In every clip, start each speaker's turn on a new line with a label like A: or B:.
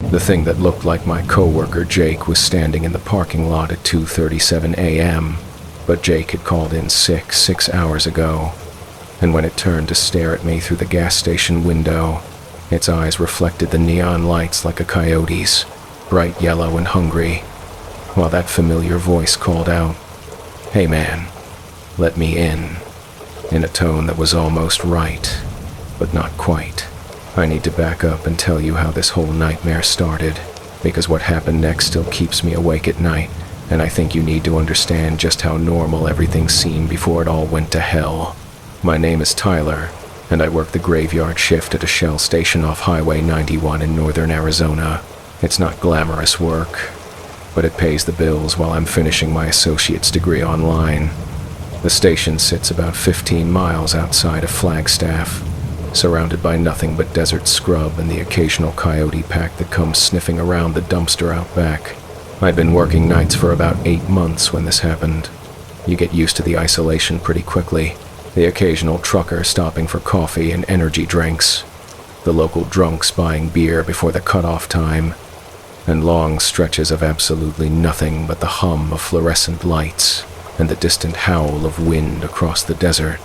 A: The thing that looked like my coworker Jake was standing in the parking lot at 2:37 a.m., but Jake had called in sick 6 hours ago, and when it turned to stare at me through the gas station window, its eyes reflected the neon lights like a coyote's, bright yellow and hungry, while that familiar voice called out, "Hey man, let me in a tone that was almost right, but not quite. I need to back up and tell you how this whole nightmare started, because what happened next still keeps me awake at night, and I think you need to understand just how normal everything seemed before it all went to hell. My name is Tyler, and I work the graveyard shift at a Shell station off Highway 91 in northern Arizona. It's not glamorous work, but it pays the bills while I'm finishing my associate's degree online. The station sits about 15 miles outside of Flagstaff, surrounded by nothing but desert scrub and the occasional coyote pack that comes sniffing around the dumpster out back. I'd been working nights for about 8 months when this happened. You get used to the isolation pretty quickly. The occasional trucker stopping for coffee and energy drinks, the local drunks buying beer before the cutoff time, and long stretches of absolutely nothing but the hum of fluorescent lights and the distant howl of wind across the desert.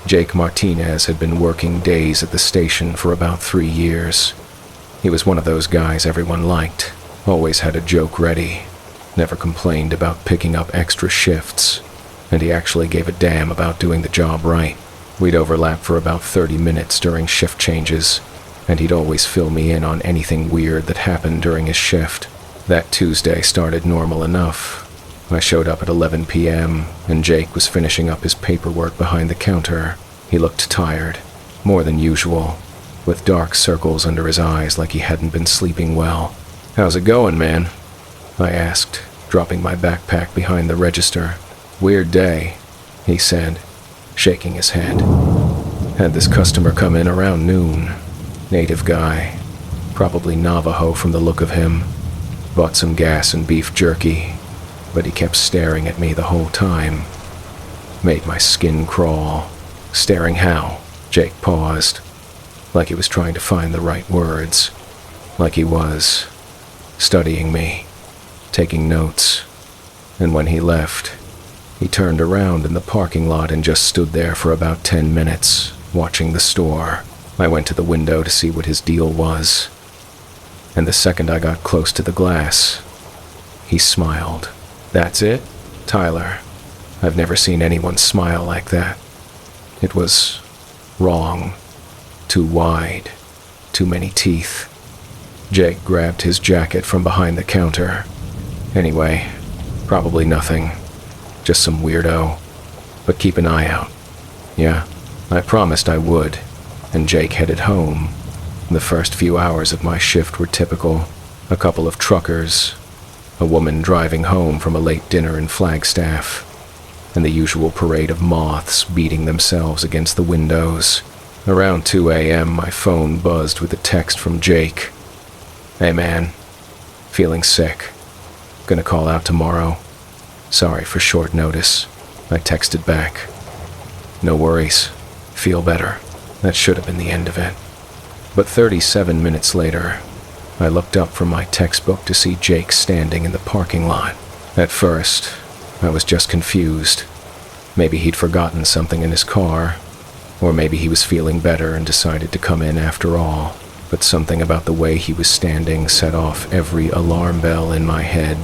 A: Jake Martinez had been working days at the station for about 3 years. He was one of those guys everyone liked, always had a joke ready, never complained about picking up extra shifts, and he actually gave a damn about doing the job right. We'd overlap for about 30 minutes during shift changes, and he'd always fill me in on anything weird that happened during his shift. That Tuesday started normal enough. I showed up at 11 p.m., and Jake was finishing up his paperwork behind the counter. He looked tired, more than usual, with dark circles under his eyes like he hadn't been sleeping well. "How's it going, man?" I asked, dropping my backpack behind the register. "Weird day," he said, shaking his head. "Had this customer come in around noon. Native guy, probably Navajo from the look of him. Bought some gas and beef jerky, but he kept staring at me the whole time. Made my skin crawl." "Staring how?" Jake paused, like he was trying to find the right words, like he was studying me, taking notes. And when he left, he turned around in the parking lot and just stood there for about 10 minutes, watching the store. I went to the window to see what his deal was, and the second I got close to the glass, he smiled. "That's it, Tyler. I've never seen anyone smile like that. It was wrong, too wide, too many teeth." Jake grabbed his jacket from behind the counter. "Anyway, probably nothing. Just some weirdo. But keep an eye out." "Yeah, I promised I would," and Jake headed home. The first few hours of my shift were typical. A couple of truckers, a woman driving home from a late dinner in Flagstaff, and the usual parade of moths beating themselves against the windows. Around 2 a.m., my phone buzzed with a text from Jake. "Hey man, feeling sick. Gonna call out tomorrow. Sorry for short notice." I texted back, "No worries. Feel better." That should have been the end of it. But 37 minutes later, I looked up from my textbook to see Jake standing in the parking lot. At first, I was just confused. Maybe he'd forgotten something in his car, or maybe he was feeling better and decided to come in after all. But something about the way he was standing set off every alarm bell in my head.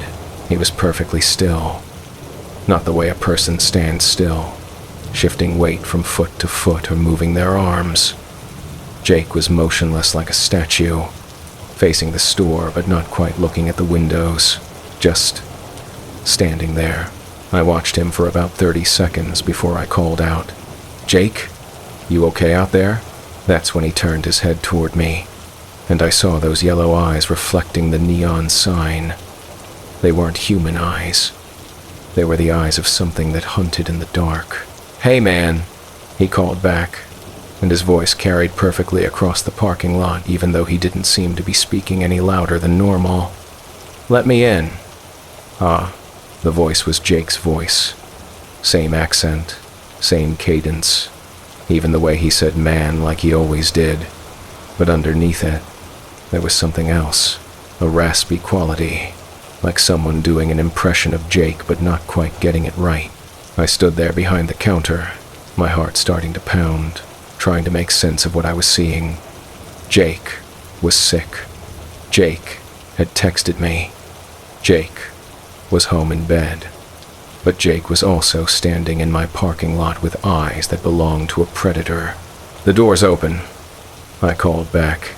A: He was perfectly still. Not the way a person stands still, shifting weight from foot to foot or moving their arms. Jake was motionless like a statue, facing the store but not quite looking at the windows, just standing there. I watched him for about 30 seconds before I called out, "Jake, you okay out there?" That's when he turned his head toward me, and I saw those yellow eyes reflecting the neon sign. They weren't human eyes. They were the eyes of something that hunted in the dark. "Hey man," he called back, and his voice carried perfectly across the parking lot even though he didn't seem to be speaking any louder than normal. "Let me in." Ah, the voice was Jake's voice. Same accent, same cadence, even the way he said man like he always did. But underneath it, there was something else. a raspy quality, like someone doing an impression of Jake but not quite getting it right. I stood there behind the counter, my heart starting to pound, trying to make sense of what I was seeing. Jake was sick. Jake had texted me. Jake was home in bed. But Jake was also standing in my parking lot with eyes that belonged to a predator. "The door's open," I called back,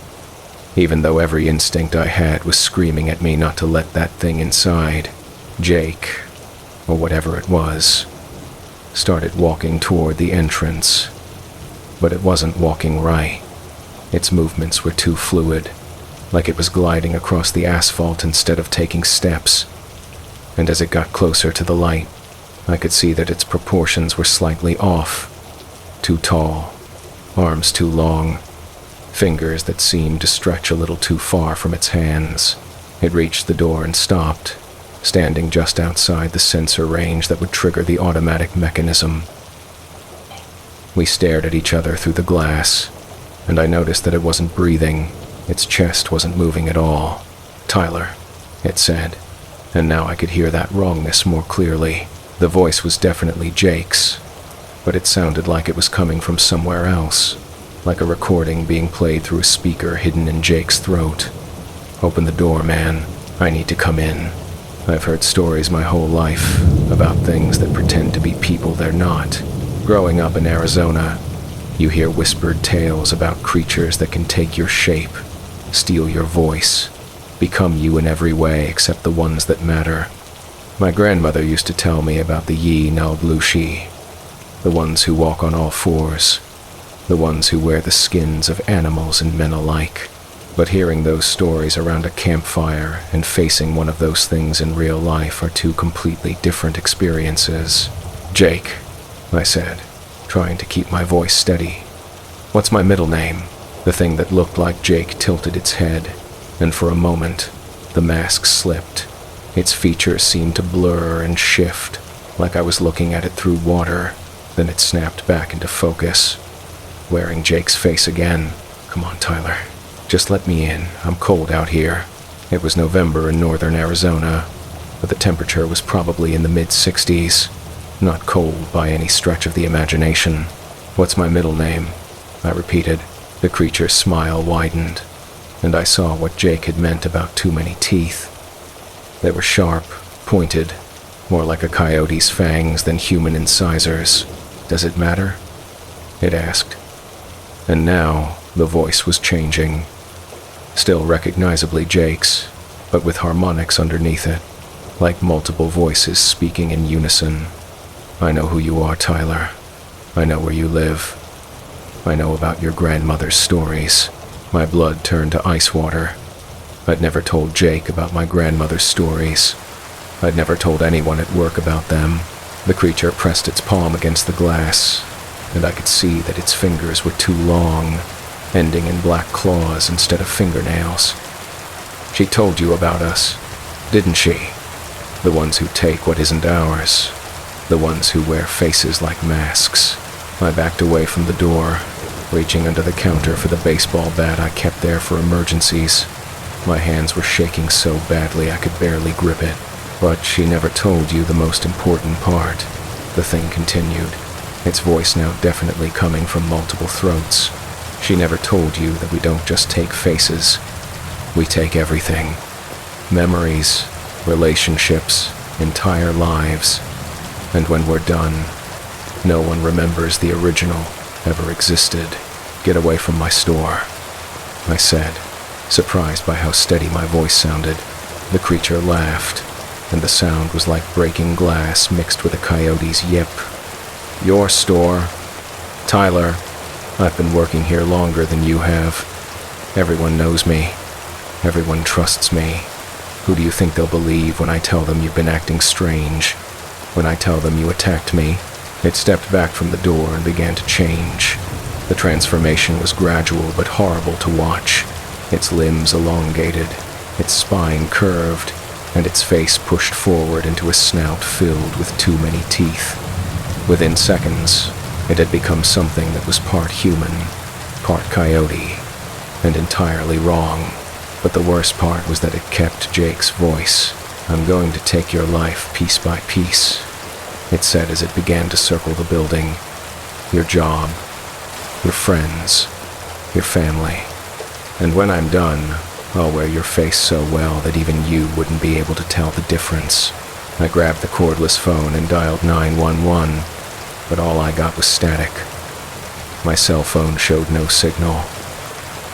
A: even though every instinct I had was screaming at me not to let that thing inside. Jake, or whatever it was, started walking toward the entrance. But it wasn't walking right. Its movements were too fluid, like it was gliding across the asphalt instead of taking steps. And as it got closer to the light, I could see that its proportions were slightly off. Too tall, arms too long, fingers that seemed to stretch a little too far from its hands. It reached the door and stopped, standing just outside the sensor range that would trigger the automatic mechanism. We stared at each other through the glass, and I noticed that it wasn't breathing. Its chest wasn't moving at all. "Tyler," it said, and now I could hear that wrongness more clearly. The voice was definitely Jake's, but it sounded like it was coming from somewhere else, like a recording being played through a speaker hidden in Jake's throat. "Open the door, man. I need to come in. I've heard stories my whole life about things that pretend to be people they're not. Growing up in Arizona, you hear whispered tales about creatures that can take your shape, steal your voice, become you in every way except the ones that matter. My grandmother used to tell me about the Yi-Nal-Blushi, the ones who walk on all fours, the ones who wear the skins of animals and men alike. But hearing those stories around a campfire and facing one of those things in real life are two completely different experiences." "Jake," I said, trying to keep my voice steady. "What's my middle name?" The thing that looked like Jake tilted its head, and for a moment, the mask slipped. Its features seemed to blur and shift, like I was looking at it through water. Then it snapped back into focus, wearing Jake's face again. "Come on, Tyler. Just let me in. I'm cold out here." It was November in northern Arizona, but the temperature was probably in the mid-60s. Not cold by any stretch of the imagination. "What's my middle name?" I repeated. The creature's smile widened, and I saw what Jake had meant about too many teeth. They were sharp, pointed, more like a coyote's fangs than human incisors. "Does it matter?" it asked. And now, the voice was changing. Still recognizably Jake's, but with harmonics underneath it, like multiple voices speaking in unison. "I know who you are, Tyler. I know where you live. I know about your grandmother's stories." My blood turned to ice water. I'd never told Jake about my grandmother's stories. I'd never told anyone at work about them. The creature pressed its palm against the glass, and I could see that its fingers were too long, ending in black claws instead of fingernails. "She told you about us, didn't she? The ones who take what isn't ours. The ones who wear faces like masks." I backed away from the door, reaching under the counter for the baseball bat I kept there for emergencies. My hands were shaking so badly I could barely grip it. "But she never told you the most important part," the thing continued, its voice now definitely coming from multiple throats. "She never told you that we don't just take faces. We take everything. Memories, relationships, entire lives. And when we're done, no one remembers the original ever existed. Get away from my store," I said, surprised by how steady my voice sounded. The creature laughed, and the sound was like breaking glass mixed with a coyote's yip. "Your store? Tyler, I've been working here longer than you have. Everyone knows me. Everyone trusts me. Who do you think they'll believe when I tell them you've been acting strange? When I tell them you attacked me?" It stepped back from the door and began to change. The transformation was gradual but horrible to watch. Its limbs elongated, its spine curved, and its face pushed forward into a snout filled with too many teeth. Within seconds, it had become something that was part human, part coyote, and entirely wrong. But the worst part was that it kept Jake's voice. "I'm going to take your life piece by piece," it said as it began to circle the building. "Your job, your friends, your family. And when I'm done, I'll wear your face so well that even you wouldn't be able to tell the difference." I grabbed the cordless phone and dialed 911, but all I got was static. My cell phone showed no signal.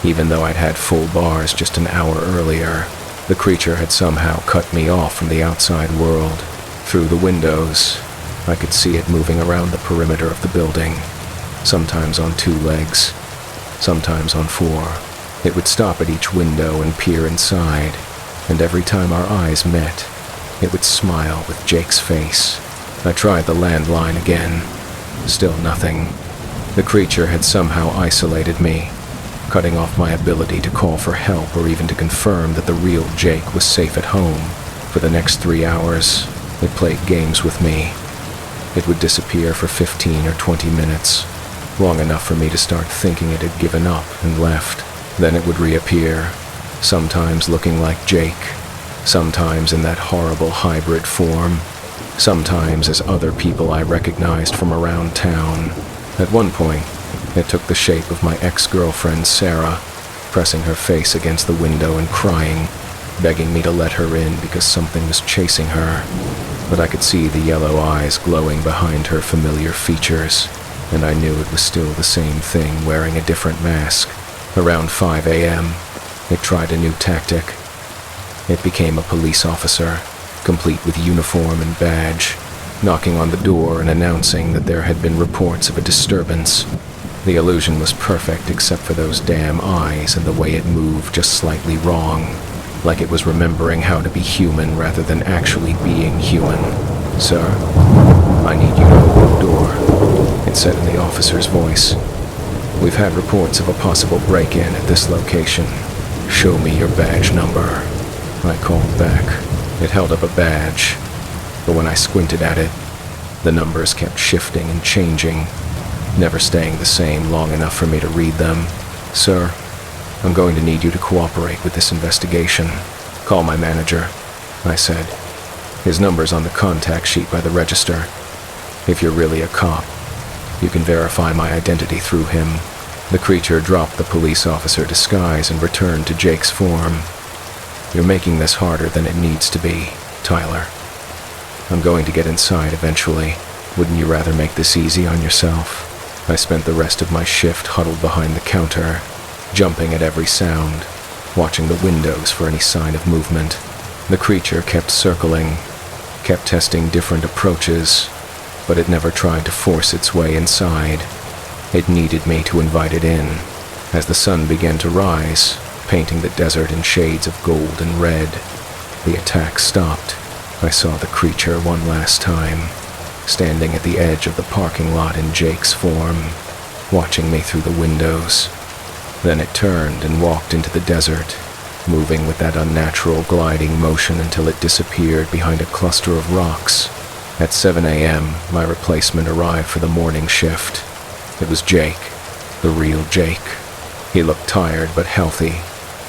A: Even though I'd had full bars just an hour earlier, the creature had somehow cut me off from the outside world. Through the windows, I could see it moving around the perimeter of the building, sometimes on 2 legs, sometimes on 4. It would stop at each window and peer inside, and every time our eyes met, it would smile with Jake's face. I tried the landline again. Still nothing. The creature had somehow isolated me, cutting off my ability to call for help or even to confirm that the real Jake was safe at home. For the next 3 hours, it played games with me. It would disappear for 15 or 20 minutes, long enough for me to start thinking it had given up and left. Then it would reappear, sometimes looking like Jake, sometimes in that horrible hybrid form, sometimes as other people I recognized from around town. At one point, it took the shape of my ex-girlfriend Sarah, pressing her face against the window and crying, begging me to let her in because something was chasing her. But I could see the yellow eyes glowing behind her familiar features, and I knew it was still the same thing wearing a different mask. Around 5 a.m., it tried a new tactic. It became a police officer, complete with uniform and badge, knocking on the door and announcing that there had been reports of a disturbance. The illusion was perfect except for those damn eyes and the way it moved just slightly wrong, like it was remembering how to be human rather than actually being human. "Sir, I need you to open the door," it said in the officer's voice. "We've had reports of a possible break-in at this location. Show me your badge number." I called back. It held up a badge, but when I squinted at it, the numbers kept shifting and changing, never staying the same long enough for me to read them. "Sir, I'm going to need you to cooperate with this investigation. Call my manager," I said. "His number's on the contact sheet by the register. If you're really a cop, you can verify my identity through him." The creature dropped the police officer disguise and returned to Jake's form. "You're making this harder than it needs to be, Tyler. I'm going to get inside eventually. Wouldn't you rather make this easy on yourself?" I spent the rest of my shift huddled behind the counter, jumping at every sound, watching the windows for any sign of movement. The creature kept circling, kept testing different approaches, but it never tried to force its way inside. It needed me to invite it in. As the sun began to rise, painting the desert in shades of gold and red, the attack stopped. I saw the creature one last time, standing at the edge of the parking lot in Jake's form, watching me through the windows. Then it turned and walked into the desert, moving with that unnatural gliding motion until it disappeared behind a cluster of rocks. At 7 a.m., my replacement arrived for the morning shift. It was Jake, the real Jake. He looked tired but healthy,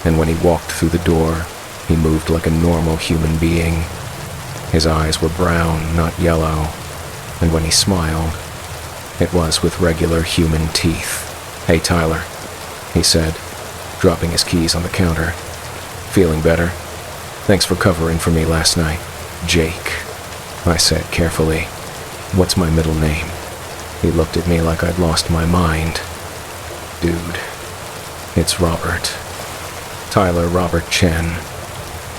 A: and when he walked through the door, he moved like a normal human being. His eyes were brown, not yellow, and when he smiled, it was with regular human teeth. "Hey, Tyler," he said, dropping his keys on the counter. "Feeling better? Thanks for covering for me last night." "Jake," I said carefully. "What's my middle name?" He looked at me like I'd lost my mind. "Dude, it's Robert. Tyler Robert Chen.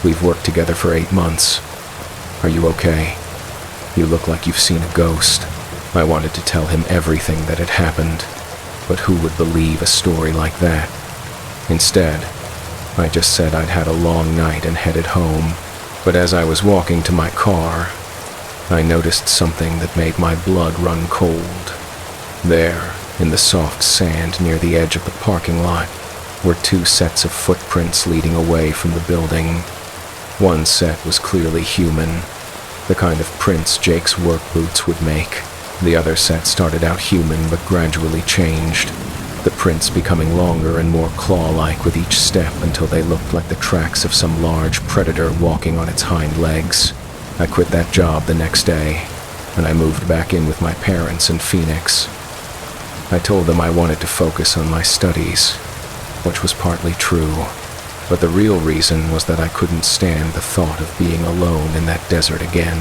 A: We've worked together for 8 months. Are you okay? You look like you've seen a ghost." I wanted to tell him everything that had happened, but who would believe a story like that? Instead, I just said I'd had a long night and headed home. But as I was walking to my car, I noticed something that made my blood run cold. There, in the soft sand near the edge of the parking lot, were 2 sets of footprints leading away from the building. One set was clearly human, the kind of prints Jake's work boots would make. The other set started out human but gradually changed, the prints becoming longer and more claw-like with each step until they looked like the tracks of some large predator walking on its hind legs. I quit that job the next day, and I moved back in with my parents in Phoenix. I told them I wanted to focus on my studies, which was partly true, but the real reason was that I couldn't stand the thought of being alone in that desert again,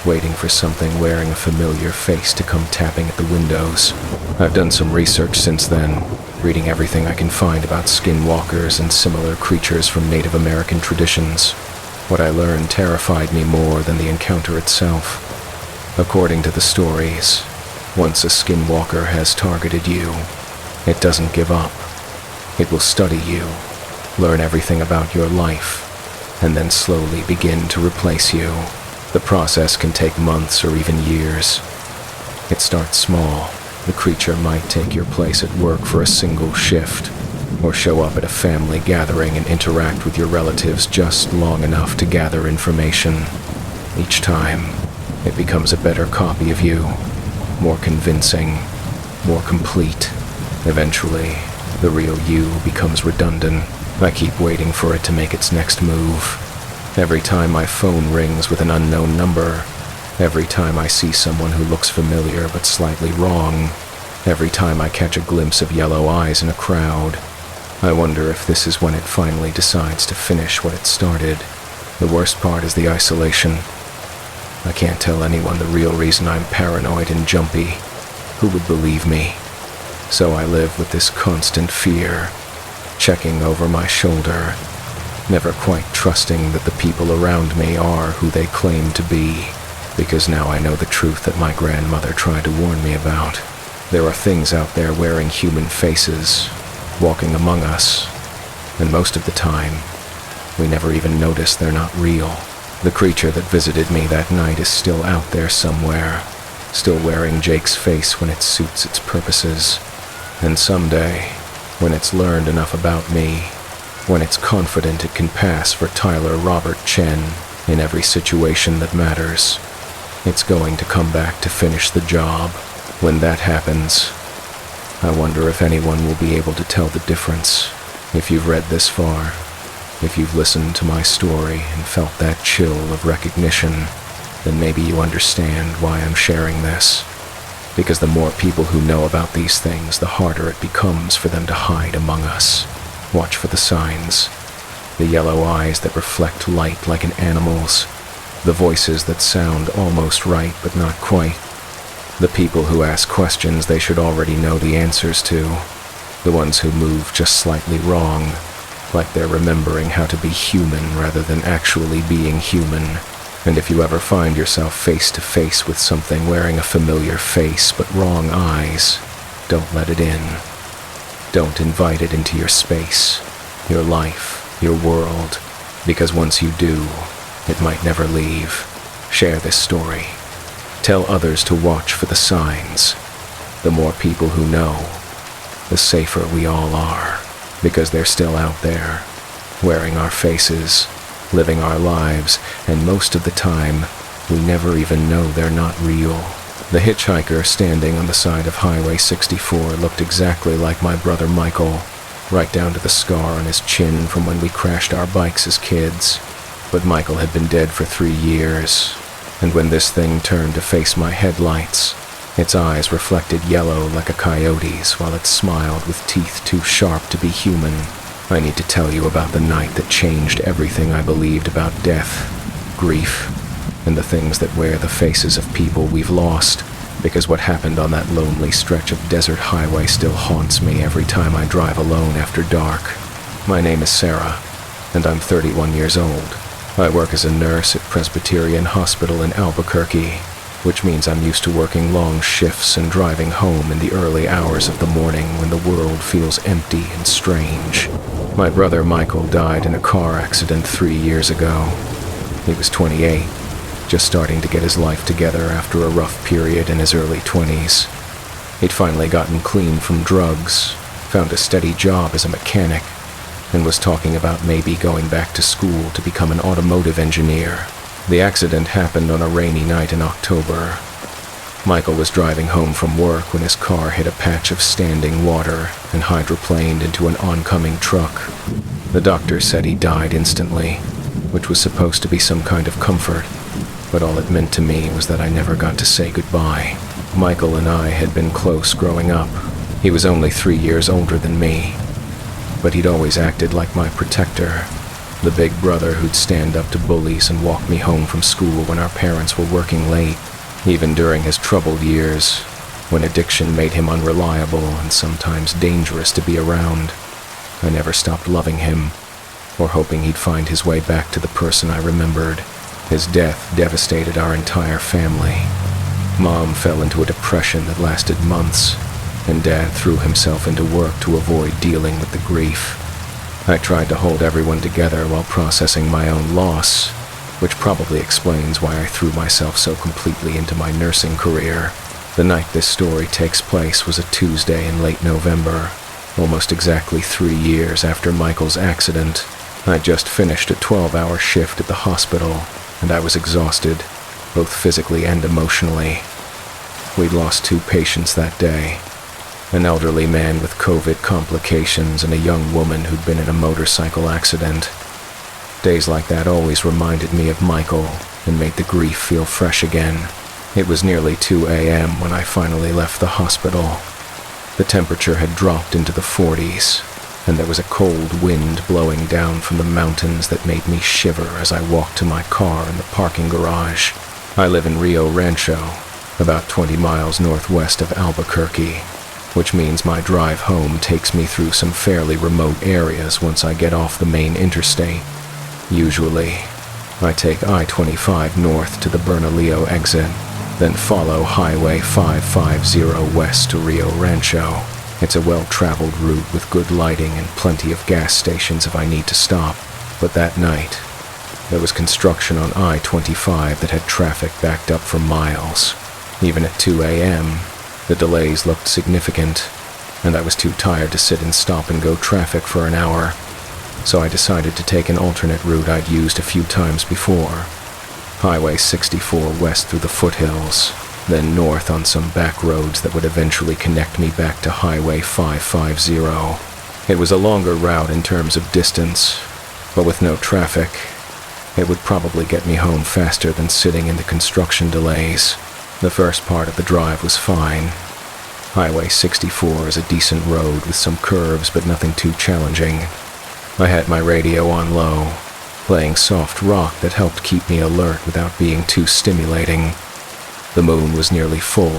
A: waiting for something wearing a familiar face to come tapping at the windows. I've done some research since then, reading everything I can find about skinwalkers and similar creatures from Native American traditions. What I learned terrified me more than the encounter itself. According to the stories, once a skinwalker has targeted you, it doesn't give up. It will study you, learn everything about your life, and then slowly begin to replace you. The process can take months or even years. It starts small. The creature might take your place at work for a single shift, or show up at a family gathering and interact with your relatives just long enough to gather information. Each time, it becomes a better copy of you, more convincing, more complete. Eventually, the real you becomes redundant. I keep waiting for it to make its next move. Every time my phone rings with an unknown number, every time I see someone who looks familiar but slightly wrong, every time I catch a glimpse of yellow eyes in a crowd, I wonder if this is when it finally decides to finish what it started. The worst part is the isolation. I can't tell anyone the real reason I'm paranoid and jumpy. Who would believe me? So I live with this constant fear, checking over my shoulder, never quite trusting that the people around me are who they claim to be, because now I know the truth that my grandmother tried to warn me about. There are things out there wearing human faces, walking among us, and most of the time, we never even notice they're not real. The creature that visited me that night is still out there somewhere, still wearing Jake's face when it suits its purposes. And someday, when it's learned enough about me, when it's confident it can pass for Tyler Robert Chen in every situation that matters, it's going to come back to finish the job. When that happens, I wonder if anyone will be able to tell the difference. If you've read this far, if you've listened to my story and felt that chill of recognition, then maybe you understand why I'm sharing this. Because the more people who know about these things, the harder it becomes for them to hide among us. Watch for the signs. The yellow eyes that reflect light like an animal's. The voices that sound almost right but not quite. The people who ask questions they should already know the answers to. The ones who move just slightly wrong, like they're remembering how to be human rather than actually being human. And if you ever find yourself face to face with something wearing a familiar face but wrong eyes, don't let it in. Don't invite it into your space, your life, your world, because once you do, it might never leave. Share this story. Tell others to watch for the signs. The more people who know, the safer we all are, because they're still out there, wearing our faces, living our lives, and most of the time, we never even know they're not real. The hitchhiker standing on the side of Highway 64 looked exactly like my brother Michael, right down to the scar on his chin from when we crashed our bikes as kids. But Michael had been dead for 3 years, and when this thing turned to face my headlights, its eyes reflected yellow like a coyote's while it smiled with teeth too sharp to be human. I need to tell you about the night that changed everything I believed about death, grief, and the things that wear the faces of people we've lost, because what happened on that lonely stretch of desert highway still haunts me every time I drive alone after dark. My name is Sarah, and I'm 31 years old. I work as a nurse at Presbyterian Hospital in Albuquerque, which means I'm used to working long shifts and driving home in the early hours of the morning when the world feels empty and strange. My brother Michael died in a car accident 3 years ago. He was 28, just starting to get his life together after a rough period in his early 20s. He'd finally gotten clean from drugs, found a steady job as a mechanic, and was talking about maybe going back to school to become an automotive engineer. The accident happened on a rainy night in October. Michael was driving home from work when his car hit a patch of standing water and hydroplaned into an oncoming truck. The doctor said he died instantly, which was supposed to be some kind of comfort, but all it meant to me was that I never got to say goodbye. Michael and I had been close growing up. He was only 3 years older than me, but he'd always acted like my protector, the big brother who'd stand up to bullies and walk me home from school when our parents were working late. Even during his troubled years, when addiction made him unreliable and sometimes dangerous to be around, I never stopped loving him or hoping he'd find his way back to the person I remembered. His death devastated our entire family. Mom fell into a depression that lasted months, and Dad threw himself into work to avoid dealing with the grief. I tried to hold everyone together while processing my own loss, which probably explains why I threw myself so completely into my nursing career. The night this story takes place was a Tuesday in late November, almost exactly 3 years after Michael's accident. I'd just finished a 12-hour shift at the hospital, and I was exhausted, both physically and emotionally. We'd lost 2 patients that day, an elderly man with COVID complications and a young woman who'd been in a motorcycle accident. Days like that always reminded me of Michael and made the grief feel fresh again. It was nearly 2 a.m. when I finally left the hospital. The temperature had dropped into the 40s, and there was a cold wind blowing down from the mountains that made me shiver as I walked to my car in the parking garage. I live in Rio Rancho, about 20 miles northwest of Albuquerque, which means my drive home takes me through some fairly remote areas once I get off the main interstate. Usually, I take I-25 north to the Bernalillo exit, then follow Highway 550 west to Rio Rancho. It's a well-traveled route with good lighting and plenty of gas stations if I need to stop. But that night, there was construction on I-25 that had traffic backed up for miles. Even at 2 a.m., the delays looked significant, and I was too tired to sit in stop-and-go traffic for an hour. So I decided to take an alternate route I'd used a few times before. Highway 64 west through the foothills, then north on some back roads that would eventually connect me back to Highway 550. It was a longer route in terms of distance, but with no traffic, it would probably get me home faster than sitting in the construction delays. The first part of the drive was fine. Highway 64 is a decent road with some curves but nothing too challenging. I had my radio on low, playing soft rock that helped keep me alert without being too stimulating. The moon was nearly full,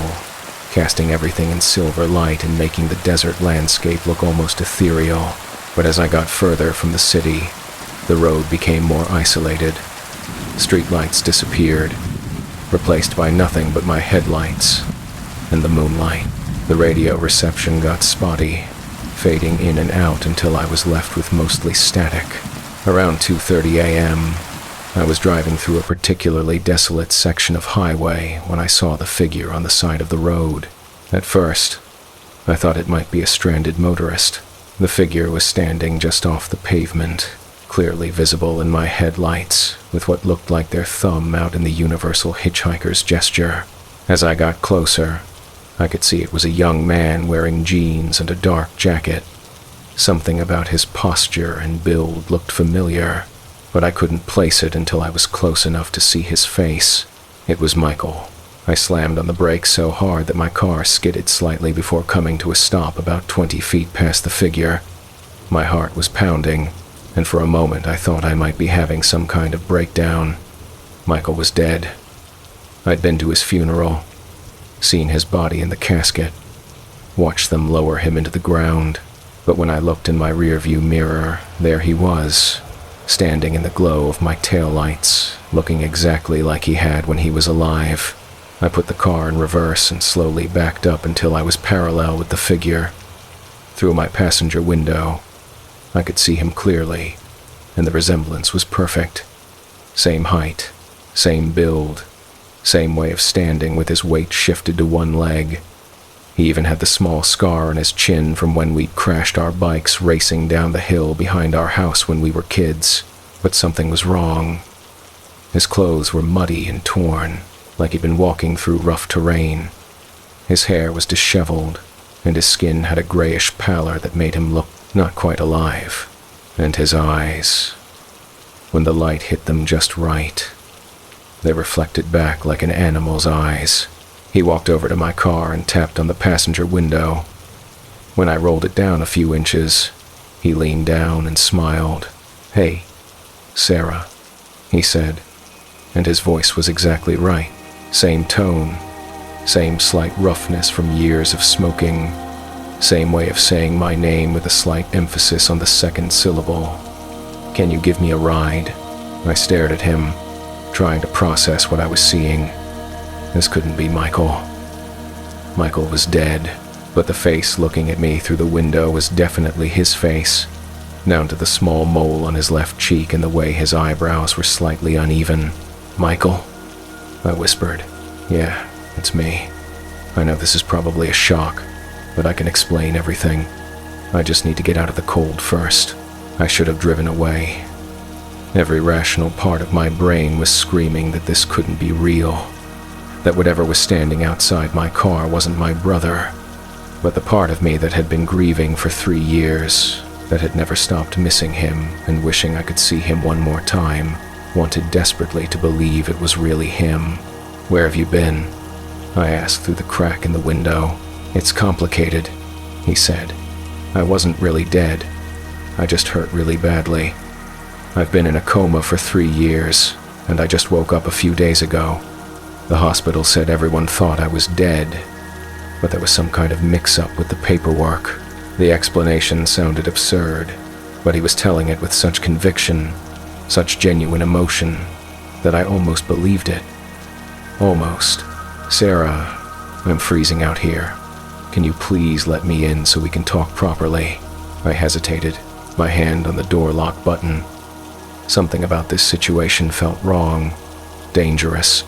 A: casting everything in silver light and making the desert landscape look almost ethereal. But as I got further from the city, the road became more isolated. Streetlights disappeared, replaced by nothing but my headlights and the moonlight. The radio reception got spotty, fading in and out until I was left with mostly static. Around 2:30 a.m., I was driving through a particularly desolate section of highway when I saw the figure on the side of the road. At first, I thought it might be a stranded motorist. The figure was standing just off the pavement, clearly visible in my headlights, with what looked like their thumb out in the universal hitchhiker's gesture. As I got closer, I could see it was a young man wearing jeans and a dark jacket. Something about his posture and build looked familiar, but I couldn't place it until I was close enough to see his face. It was Michael. I slammed on the brakes so hard that my car skidded slightly before coming to a stop about 20 feet past the figure. My heart was pounding, and for a moment I thought I might be having some kind of breakdown. Michael was dead. I'd been to his funeral, seen his body in the casket, watched them lower him into the ground, but when I looked in my rearview mirror, there he was, standing in the glow of my taillights, looking exactly like he had when he was alive. I put the car in reverse and slowly backed up until I was parallel with the figure. Through my passenger window, I could see him clearly, and the resemblance was perfect. Same height, same build, same way of standing with his weight shifted to one leg. He even had the small scar on his chin from when we'd crashed our bikes racing down the hill behind our house when we were kids. But something was wrong. His clothes were muddy and torn, like he'd been walking through rough terrain. His hair was disheveled, and his skin had a grayish pallor that made him look not quite alive. And his eyes, when the light hit them just right, they reflected back like an animal's eyes. He walked over to my car and tapped on the passenger window. When I rolled it down a few inches, he leaned down and smiled. "Hey, Sarah," he said, and his voice was exactly right. Same tone, same slight roughness from years of smoking, same way of saying my name with a slight emphasis on the second syllable. "Can you give me a ride?" I stared at him, trying to process what I was seeing. This couldn't be Michael. Michael was dead, but the face looking at me through the window was definitely his face, down to the small mole on his left cheek and the way his eyebrows were slightly uneven. "Michael?" I whispered. "Yeah, it's me. I know this is probably a shock, but I can explain everything. I just need to get out of the cold first. I should have driven away." Every rational part of my brain was screaming that this couldn't be real, that whatever was standing outside my car wasn't my brother. But the part of me that had been grieving for 3 years, that had never stopped missing him and wishing I could see him one more time, wanted desperately to believe it was really him. "Where have you been?" I asked through the crack in the window. "It's complicated," he said. "I wasn't really dead. I just hurt really badly. I've been in a coma for 3 years, and I just woke up a few days ago. The hospital said everyone thought I was dead, but there was some kind of mix-up with the paperwork." The explanation sounded absurd, but he was telling it with such conviction, such genuine emotion, that I almost believed it. Almost. "Sarah, I'm freezing out here. Can you please let me in so we can talk properly?" I hesitated, my hand on the door lock button. Something about this situation felt wrong, dangerous,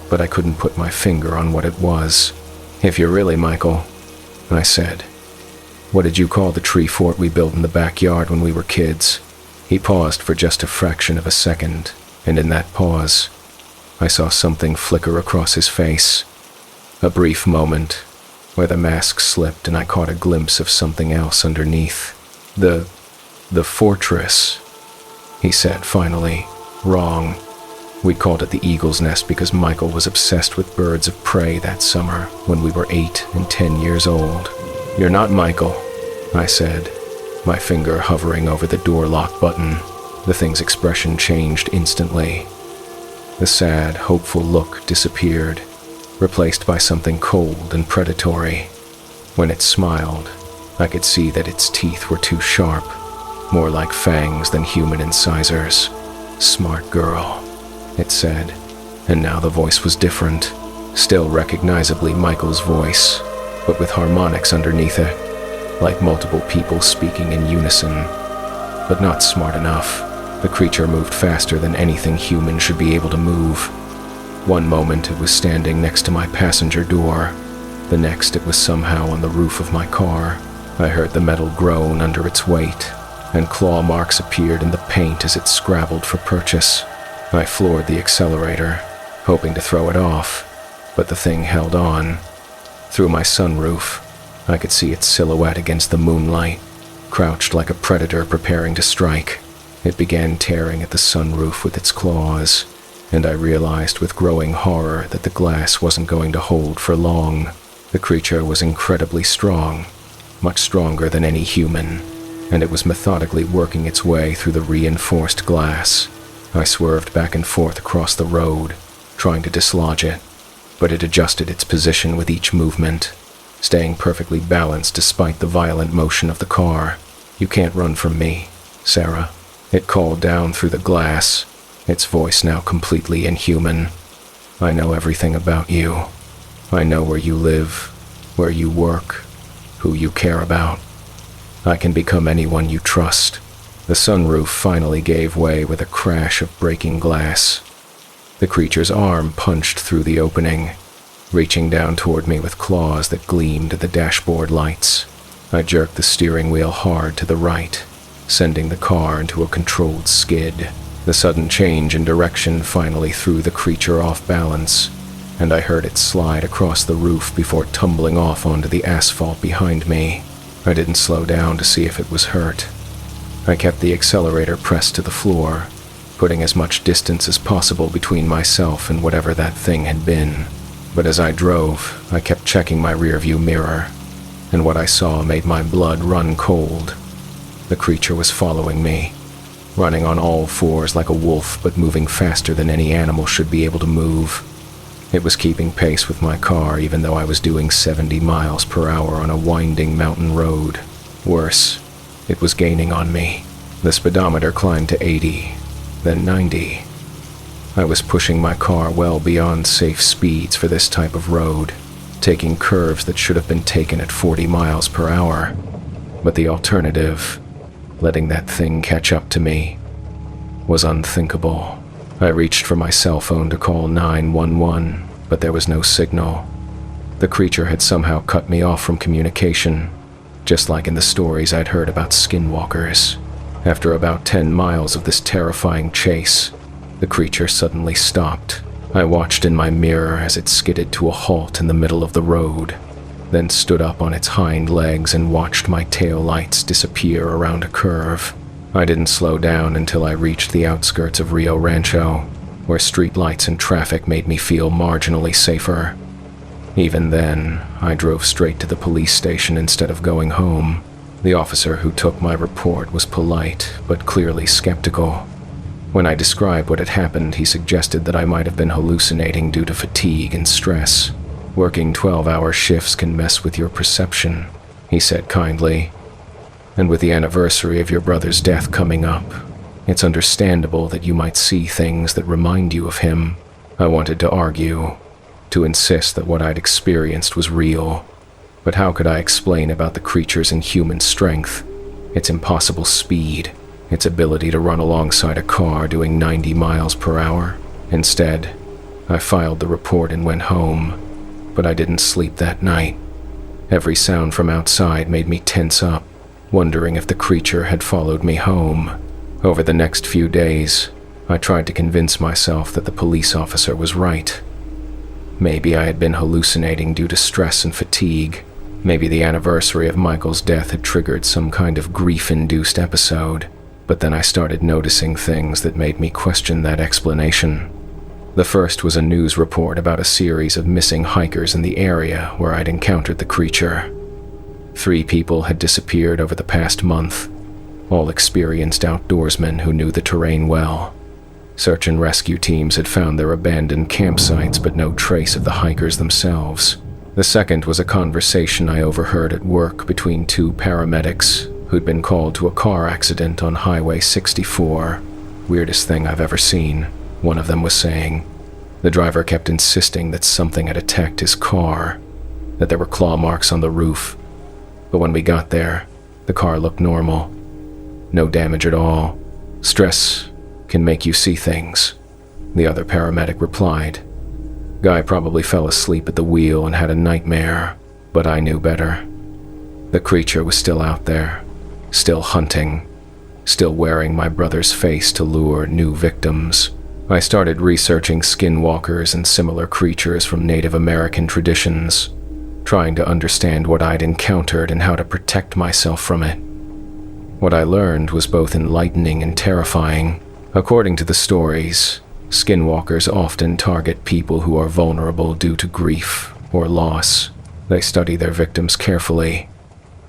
A: but I couldn't put my finger on what it was. "If you're really Michael," I said, "what did you call the tree fort we built in the backyard when we were kids?" He paused for just a fraction of a second, and in that pause, I saw something flicker across his face. A brief moment, where the mask slipped and I caught a glimpse of something else underneath. The fortress," he said finally. "Wrong. We called it the Eagle's Nest because Michael was obsessed with birds of prey that summer when we were 8 and 10 years old." "You're not Michael," I said, my finger hovering over the door lock button. The thing's expression changed instantly. The sad, hopeful look disappeared, replaced by something cold and predatory. When it smiled, I could see that its teeth were too sharp, more like fangs than human incisors. "Smart girl," it said, and now the voice was different, still recognizably Michael's voice, but with harmonics underneath it, like multiple people speaking in unison. But not smart enough. The creature moved faster than anything human should be able to move. One moment it was standing next to my passenger door. The next it was somehow on the roof of my car. I heard the metal groan under its weight, and claw marks appeared in the paint as it scrabbled for purchase. I floored the accelerator, hoping to throw it off, but the thing held on. Through my sunroof, I could see its silhouette against the moonlight, crouched like a predator preparing to strike. It began tearing at the sunroof with its claws, and I realized with growing horror that the glass wasn't going to hold for long. The creature was incredibly strong, much stronger than any human, and it was methodically working its way through the reinforced glass. I swerved back and forth across the road, trying to dislodge it, but it adjusted its position with each movement, staying perfectly balanced despite the violent motion of the car. "You can't run from me, Sarah," it called down through the glass, its voice now completely inhuman. "I know everything about you. I know where you live, where you work, who you care about. I can become anyone you trust." The sunroof finally gave way with a crash of breaking glass. The creature's arm punched through the opening, reaching down toward me with claws that gleamed at the dashboard lights. I jerked the steering wheel hard to the right, sending the car into a controlled skid. The sudden change in direction finally threw the creature off balance, and I heard it slide across the roof before tumbling off onto the asphalt behind me. I didn't slow down to see if it was hurt. I kept the accelerator pressed to the floor, putting as much distance as possible between myself and whatever that thing had been. But as I drove, I kept checking my rearview mirror, and what I saw made my blood run cold. The creature was following me, running on all fours like a wolf, but moving faster than any animal should be able to move. It was keeping pace with my car, even though I was doing 70 miles per hour on a winding mountain road. Worse, it was gaining on me. The speedometer climbed to 80, then 90. I was pushing my car well beyond safe speeds for this type of road, taking curves that should have been taken at 40 miles per hour. But the alternative, letting that thing catch up to me, was unthinkable. I reached for my cell phone to call 911, but there was no signal. The creature had somehow cut me off from communication, just like in the stories I'd heard about skinwalkers. After about 10 miles of this terrifying chase, the creature suddenly stopped. I watched in my mirror as it skidded to a halt in the middle of the road, then stood up on its hind legs and watched my tail lights disappear around a curve. I didn't slow down until I reached the outskirts of Rio Rancho, where street lights and traffic made me feel marginally safer. Even then, I drove straight to the police station instead of going home. The officer who took my report was polite, but clearly skeptical. When I described what had happened, he suggested that I might have been hallucinating due to fatigue and stress. Working 12-hour shifts can mess with your perception, he said kindly. And with the anniversary of your brother's death coming up, it's understandable that you might see things that remind you of him. I wanted to argue, to insist that what I'd experienced was real. But how could I explain about the creature's inhuman strength, its impossible speed, its ability to run alongside a car doing 90 miles per hour? Instead, I filed the report and went home, but I didn't sleep that night. Every sound from outside made me tense up, wondering if the creature had followed me home. Over the next few days, I tried to convince myself that the police officer was right. Maybe I had been hallucinating due to stress and fatigue. Maybe the anniversary of Michael's death had triggered some kind of grief-induced episode. But then I started noticing things that made me question that explanation. The first was a news report about a series of missing hikers in the area where I'd encountered the creature. 3 people had disappeared over the past month, all experienced outdoorsmen who knew the terrain well. Search and rescue teams had found their abandoned campsites, but no trace of the hikers themselves. The second was a conversation I overheard at work between 2 paramedics who'd been called to a car accident on Highway 64. Weirdest thing I've ever seen, one of them was saying. The driver kept insisting that something had attacked his car, that there were claw marks on the roof. But when we got there, the car looked normal. No damage at all. Stress can make you see things, the other paramedic replied. Guy probably fell asleep at the wheel and had a nightmare, but I knew better. The creature was still out there, still hunting, still wearing my brother's face to lure new victims. I started researching skinwalkers and similar creatures from Native American traditions, trying to understand what I'd encountered and how to protect myself from it. What I learned was both enlightening and terrifying. According to the stories, skinwalkers often target people who are vulnerable due to grief or loss. They study their victims carefully,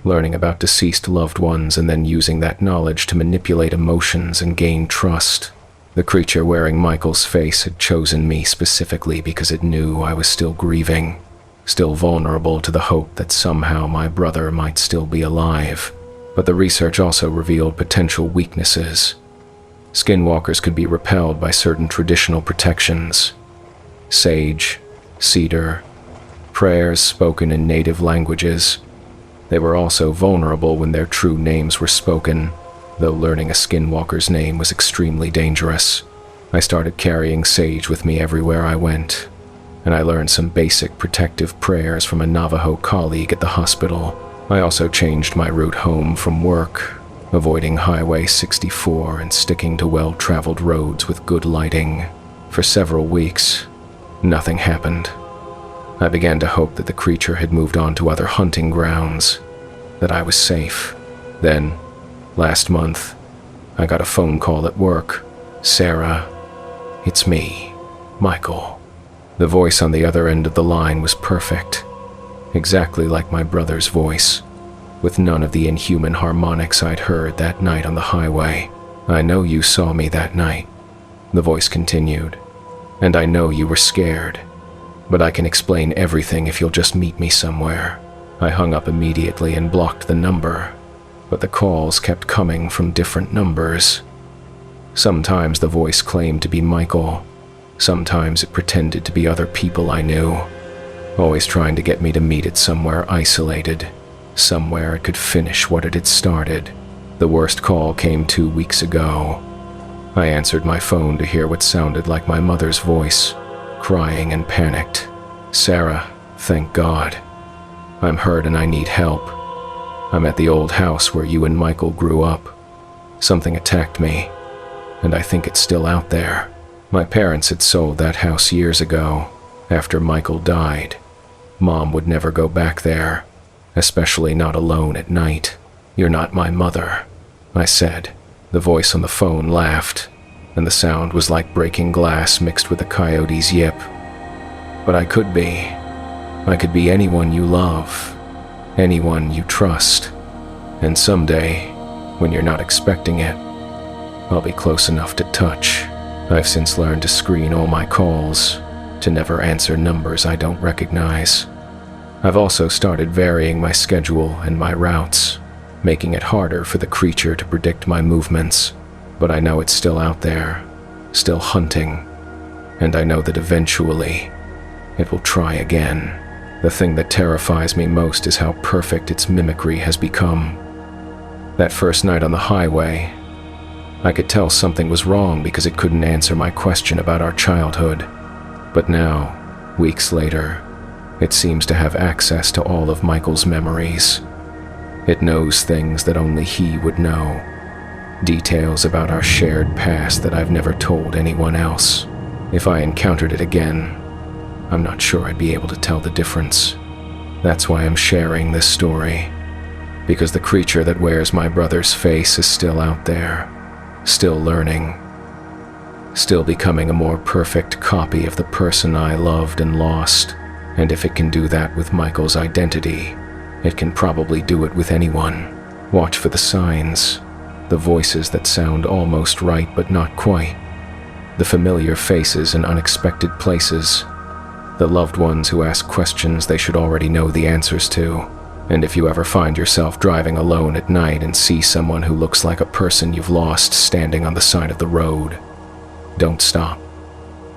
A: learning about deceased loved ones and then using that knowledge to manipulate emotions and gain trust. The creature wearing Michael's face had chosen me specifically because it knew I was still grieving, still vulnerable to the hope that somehow my brother might still be alive. But the research also revealed potential weaknesses. Skinwalkers could be repelled by certain traditional protections: sage, cedar, prayers spoken in native languages. They were also vulnerable when their true names were spoken, though learning a skinwalker's name was extremely dangerous. I started carrying sage with me everywhere I went, and I learned some basic protective prayers from a Navajo colleague at the hospital. I also changed my route home from work, avoiding Highway 64 and sticking to well-traveled roads with good lighting. For several weeks, nothing happened. I began to hope that the creature had moved on to other hunting grounds, that I was safe. Then, last month, I got a phone call at work. "Sarah, it's me, Michael." The voice on the other end of the line was perfect, exactly like my brother's voice, with none of the inhuman harmonics I'd heard that night on the highway. "I know you saw me that night," the voice continued, "and I know you were scared, but I can explain everything if you'll just meet me somewhere." I hung up immediately and blocked the number, but the calls kept coming from different numbers. Sometimes the voice claimed to be Michael, sometimes it pretended to be other people I knew, always trying to get me to meet it somewhere isolated, somewhere it could finish what it had started. The worst call came 2 weeks ago. I answered my phone to hear what sounded like my mother's voice, crying and panicked. "Sarah, thank God. I'm hurt and I need help. I'm at the old house where you and Michael grew up. Something attacked me, and I think it's still out there." My parents had sold that house years ago, after Michael died. Mom would never go back there, especially not alone at night. "You're not my mother," I said. The voice on the phone laughed, and the sound was like breaking glass mixed with a coyote's yip. "But I could be. I could be anyone you love, anyone you trust, and someday, when you're not expecting it, I'll be close enough to touch." I've since learned to screen all my calls, to never answer numbers I don't recognize. I've also started varying my schedule and my routes, making it harder for the creature to predict my movements. But I know it's still out there, still hunting, and I know that eventually it will try again. The thing that terrifies me most is how perfect its mimicry has become. That first night on the highway, I could tell something was wrong because it couldn't answer my question about our childhood. But now, weeks later, it seems to have access to all of Michael's memories. It knows things that only he would know, details about our shared past that I've never told anyone else. If I encountered it again, I'm not sure I'd be able to tell the difference. That's why I'm sharing this story, because the creature that wears my brother's face is still out there, still learning, still becoming a more perfect copy of the person I loved and lost. And if it can do that with Michael's identity, it can probably do it with anyone. Watch for the signs, the voices that sound almost right but not quite, the familiar faces in unexpected places, the loved ones who ask questions they should already know the answers to. And if you ever find yourself driving alone at night and see someone who looks like a person you've lost standing on the side of the road, don't stop.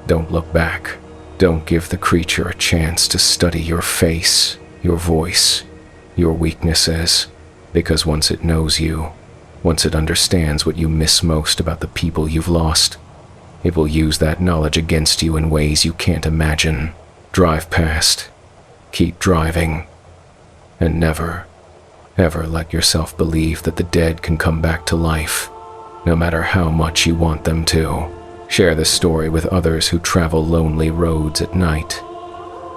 A: Don't look back. Don't give the creature a chance to study your face, your voice, your weaknesses, because once it knows you, once it understands what you miss most about the people you've lost, it will use that knowledge against you in ways you can't imagine. Drive past. Keep driving. And never, ever let yourself believe that the dead can come back to life, no matter how much you want them to. Share this story with others who travel lonely roads at night.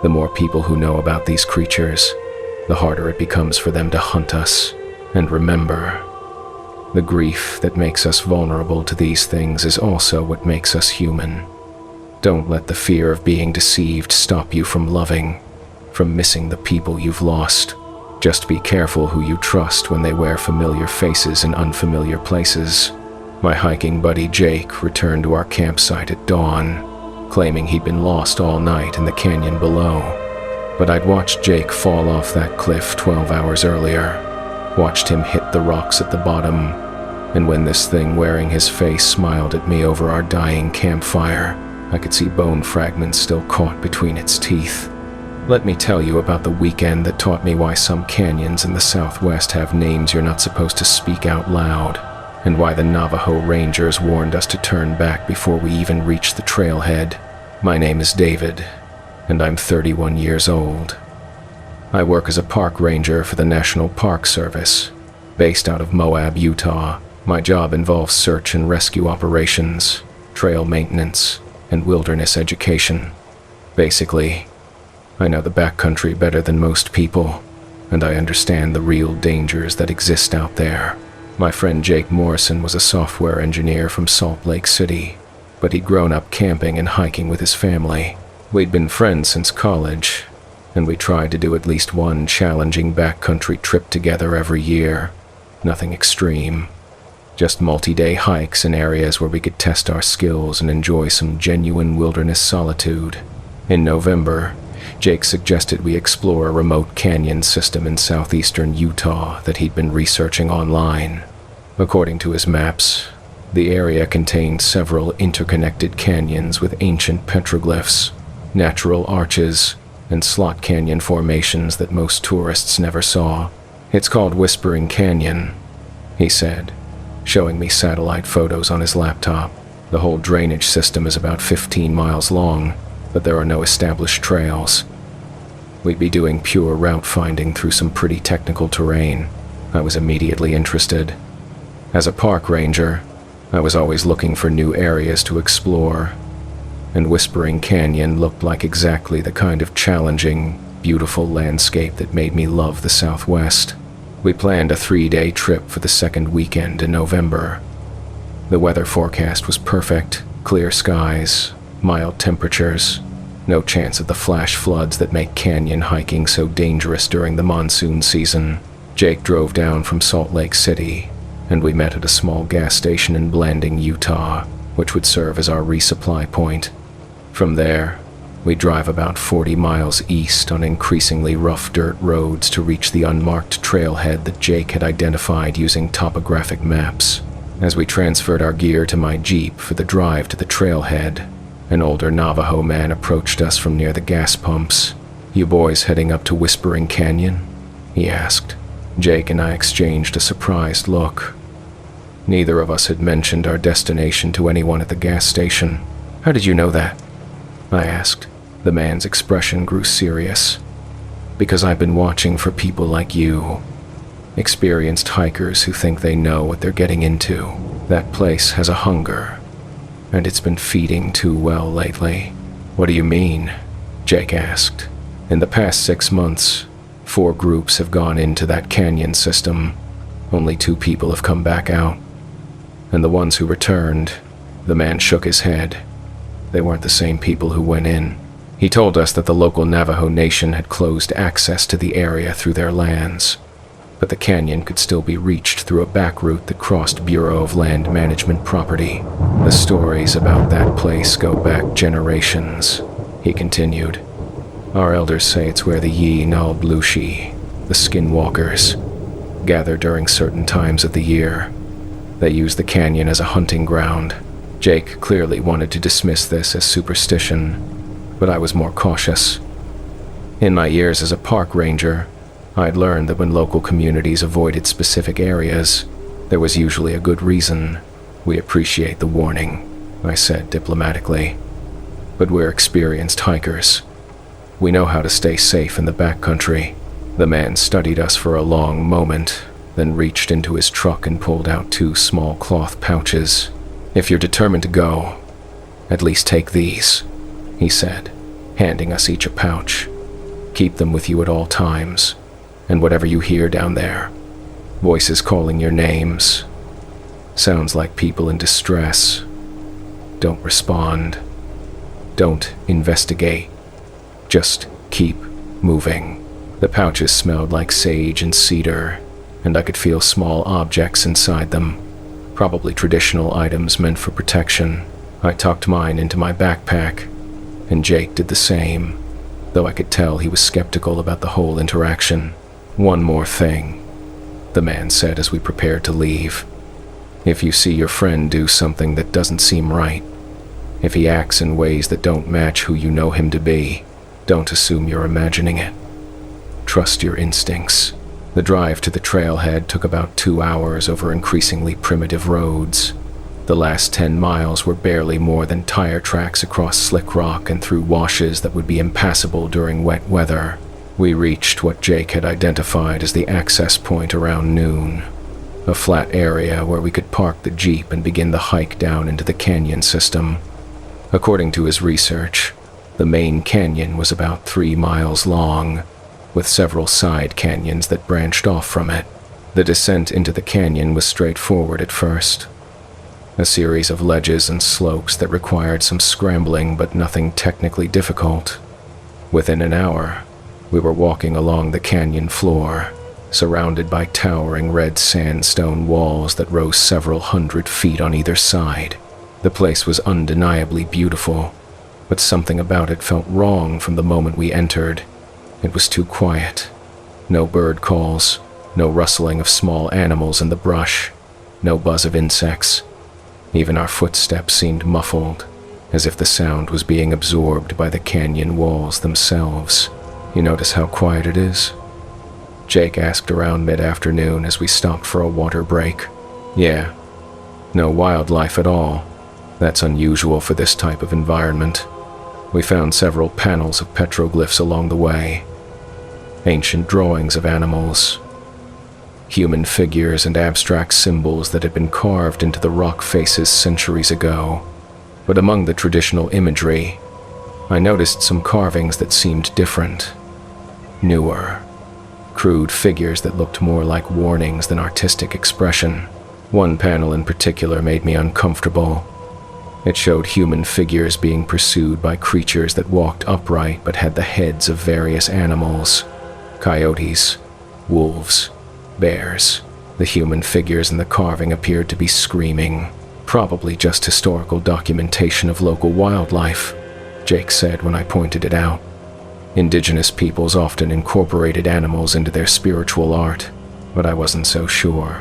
A: The more people who know about these creatures, the harder it becomes for them to hunt us. And remember, the grief that makes us vulnerable to these things is also what makes us human. Don't let the fear of being deceived stop you from loving, from missing the people you've lost. Just be careful who you trust when they wear familiar faces in unfamiliar places. My hiking buddy Jake returned to our campsite at dawn, claiming he'd been lost all night in the canyon below. But I'd watched Jake fall off that cliff 12 hours earlier, watched him hit the rocks at the bottom, and when this thing wearing his face smiled at me over our dying campfire, I could see bone fragments still caught between its teeth. Let me tell you about the weekend that taught me why some canyons in the Southwest have names you're not supposed to speak out loud, and why the Navajo Rangers warned us to turn back before we even reached the trailhead. My name is David, and I'm 31 years old. I work as a park ranger for the National Park Service, based out of Moab, Utah. My job involves search and rescue operations, trail maintenance, and wilderness education. Basically, I know the backcountry better than most people, and I understand the real dangers that exist out there. My friend Jake Morrison was a software engineer from Salt Lake City, but he'd grown up camping and hiking with his family. We'd been friends since college, and we tried to do at least one challenging backcountry trip together every year. Nothing extreme, just multi-day hikes in areas where we could test our skills and enjoy some genuine wilderness solitude. In November, Jake suggested we explore a remote canyon system in southeastern Utah that he'd been researching online. According to his maps, the area contained several interconnected canyons with ancient petroglyphs, natural arches, and slot canyon formations that most tourists never saw. "It's called Whispering Canyon," he said, showing me satellite photos on his laptop. "The whole drainage system is about 15 miles long, but there are no established trails. We'd be doing pure route finding through some pretty technical terrain." I was immediately interested. As a park ranger, I was always looking for new areas to explore, and Whispering Canyon looked like exactly the kind of challenging, beautiful landscape that made me love the Southwest. We planned a 3-day trip for the second weekend in November. The weather forecast was perfect: clear skies, mild temperatures, no chance of the flash floods that make canyon hiking so dangerous during the monsoon season. Jake drove down from Salt Lake City, and we met at a small gas station in Blanding, Utah, which would serve as our resupply point. From there, we drive about 40 miles east on increasingly rough dirt roads to reach the unmarked trailhead that Jake had identified using topographic maps. As we transferred our gear to my Jeep for the drive to the trailhead, an older Navajo man approached us from near the gas pumps. "You boys heading up to Whispering Canyon?" he asked. Jake and I exchanged a surprised look. Neither of us had mentioned our destination to anyone at the gas station. "How did you know that?" I asked. The man's expression grew serious. "Because I've been watching for people like you. Experienced hikers who think they know what they're getting into. That place has a hunger, and it's been feeding too well lately." "What do you mean?" Jake asked. "In the past 6 months, 4 groups have gone into that canyon system. Only 2 people have come back out. And the ones who returned," the man shook his head, "they weren't the same people who went in." He told us that the local Navajo Nation had closed access to the area through their lands, but the canyon could still be reached through a back route that crossed Bureau of Land Management property. "The stories about that place go back generations," he continued. "Our elders say it's where the Yi-Nal-Blushi, the Skinwalkers, gather during certain times of the year. They use the canyon as a hunting ground." Jake clearly wanted to dismiss this as superstition, but I was more cautious. In my years as a park ranger, I'd learned that when local communities avoided specific areas, there was usually a good reason. "We appreciate the warning," I said diplomatically, "but we're experienced hikers. We know how to stay safe in the backcountry." The man studied us for a long moment, then reached into his truck and pulled out 2 small cloth pouches. "If you're determined to go, at least take these," he said, handing us each a pouch. "Keep them with you at all times, and whatever you hear down there, voices calling your names, sounds like people in distress, don't respond. Don't investigate. Just keep moving." The pouches smelled like sage and cedar, and I could feel small objects inside them, probably traditional items meant for protection. I tucked mine into my backpack, and Jake did the same, though I could tell he was skeptical about the whole interaction. "One more thing," the man said as we prepared to leave. "If you see your friend do something that doesn't seem right, if he acts in ways that don't match who you know him to be, don't assume you're imagining it. Trust your instincts." The drive to the trailhead took about 2 hours over increasingly primitive roads. The last 10 miles were barely more than tire tracks across slick rock and through washes that would be impassable during wet weather. We reached what Jake had identified as the access point around noon, a flat area where we could park the Jeep and begin the hike down into the canyon system. According to his research, The main canyon was about 3 miles long, with several side canyons that branched off from it. The descent into the canyon was straightforward at first. A series of ledges and slopes that required some scrambling but nothing technically difficult. Within an hour, we were walking along the canyon floor, surrounded by towering red sandstone walls that rose several hundred feet on either side. The place was undeniably beautiful, but something about it felt wrong from the moment we entered. It was too quiet. No bird calls, no rustling of small animals in the brush, no buzz of insects. Even our footsteps seemed muffled, as if the sound was being absorbed by the canyon walls themselves. "You notice how quiet it is?" Jake asked around mid-afternoon as we stopped for a water break. "Yeah. No wildlife at all. That's unusual for this type of environment." We found several panels of petroglyphs along the way. Ancient drawings of animals, human figures and abstract symbols that had been carved into the rock faces centuries ago. But among the traditional imagery, I noticed some carvings that seemed different, newer, crude figures that looked more like warnings than artistic expression. One panel in particular made me uncomfortable. It showed human figures being pursued by creatures that walked upright but had the heads of various animals: coyotes, wolves, bears. The human figures in the carving appeared to be screaming, probably just historical documentation of local wildlife, Jake said when I pointed it out. Indigenous peoples often incorporated animals into their spiritual art, but I wasn't so sure.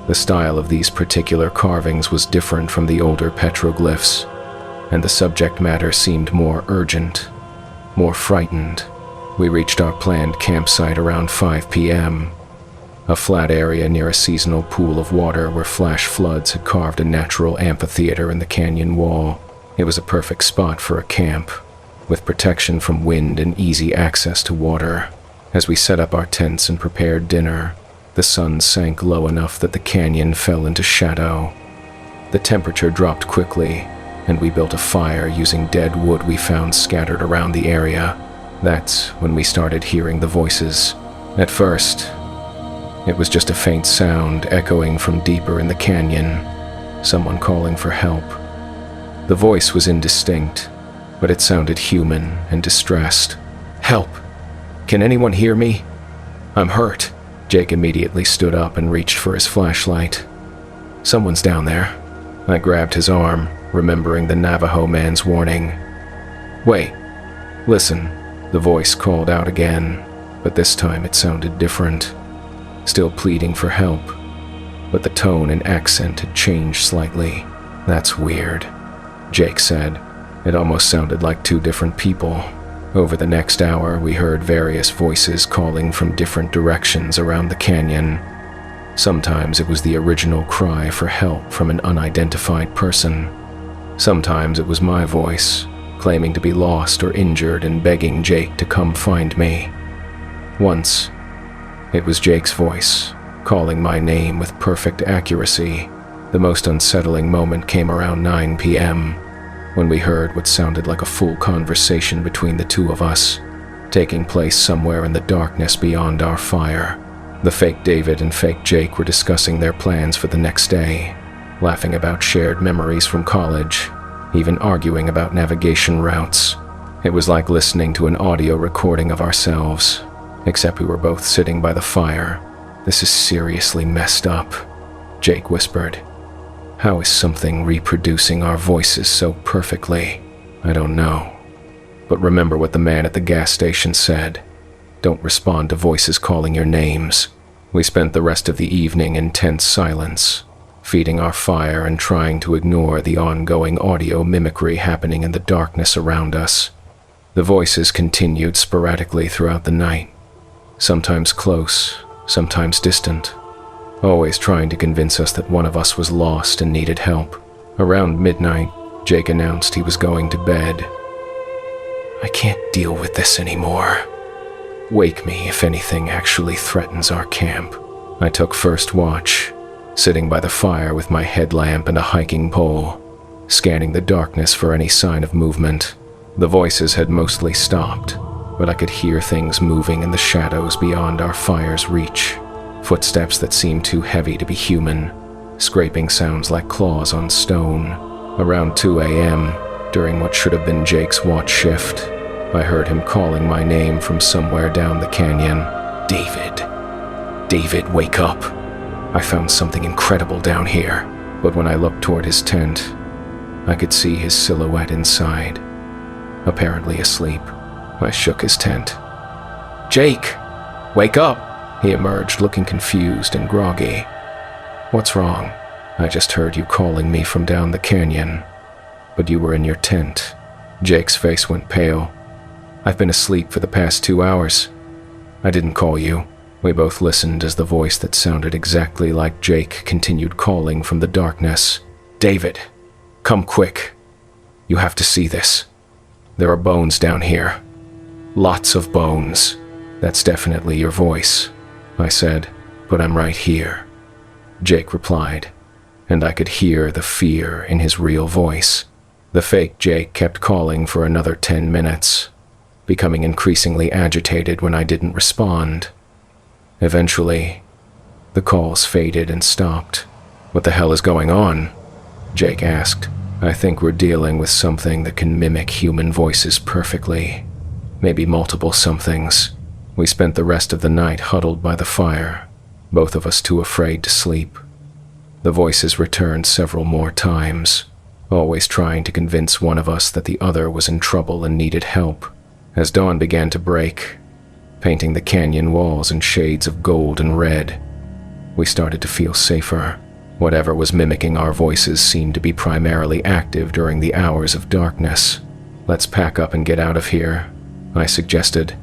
A: The style of these particular carvings was different from the older petroglyphs, and the subject matter seemed more urgent, more frightened. We reached our planned campsite around 5 p.m., a flat area near a seasonal pool of water where flash floods had carved a natural amphitheater in the canyon wall. It was a perfect spot for a camp, with protection from wind and easy access to water. As we set up our tents and prepared dinner, the sun sank low enough that the canyon fell into shadow. The temperature dropped quickly, and we built a fire using dead wood we found scattered around the area. That's when we started hearing the voices. At first, it was just a faint sound echoing from deeper in the canyon, someone calling for help. The voice was indistinct, but it sounded human and distressed. "Help! Can anyone hear me? I'm hurt." Jake immediately stood up and reached for his flashlight. "Someone's down there." I grabbed his arm, remembering the Navajo man's warning. "Wait, listen," the voice called out again, but this time it sounded different, still pleading for help, but the tone and accent had changed slightly. "That's weird," Jake said. It almost sounded like two different people. Over the next hour, we heard various voices calling from different directions around the canyon. Sometimes it was the original cry for help from an unidentified person. Sometimes it was my voice, claiming to be lost or injured and begging Jake to come find me. Once, it was Jake's voice, calling my name with perfect accuracy. The most unsettling moment came around 9 p.m., when we heard what sounded like a full conversation between the two of us, taking place somewhere in the darkness beyond our fire. The fake David and fake Jake were discussing their plans for the next day, laughing about shared memories from college, even arguing about navigation routes. It was like listening to an audio recording of ourselves, except we were both sitting by the fire. "This is seriously messed up," Jake whispered. "How is something reproducing our voices so perfectly? I don't know. But remember what the man at the gas station said. Don't respond to voices calling your names." We spent the rest of the evening in tense silence, feeding our fire and trying to ignore the ongoing audio mimicry happening in the darkness around us. The voices continued sporadically throughout the night, sometimes close, sometimes distant, always trying to convince us that one of us was lost and needed help. Around midnight, Jake announced he was going to bed. "I can't deal with this anymore. Wake me if anything actually threatens our camp." I took first watch, sitting by the fire with my headlamp and a hiking pole, scanning the darkness for any sign of movement. The voices had mostly stopped, but I could hear things moving in the shadows beyond our fire's reach. Footsteps that seemed too heavy to be human, scraping sounds like claws on stone. Around 2 a.m., during what should have been Jake's watch shift, I heard him calling my name from somewhere down the canyon. David. David, wake up. I found something incredible down here. But when I looked toward his tent, I could see his silhouette inside. Apparently asleep, I shook his tent. Jake, wake up! He emerged looking confused and groggy. What's wrong? I just heard you calling me from down the canyon. But you were in your tent. Jake's face went pale. I've been asleep for the past 2 hours. I didn't call you. We both listened as the voice that sounded exactly like Jake continued calling from the darkness. David, come quick. You have to see this. There are bones down here. Lots of bones. That's definitely your voice, I said, but I'm right here. Jake replied, and I could hear the fear in his real voice. The fake Jake kept calling for another 10 minutes, becoming increasingly agitated when I didn't respond. Eventually, the calls faded and stopped. What the hell is going on? Jake asked. I think we're dealing with something that can mimic human voices perfectly. Maybe multiple somethings. We spent the rest of the night huddled by the fire, both of us too afraid to sleep. The voices returned several more times, always trying to convince one of us that the other was in trouble and needed help. As dawn began to break, painting the canyon walls in shades of gold and red, we started to feel safer. Whatever was mimicking our voices seemed to be primarily active during the hours of darkness. Let's pack up and get out of here, I suggested.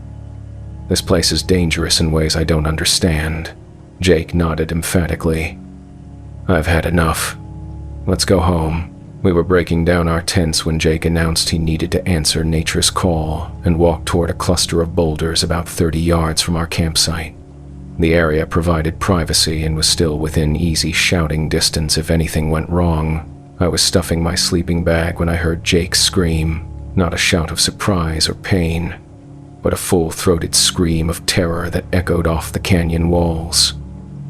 A: This place is dangerous in ways I don't understand. Jake nodded emphatically. I've had enough. Let's go home. We were breaking down our tents when Jake announced he needed to answer nature's call and walked toward a cluster of boulders about 30 yards from our campsite. The area provided privacy and was still within easy shouting distance if anything went wrong. I was stuffing my sleeping bag when I heard Jake scream, not a shout of surprise or pain, but a full-throated scream of terror that echoed off the canyon walls.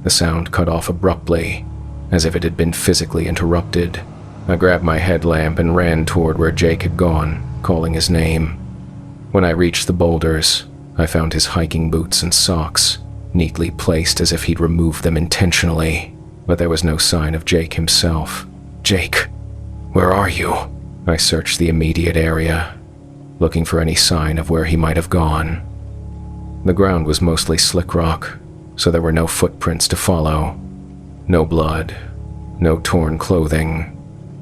A: The sound cut off abruptly, as if it had been physically interrupted. I grabbed my headlamp and ran toward where Jake had gone, calling his name. When I reached the boulders, I found his hiking boots and socks, neatly placed as if he'd removed them intentionally, but there was no sign of Jake himself. Jake, where are you? I searched the immediate area, looking for any sign of where he might have gone. The ground was mostly slick rock, so there were no footprints to follow. No blood, no torn clothing,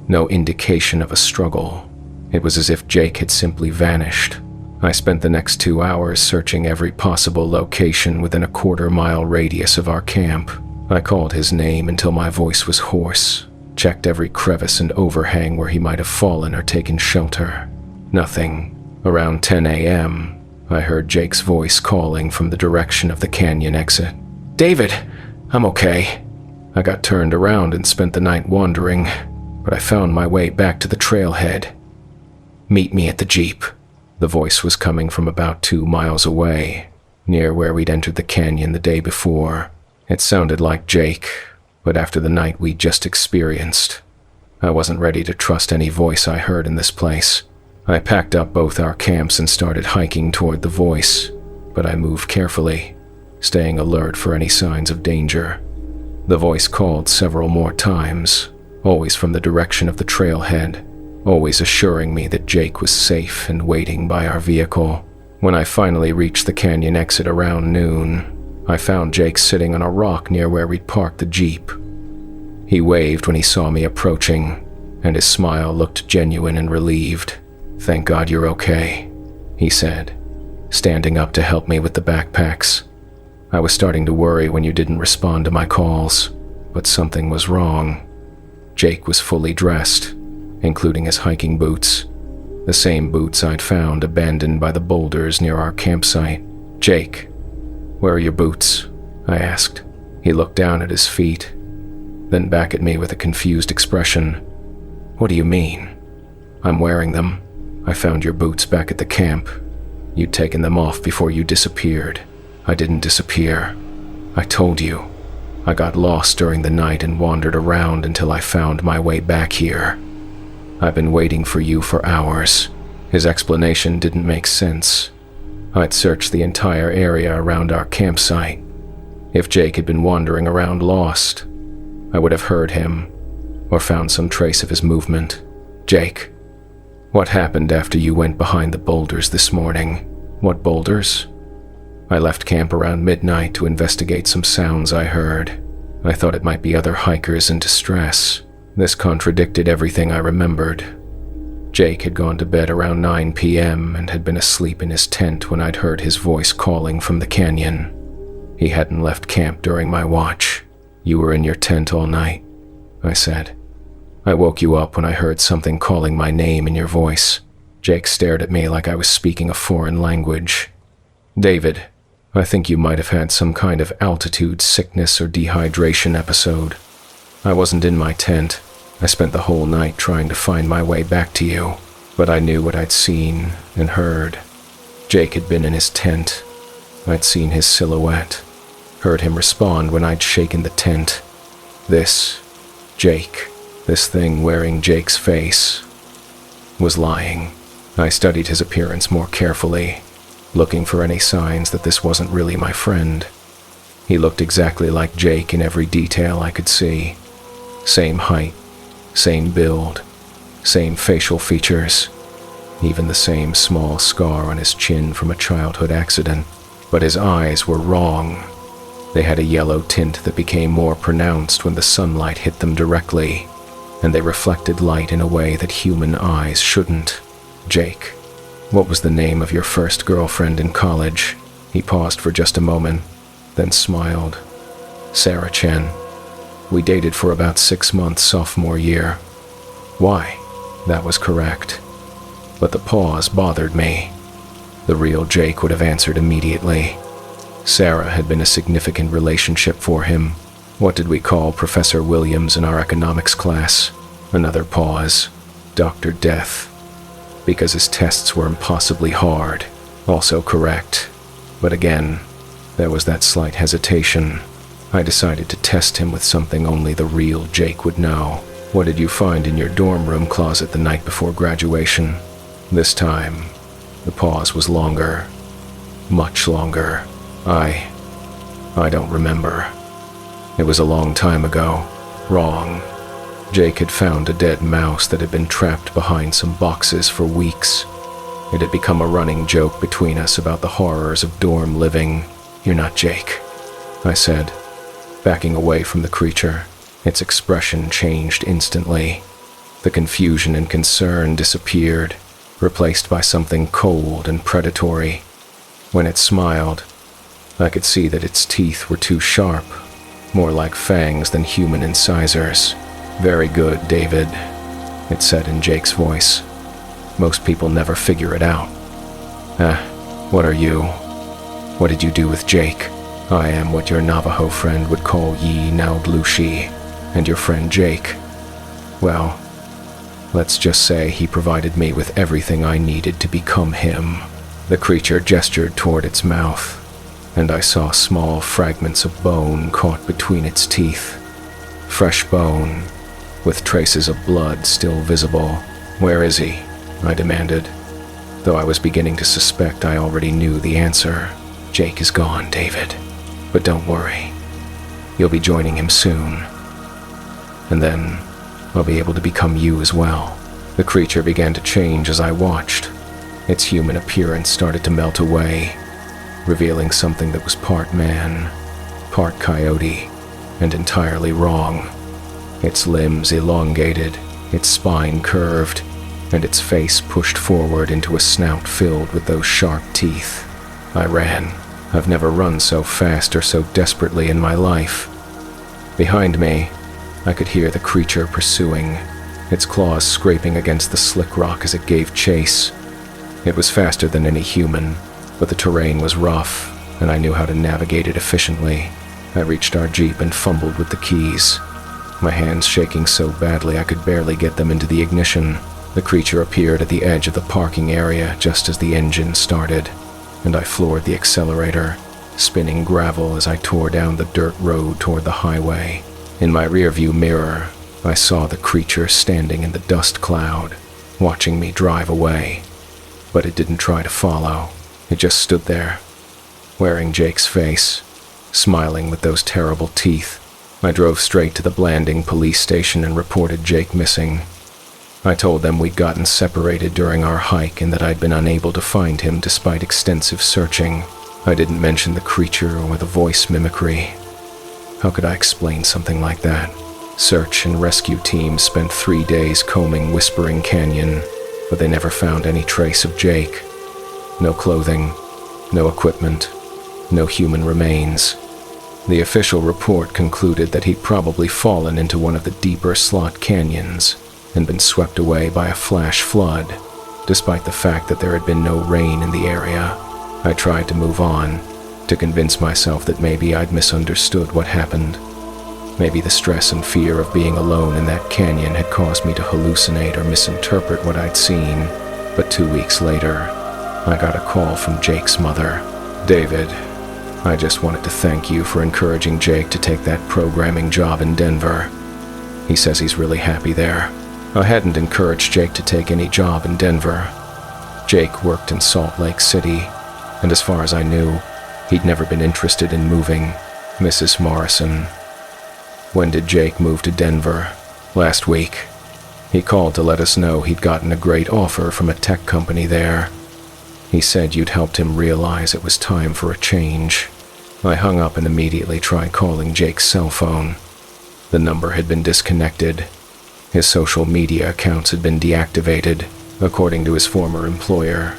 A: no indication of a struggle. It was as if Jake had simply vanished. I spent the next 2 hours searching every possible location within a quarter-mile radius of our camp. I called his name until my voice was hoarse, checked every crevice and overhang where he might have fallen or taken shelter. Nothing. Around 10 a.m., I heard Jake's voice calling from the direction of the canyon exit. David, I'm okay. I got turned around and spent the night wandering, but I found my way back to the trailhead. Meet me at the Jeep. The voice was coming from about 2 miles away, near where we'd entered the canyon the day before. It sounded like Jake, but after the night we'd just experienced, I wasn't ready to trust any voice I heard in this place. I packed up both our camps and started hiking toward the voice, but I moved carefully, staying alert for any signs of danger. The voice called several more times, always from the direction of the trailhead, always assuring me that Jake was safe and waiting by our vehicle. When I finally reached the canyon exit around noon, I found Jake sitting on a rock near where we'd parked the Jeep. He waved when he saw me approaching, and his smile looked genuine and relieved. Thank God you're okay, he said, standing up to help me with the backpacks. I was starting to worry when you didn't respond to my calls, but something was wrong. Jake was fully dressed, including his hiking boots, the same boots I'd found abandoned by the boulders near our campsite. Jake, where are your boots? I asked. He looked down at his feet, then back at me with a confused expression. What do you mean? I'm wearing them. I found your boots back at the camp. You'd taken them off before you disappeared. I didn't disappear. I told you. I got lost during the night and wandered around until I found my way back here. I've been waiting for you for hours." His explanation didn't make sense. I'd searched the entire area around our campsite. If Jake had been wandering around lost, I would have heard him or found some trace of his movement. "Jake, what happened after you went behind the boulders this morning?" "What boulders?" "I left camp around midnight to investigate some sounds I heard. I thought it might be other hikers in distress. This contradicted everything I remembered. Jake had gone to bed around 9 p.m. and had been asleep in his tent when I'd heard his voice calling from the canyon. He hadn't left camp during my watch. You were in your tent all night," I said. "I woke you up when I heard something calling my name in your voice." Jake stared at me like I was speaking a foreign language. "David, I think you might have had some kind of altitude sickness or dehydration episode. I wasn't in my tent. I spent the whole night trying to find my way back to you, but I knew what I'd seen and heard. Jake had been in his tent. I'd seen his silhouette, heard him respond when I'd shaken the tent. This, Jake, this thing wearing Jake's face, was lying. I studied his appearance more carefully, looking for any signs that this wasn't really my friend. He looked exactly like Jake in every detail I could see. Same height, same build, same facial features, even the same small scar on his chin from a childhood accident. But his eyes were wrong. They had a yellow tint that became more pronounced when the sunlight hit them directly, and they reflected light in a way that human eyes shouldn't. "Jake, what was the name of your first girlfriend in college?" He paused for just a moment, then smiled. "Sarah Chen. We dated for about 6 months sophomore year." "Why?" That was correct. But the pause bothered me. The real Jake would have answered immediately. Sarah had been a significant relationship for him. What did we call Professor Williams in our economics class? Another pause. Dr. Death. Because his tests were impossibly hard. Also correct. But again, there was that slight hesitation. I decided to test him with something only the real Jake would know. "What did you find in your dorm room closet the night before graduation?" This time, the pause was longer. Much longer. I don't remember. It was a long time ago. Wrong. Jake had found a dead mouse that had been trapped behind some boxes for weeks. It had become a running joke between us about the horrors of dorm living. "You're not Jake," I said, backing away from the creature. Its expression changed instantly. The confusion and concern disappeared, replaced by something cold and predatory. When it smiled, I could see that its teeth were too sharp, more like fangs than human incisors. "Very good, David," it said in Jake's voice. "Most people never figure it out." What are you? What did you do with Jake?" "I am what your Navajo friend would call Yi Naudlushi, and your friend Jake. Well, let's just say he provided me with everything I needed to become him." The creature gestured toward its mouth, and I saw small fragments of bone caught between its teeth. Fresh bone, with traces of blood still visible. "Where is he?" I demanded, though I was beginning to suspect I already knew the answer. "Jake is gone, David. But don't worry. You'll be joining him soon. And then I'll be able to become you as well." The creature began to change as I watched. Its human appearance started to melt away, revealing something that was part man, part coyote, and entirely wrong. Its limbs elongated, its spine curved, and its face pushed forward into a snout filled with those sharp teeth. I ran. I've never run so fast or so desperately in my life. Behind me, I could hear the creature pursuing, its claws scraping against the slick rock as it gave chase. It was faster than any human, but the terrain was rough, and I knew how to navigate it efficiently. I reached our Jeep and fumbled with the keys, my hands shaking so badly I could barely get them into the ignition. The creature appeared at the edge of the parking area just as the engine started, and I floored the accelerator, spinning gravel as I tore down the dirt road toward the highway. In my rearview mirror, I saw the creature standing in the dust cloud, watching me drive away. But it didn't try to follow. It just stood there, wearing Jake's face, smiling with those terrible teeth. I drove straight to the Blanding police station and reported Jake missing. I told them we'd gotten separated during our hike and that I'd been unable to find him despite extensive searching. I didn't mention the creature or the voice mimicry. How could I explain something like that? Search and rescue teams spent 3 days combing Whispering Canyon, but they never found any trace of Jake. No clothing, no equipment, no human remains. The official report concluded that he'd probably fallen into one of the deeper slot canyons and been swept away by a flash flood, despite the fact that there had been no rain in the area. I tried to move on, to convince myself that maybe I'd misunderstood what happened. Maybe the stress and fear of being alone in that canyon had caused me to hallucinate or misinterpret what I'd seen. But 2 weeks later, I got a call from Jake's mother. "David, I just wanted to thank you for encouraging Jake to take that programming job in Denver. He says he's really happy there." I hadn't encouraged Jake to take any job in Denver. Jake worked in Salt Lake City, and as far as I knew, he'd never been interested in moving. Mrs. Morrison. "When did Jake move to Denver?" "Last week. He called to let us know he'd gotten a great offer from a tech company there. He said you'd helped him realize it was time for a change." I hung up and immediately tried calling Jake's cell phone. The number had been disconnected. His social media accounts had been deactivated, according to his former employer.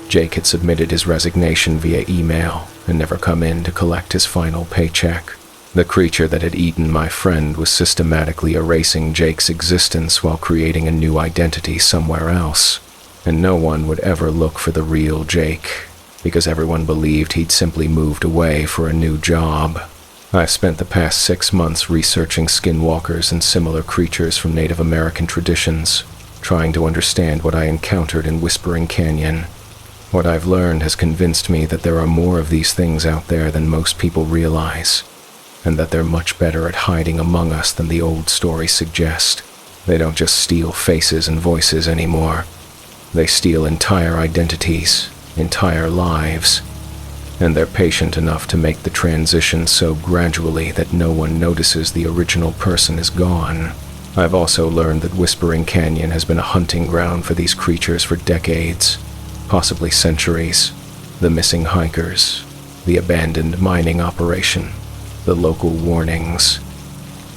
A: Jake had submitted his resignation via email and never come in to collect his final paycheck. The creature that had eaten my friend was systematically erasing Jake's existence while creating a new identity somewhere else. And no one would ever look for the real Jake, because everyone believed he'd simply moved away for a new job. I've spent the past 6 months researching skinwalkers and similar creatures from Native American traditions, trying to understand what I encountered in Whispering Canyon. What I've learned has convinced me that there are more of these things out there than most people realize, and that they're much better at hiding among us than the old stories suggest. They don't just steal faces and voices anymore. They steal entire identities, entire lives, and they're patient enough to make the transition so gradually that no one notices the original person is gone. I've also learned that Whispering Canyon has been a hunting ground for these creatures for decades, possibly centuries. The missing hikers, the abandoned mining operation, the local warnings.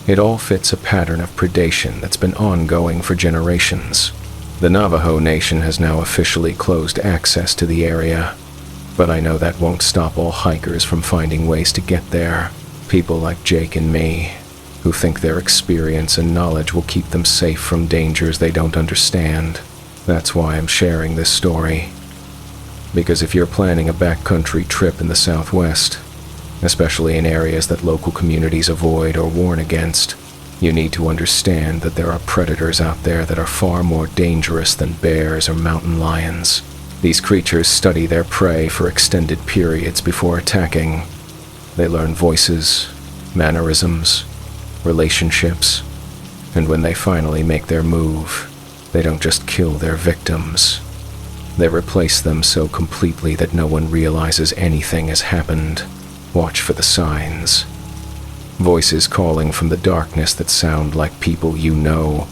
A: It all fits a pattern of predation that's been ongoing for generations. The Navajo Nation has now officially closed access to the area, but I know that won't stop all hikers from finding ways to get there. People like Jake and me, who think their experience and knowledge will keep them safe from dangers they don't understand. That's why I'm sharing this story. Because if you're planning a backcountry trip in the Southwest, especially in areas that local communities avoid or warn against, you need to understand that there are predators out there that are far more dangerous than bears or mountain lions. These creatures study their prey for extended periods before attacking. They learn voices, mannerisms, relationships, and when they finally make their move, they don't just kill their victims. They replace them so completely that no one realizes anything has happened. Watch for the signs. Voices calling from the darkness that sound like people you know,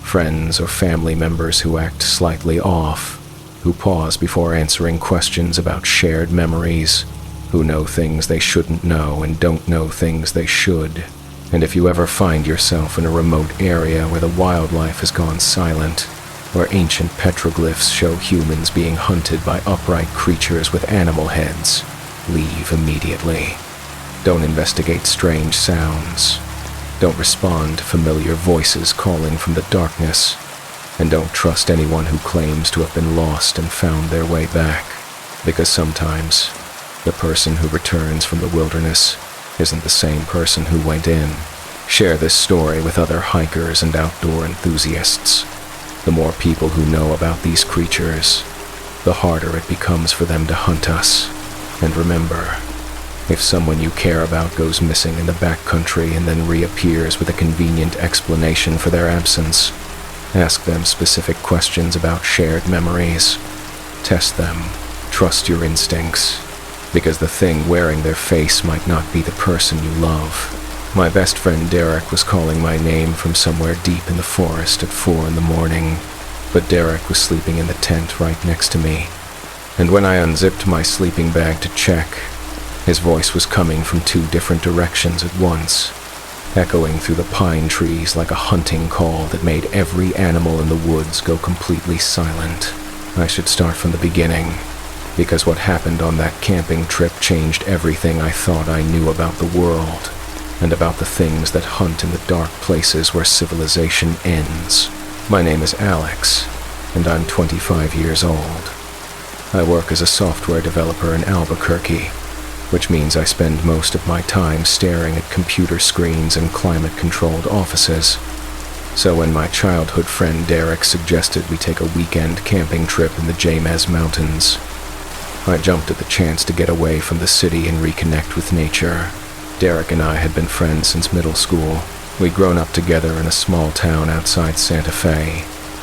A: friends or family members who act slightly off, who pause before answering questions about shared memories, who know things they shouldn't know and don't know things they should. And if you ever find yourself in a remote area where the wildlife has gone silent, where ancient petroglyphs show humans being hunted by upright creatures with animal heads, leave immediately. Don't investigate strange sounds. Don't respond to familiar voices calling from the darkness. And don't trust anyone who claims to have been lost and found their way back, because sometimes the person who returns from the wilderness isn't the same person who went in. Share this story with other hikers and outdoor enthusiasts. The more people who know about these creatures, the harder it becomes for them to hunt us. And remember, if someone you care about goes missing in the backcountry and then reappears with a convenient explanation for their absence, ask them specific questions about shared memories. Test them. Trust your instincts. Because the thing wearing their face might not be the person you love. My best friend Derek was calling my name from somewhere deep in the forest at 4 in the morning, but Derek was sleeping in the tent right next to me. And when I unzipped my sleeping bag to check, his voice was coming from 2 different directions at once, echoing through the pine trees like a hunting call that made every animal in the woods go completely silent. I should start from the beginning, because what happened on that camping trip changed everything I thought I knew about the world, and about the things that hunt in the dark places where civilization ends. My name is Alex, and I'm 25 years old. I work as a software developer in Albuquerque, which means I spend most of my time staring at computer screens and climate-controlled offices. So when my childhood friend Derek suggested we take a weekend camping trip in the Jemez Mountains, I jumped at the chance to get away from the city and reconnect with nature. Derek and I had been friends since middle school. We'd grown up together in a small town outside Santa Fe,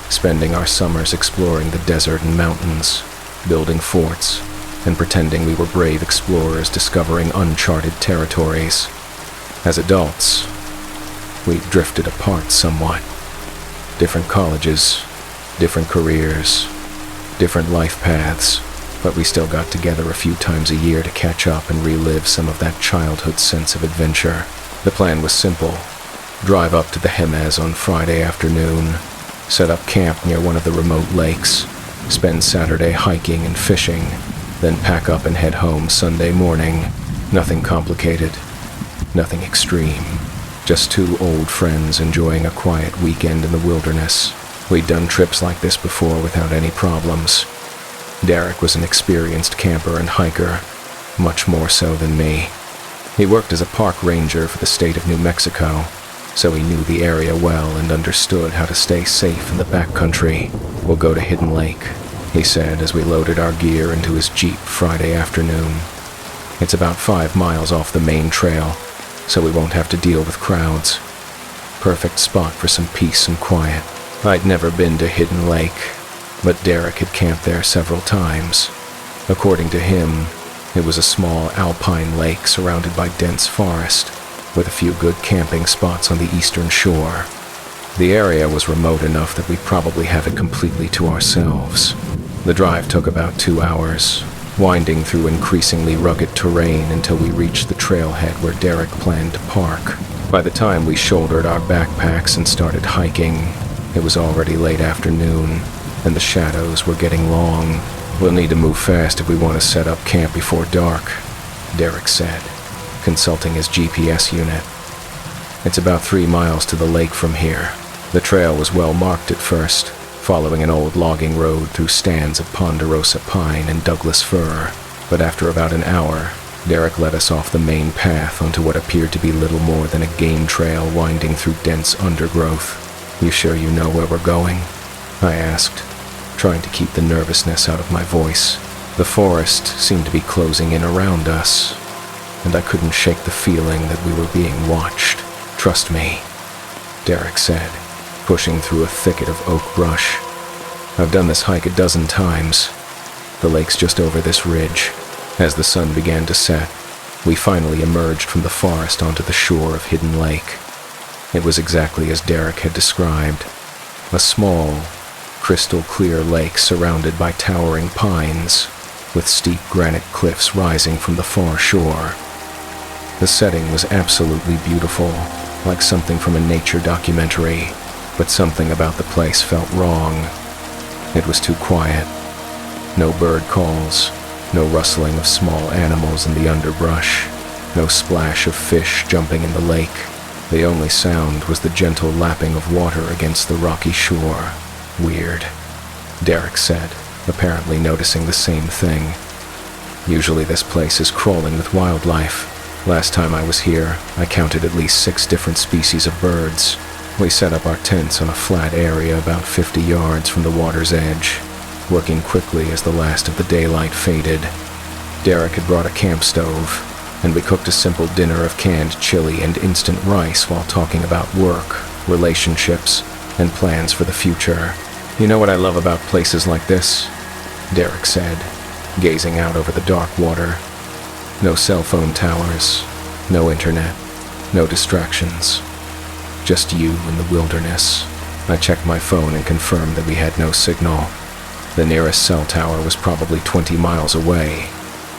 A: spending our summers exploring the desert and mountains, building forts, and pretending we were brave explorers discovering uncharted territories. As adults, we drifted apart somewhat. Different colleges, different careers, different life paths, but we still got together a few times a year to catch up and relive some of that childhood sense of adventure. The plan was simple. Drive up to the Jemez on Friday afternoon, set up camp near one of the remote lakes, spend Saturday hiking and fishing, then pack up and head home Sunday morning. Nothing complicated, nothing extreme. Just 2 old friends enjoying a quiet weekend in the wilderness. We'd done trips like this before without any problems. Derek was an experienced camper and hiker, much more so than me. He worked as a park ranger for the state of New Mexico, so he knew the area well and understood how to stay safe in the backcountry. We'll go to Hidden Lake, he said as we loaded our gear into his Jeep Friday afternoon. It's about 5 miles off the main trail, so we won't have to deal with crowds. Perfect spot for some peace and quiet. I'd never been to Hidden Lake, but Derek had camped there several times. According to him, it was a small alpine lake surrounded by dense forest, with a few good camping spots on the eastern shore. The area was remote enough that we'd probably have it completely to ourselves. The drive took about 2 hours, winding through increasingly rugged terrain until we reached the trailhead where Derek planned to park. By the time we shouldered our backpacks and started hiking, it was already late afternoon, and the shadows were getting long. We'll need to move fast if we want to set up camp before dark, Derek said, consulting his GPS unit. It's about 3 miles to the lake from here. The trail was well marked at first, following an old logging road through stands of ponderosa pine and Douglas fir, but after about an hour, Derek led us off the main path onto what appeared to be little more than a game trail winding through dense undergrowth. "You sure you know where we're going?" I asked, trying to keep the nervousness out of my voice. The forest seemed to be closing in around us, and I couldn't shake the feeling that we were being watched. "Trust me," Derek said, pushing through a thicket of oak brush. "I've done this hike a dozen times. The lake's just over this ridge." As the sun began to set, we finally emerged from the forest onto the shore of Hidden Lake. It was exactly as Derek had described, a small, crystal-clear lake surrounded by towering pines, with steep granite cliffs rising from the far shore. The setting was absolutely beautiful, like something from a nature documentary, but something about the place felt wrong. It was too quiet. No bird calls, no rustling of small animals in the underbrush, no splash of fish jumping in the lake. The only sound was the gentle lapping of water against the rocky shore. "Weird," Derek said, apparently noticing the same thing. "Usually this place is crawling with wildlife. Last time I was here, I counted at least 6 different species of birds. We set up our tents on a flat area about 50 yards from the water's edge, working quickly as the last of the daylight faded. Derek had brought a camp stove, and we cooked a simple dinner of canned chili and instant rice while talking about work, relationships, and plans for the future. "You know what I love about places like this?" Derek said, gazing out over the dark water. "No cell phone towers, no internet, no distractions. Just you in the wilderness." I checked my phone and confirmed that we had no signal. The nearest cell tower was probably 20 miles away,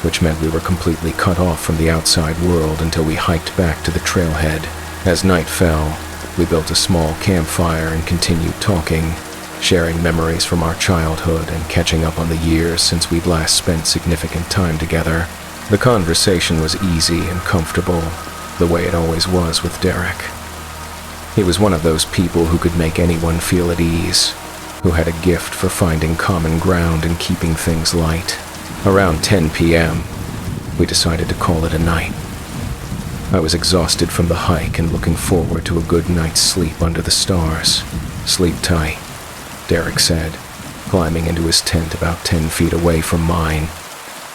A: which meant we were completely cut off from the outside world until we hiked back to the trailhead. As night fell, we built a small campfire and continued talking, sharing memories from our childhood and catching up on the years since we'd last spent significant time together. The conversation was easy and comfortable, the way it always was with Derek. He was one of those people who could make anyone feel at ease, who had a gift for finding common ground and keeping things light. Around 10 p.m., we decided to call it a night. I was exhausted from the hike and looking forward to a good night's sleep under the stars. "Sleep tight," Derek said, climbing into his tent about 10 feet away from mine.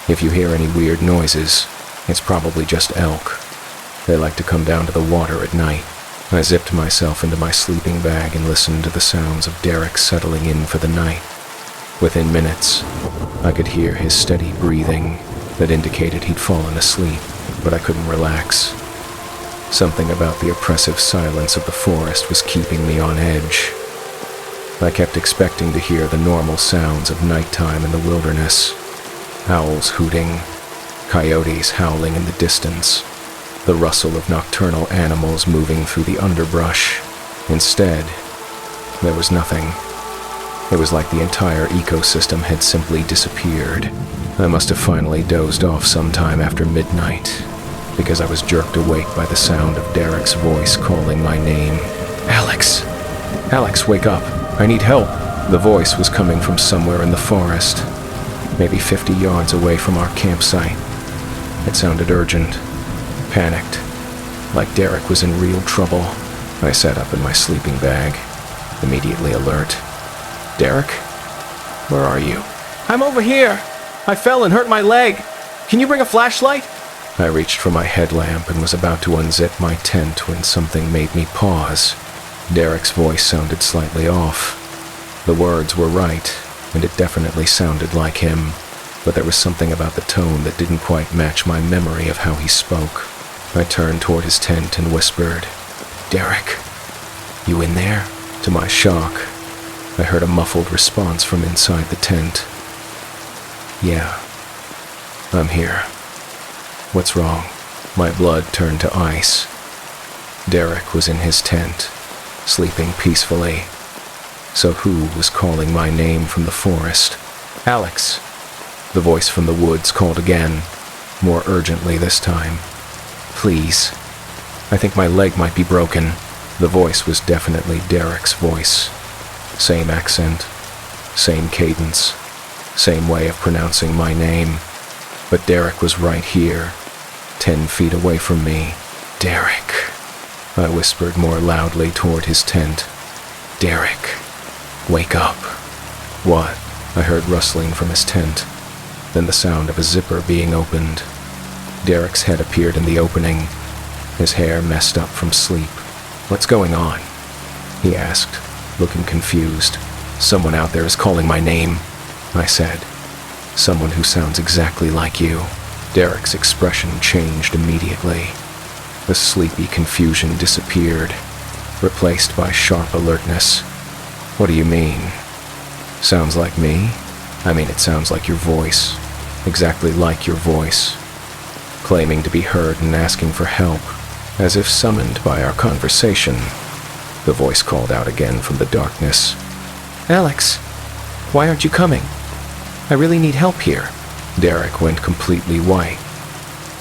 A: "If you hear any weird noises, it's probably just elk. They like to come down to the water at night." I zipped myself into my sleeping bag and listened to the sounds of Derek settling in for the night. Within minutes, I could hear his steady breathing that indicated he'd fallen asleep, but I couldn't relax. Something about the oppressive silence of the forest was keeping me on edge. I kept expecting to hear the normal sounds of nighttime in the wilderness. Owls hooting, coyotes howling in the distance, the rustle of nocturnal animals moving through the underbrush. Instead, there was nothing. It was like the entire ecosystem had simply disappeared. I must have finally dozed off sometime after midnight, because I was jerked awake by the sound of Derek's voice calling my name. "Alex! Alex, wake up! I need help!" The voice was coming from somewhere in the forest, maybe 50 yards away from our campsite. It sounded urgent, panicked, like Derek was in real trouble. I sat up in my sleeping bag, immediately alert. "Derek? Where are you?" "I'm over here! I fell and hurt my leg! Can you bring a flashlight?" I reached for my headlamp and was about to unzip my tent when something made me pause. Derek's voice sounded slightly off. The words were right, and it definitely sounded like him, but there was something about the tone that didn't quite match my memory of how he spoke. I turned toward his tent and whispered, "Derek, you in there?" To my shock, I heard a muffled response from inside the tent. "Yeah, I'm here. What's wrong?" My blood turned to ice. Derek was in his tent, sleeping peacefully. So who was calling my name from the forest? "Alex!" The voice from the woods called again, more urgently this time. "Please, I think my leg might be broken." The voice was definitely Derek's voice. Same accent, same cadence, same way of pronouncing my name. But Derek was right here, 10 feet away from me. "Derek," I whispered more loudly toward his tent. "Derek, wake up." "What?" I heard rustling from his tent, then the sound of a zipper being opened. Derek's head appeared in the opening, his hair messed up from sleep. "What's going on?" he asked, looking confused. "Someone out there is calling my name," I said. "Someone who sounds exactly like you." Derek's expression changed immediately. The sleepy confusion disappeared, replaced by sharp alertness. "What do you mean? Sounds like me?" "I mean, it sounds like your voice, exactly like your voice, claiming to be heard and asking for help, as if summoned by our conversation." The voice called out again from the darkness. "Alex, why aren't you coming? I really need help here." Derek went completely white.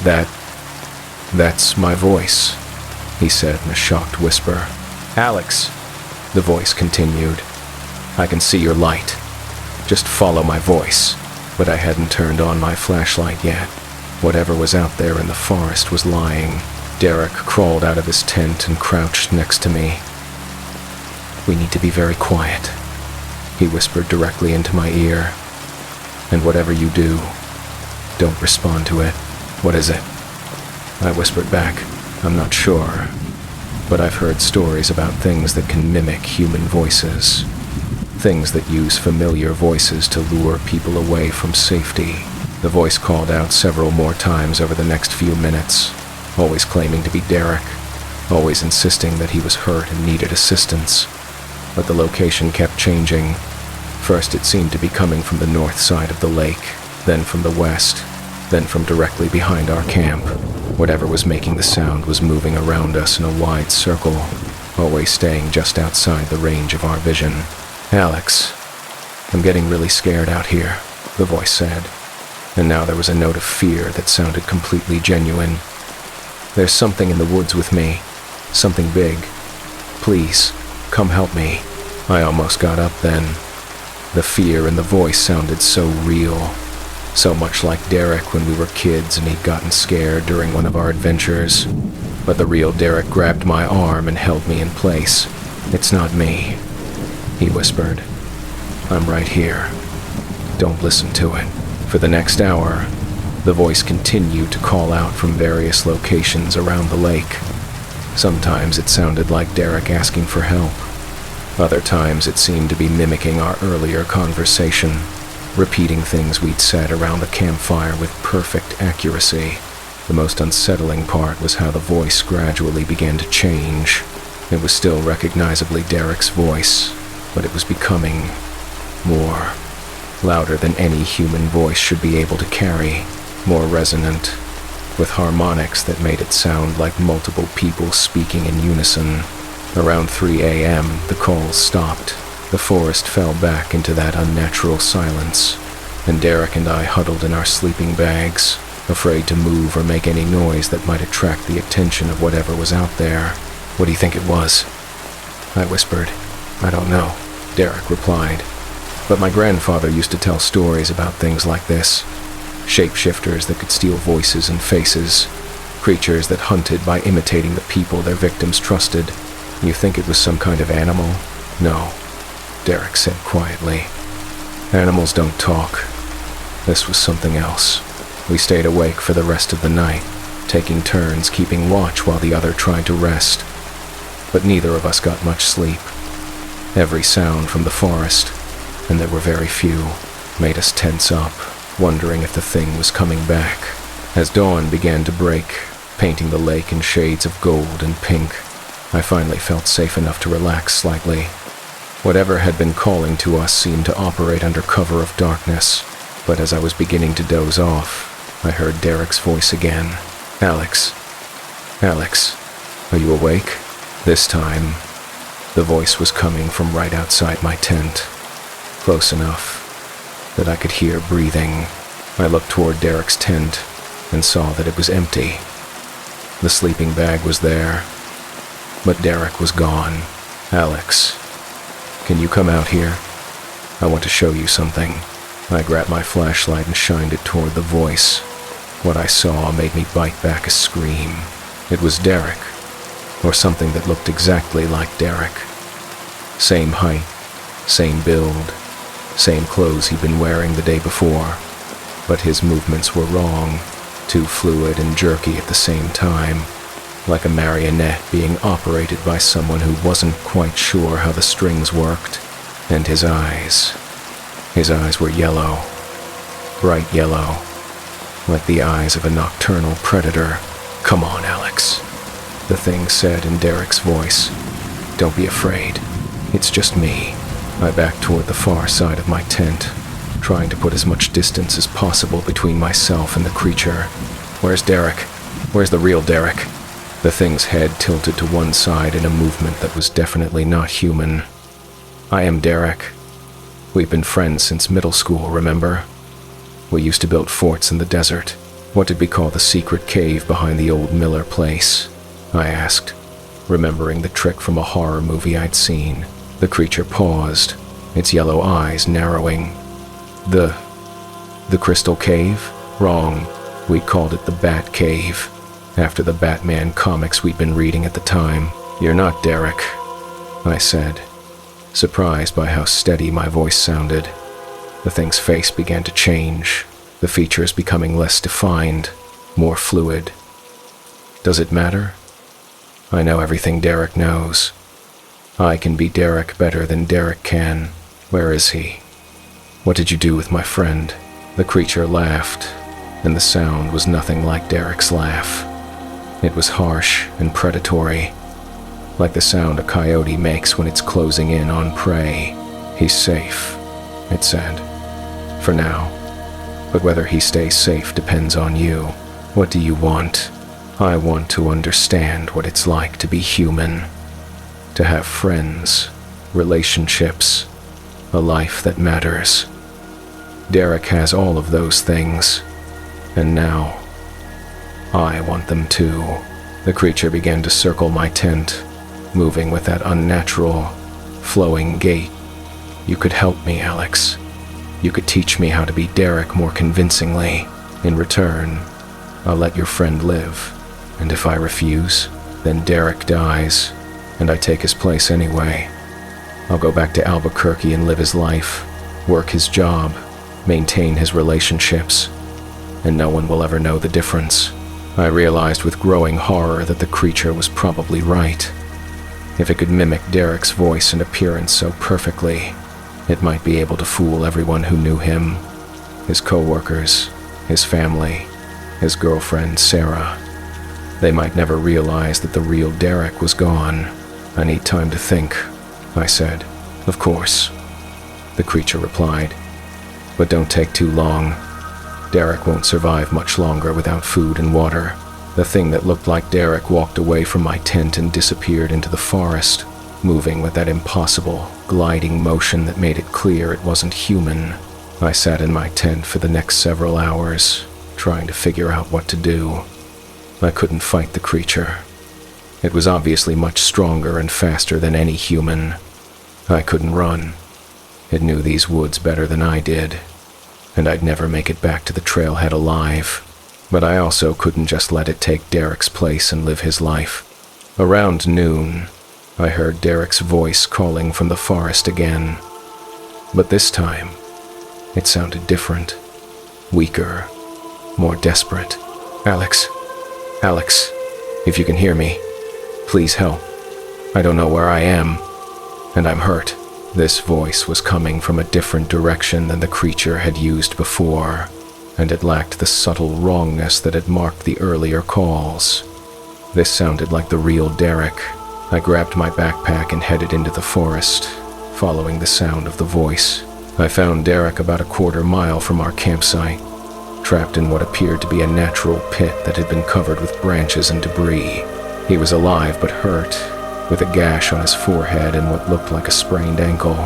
A: That's my voice," he said in a shocked whisper. "Alex," the voice continued, "I can see your light. Just follow my voice." But I hadn't turned on my flashlight yet. Whatever was out there in the forest was lying. Derek crawled out of his tent and crouched next to me. We need to be very quiet, he whispered directly into my ear. And whatever you do, don't respond to it. What is it? I whispered back, I'm not sure, but I've heard stories about things that can mimic human voices. Things that use familiar voices to lure people away from safety. The voice called out several more times over the next few minutes, always claiming to be Derek, always insisting that he was hurt and needed assistance. But the location kept changing. First it seemed to be coming from the north side of the lake, then from the west, then from directly behind our camp. Whatever was making the sound was moving around us in a wide circle, always staying just outside the range of our vision. Alex, I'm getting really scared out here, the voice said, and now there was a note of fear that sounded completely genuine. There's something in the woods with me, something big. Please, come help me. I almost got up then. The fear in the voice sounded so real, so much like Derek when we were kids and he'd gotten scared during one of our adventures. But the real Derek grabbed my arm and held me in place. It's not me, he whispered. I'm right here. Don't listen to it. For the next hour, the voice continued to call out from various locations around the lake. Sometimes it sounded like Derek asking for help. Other times it seemed to be mimicking our earlier conversation, repeating things we'd said around the campfire with perfect accuracy. The most unsettling part was how the voice gradually began to change. It was still recognizably Derek's voice, but it was becoming more louder than any human voice should be able to carry, more resonant, with harmonics that made it sound like multiple people speaking in unison. Around 3 a.m., the calls stopped. The forest fell back into that unnatural silence, and Derek and I huddled in our sleeping bags, afraid to move or make any noise that might attract the attention of whatever was out there. What do you think it was? I whispered. I don't know, Derek replied. But my grandfather used to tell stories about things like this. Shapeshifters that could steal voices and faces. Creatures that hunted by imitating the people their victims trusted. You think it was some kind of animal? No, Derek said quietly. Animals don't talk. This was something else. We stayed awake for the rest of the night, taking turns keeping watch while the other tried to rest. But neither of us got much sleep. Every sound from the forest, and there were very few, made us tense up, wondering if the thing was coming back. As dawn began to break, painting the lake in shades of gold and pink, I finally felt safe enough to relax slightly. Whatever had been calling to us seemed to operate under cover of darkness, but as I was beginning to doze off, I heard Derek's voice again. Alex, are you awake? This time, the voice was coming from right outside my tent, close enough that I could hear breathing. I looked toward Derek's tent and saw that it was empty. The sleeping bag was there, but Derek was gone. Alex, can you come out here? I want to show you something. I grabbed my flashlight and shined it toward the voice. What I saw made me bite back a scream. It was Derek, or something that looked exactly like Derek. Same height, same build, same clothes he'd been wearing the day before, but his movements were wrong, too fluid and jerky at the same time, like a marionette being operated by someone who wasn't quite sure how the strings worked. And his eyes were yellow, bright yellow, like the eyes of a nocturnal predator. Come on, Alex, the thing said in Derek's voice. Don't be afraid, it's just me. I backed toward the far side of my tent, trying to put as much distance as possible between myself and the creature. Where's Derek? Where's the real Derek? The thing's head tilted to one side in a movement that was definitely not human. I am Derek. We've been friends since middle school, remember? We used to build forts in the desert. What did we call the secret cave behind the old Miller place? I asked, remembering the trick from a horror movie I'd seen. The creature paused, its yellow eyes narrowing. The Crystal Cave? Wrong. We called it the Bat Cave, after the Batman comics we'd been reading at the time. You're not Derek, I said. surprised by how steady my voice sounded. The thing's face began to change, the features becoming less defined, more fluid. Does it matter? I know everything Derek knows. I can be Derek better than Derek can. Where is he? What did you do with my friend? The creature laughed, and the sound was nothing like Derek's laugh. It was harsh and predatory, like the sound a coyote makes when it's closing in on prey. He's safe, it said. For now. But whether he stays safe depends on you. What do you want? I want to understand what it's like to be human. To have friends, relationships, a life that matters. Derek has all of those things, and now I want them too. The creature began to circle my tent, moving with that unnatural, flowing gait. You could help me, Alex. You could teach me how to be Derek more convincingly. In return, I'll let your friend live. And if I refuse, then Derek dies, and I take his place anyway. I'll go back to Albuquerque and live his life, work his job, maintain his relationships, and no one will ever know the difference. I realized with growing horror that the creature was probably right. If it could mimic Derek's voice and appearance so perfectly, it might be able to fool everyone who knew him, his co-workers, his family, his girlfriend, Sarah. They might never realize that the real Derek was gone. I need time to think, I said. Of course, the creature replied. But don't take too long. Derek won't survive much longer without food and water. The thing that looked like Derek walked away from my tent and disappeared into the forest, moving with that impossible, gliding motion that made it clear it wasn't human. I sat in my tent for the next several hours, trying to figure out what to do. I couldn't fight the creature. It was obviously much stronger and faster than any human. I couldn't run. It knew these woods better than I did, and I'd never make it back to the trailhead alive. But I also couldn't just let it take Derek's place and live his life. Around noon, I heard Derek's voice calling from the forest again. But this time, it sounded different, weaker, more desperate. Alex, if you can hear me, please help. I don't know where I am, and I'm hurt. This voice was coming from a different direction than the creature had used before, and it lacked the subtle wrongness that had marked the earlier calls. This sounded like the real Derek. I grabbed my backpack and headed into the forest, following the sound of the voice. I found Derek about a quarter-mile from our campsite, trapped in what appeared to be a natural pit that had been covered with branches and debris. He was alive but hurt, with a gash on his forehead and what looked like a sprained ankle.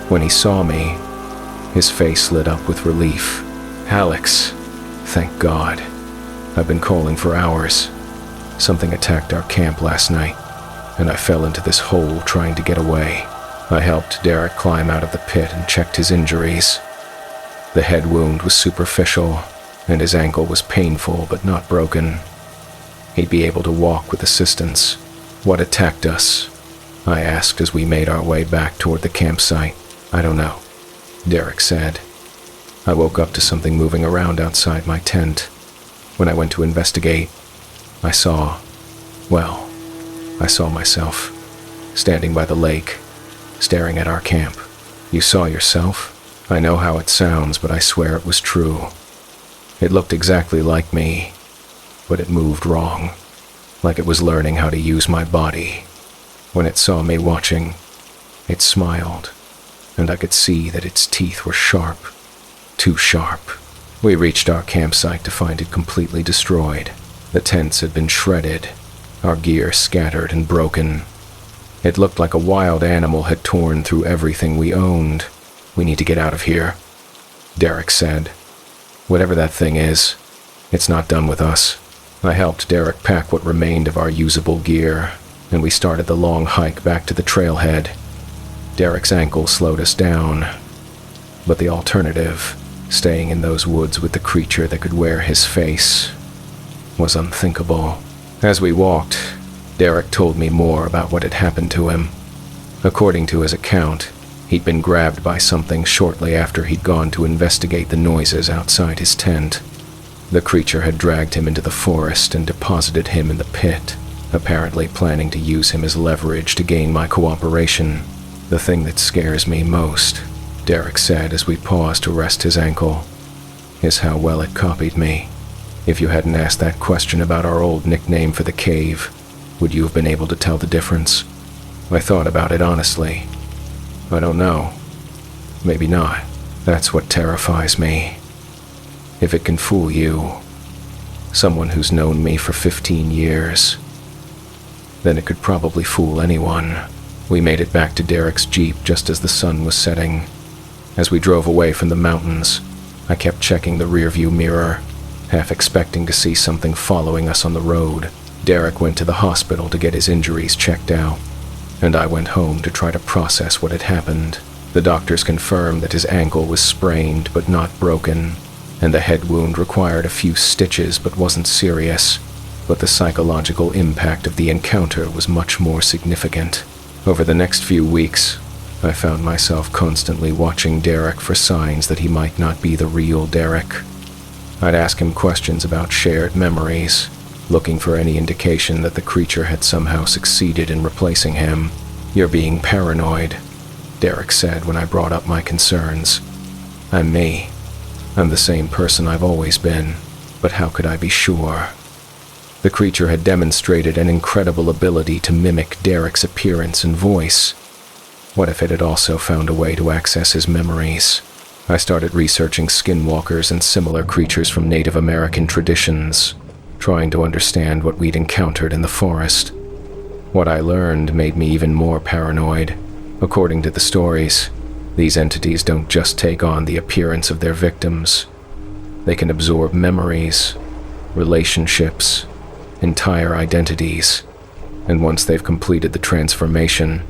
A: When he saw me, his face lit up with relief. Alex, thank God. I've been calling for hours. Something attacked our camp last night, and I fell into this hole trying to get away. I helped Derek climb out of the pit and checked his injuries. The head wound was superficial, and his ankle was painful but not broken. He'd be able to walk with assistance. What attacked us? I asked as we made our way back toward the campsite. I don't know, Derek said. I woke up to something moving around outside my tent. When I went to investigate, I saw myself, standing by the lake, staring at our camp. You saw yourself? I know how it sounds, but I swear it was true. It looked exactly like me, but it moved wrong, like it was learning how to use my body. When it saw me watching, it smiled, and I could see that its teeth were sharp, too sharp. We reached our campsite to find it completely destroyed. The tents had been shredded, our gear scattered and broken. It looked like a wild animal had torn through everything we owned. We need to get out of here, Derek said. Whatever that thing is, it's not done with us. I helped Derek pack what remained of our usable gear, and we started the long hike back to the trailhead. Derek's ankle slowed us down, but the alternative, staying in those woods with the creature that could wear his face, was unthinkable. As we walked, Derek told me more about what had happened to him. According to his account, he'd been grabbed by something shortly after he'd gone to investigate the noises outside his tent. The creature had dragged him into the forest and deposited him in the pit, apparently planning to use him as leverage to gain my cooperation. "The thing that scares me most," Derek said as we paused to rest his ankle, "is how well it copied me. If you hadn't asked that question about our old nickname for the cave, would you have been able to tell the difference?" I thought about it honestly. I don't know. Maybe not. That's what terrifies me. If it can fool you, someone who's known me for 15 years, then it could probably fool anyone. We made it back to Derek's Jeep just as the sun was setting. As we drove away from the mountains, I kept checking the rearview mirror, half expecting to see something following us on the road. Derek went to the hospital to get his injuries checked out, and I went home to try to process what had happened. The doctors confirmed that his ankle was sprained but not broken, and the head wound required a few stitches but wasn't serious. But the psychological impact of the encounter was much more significant. Over the next few weeks, I found myself constantly watching Derek for signs that he might not be the real Derek. I'd ask him questions about shared memories, looking for any indication that the creature had somehow succeeded in replacing him. "You're being paranoid," Derek said when I brought up my concerns. "I'm me. I'm the same person I've always been, but how could I be sure?" The creature had demonstrated an incredible ability to mimic Derek's appearance and voice. What if it had also found a way to access his memories? I started researching skinwalkers and similar creatures from Native American traditions, trying to understand what we'd encountered in the forest. What I learned made me even more paranoid. According to the stories, these entities don't just take on the appearance of their victims. They can absorb memories, relationships, entire identities, and once they've completed the transformation,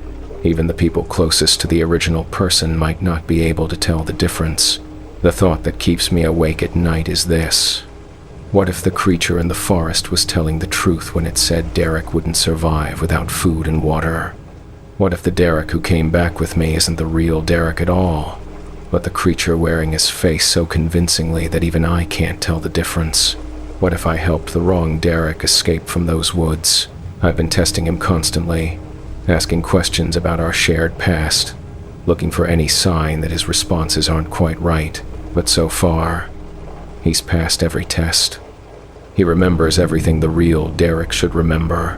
A: even the people closest to the original person might not be able to tell the difference. The thought that keeps me awake at night is this: what if the creature in the forest was telling the truth when it said Derek wouldn't survive without food and water? What if the Derek who came back with me isn't the real Derek at all, but the creature wearing his face so convincingly that even I can't tell the difference? What if I helped the wrong Derek escape from those woods? I've been testing him constantly, asking questions about our shared past, looking for any sign that his responses aren't quite right, but so far, he's passed every test. He remembers everything the real Derek should remember,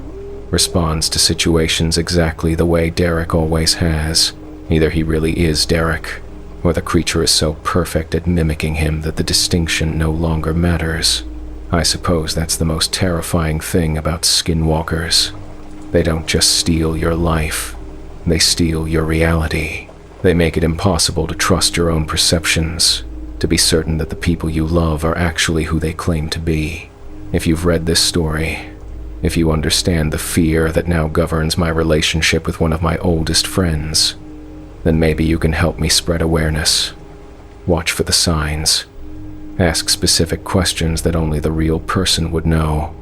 A: responds to situations exactly the way Derek always has. Either he really is Derek, or the creature is so perfect at mimicking him that the distinction no longer matters. I suppose that's the most terrifying thing about skinwalkers. They don't just steal your life, they steal your reality. They make it impossible to trust your own perceptions, to be certain that the people you love are actually who they claim to be. If you've read this story, if you understand the fear that now governs my relationship with one of my oldest friends, then maybe you can help me spread awareness. Watch for the signs. Ask specific questions that only the real person would know.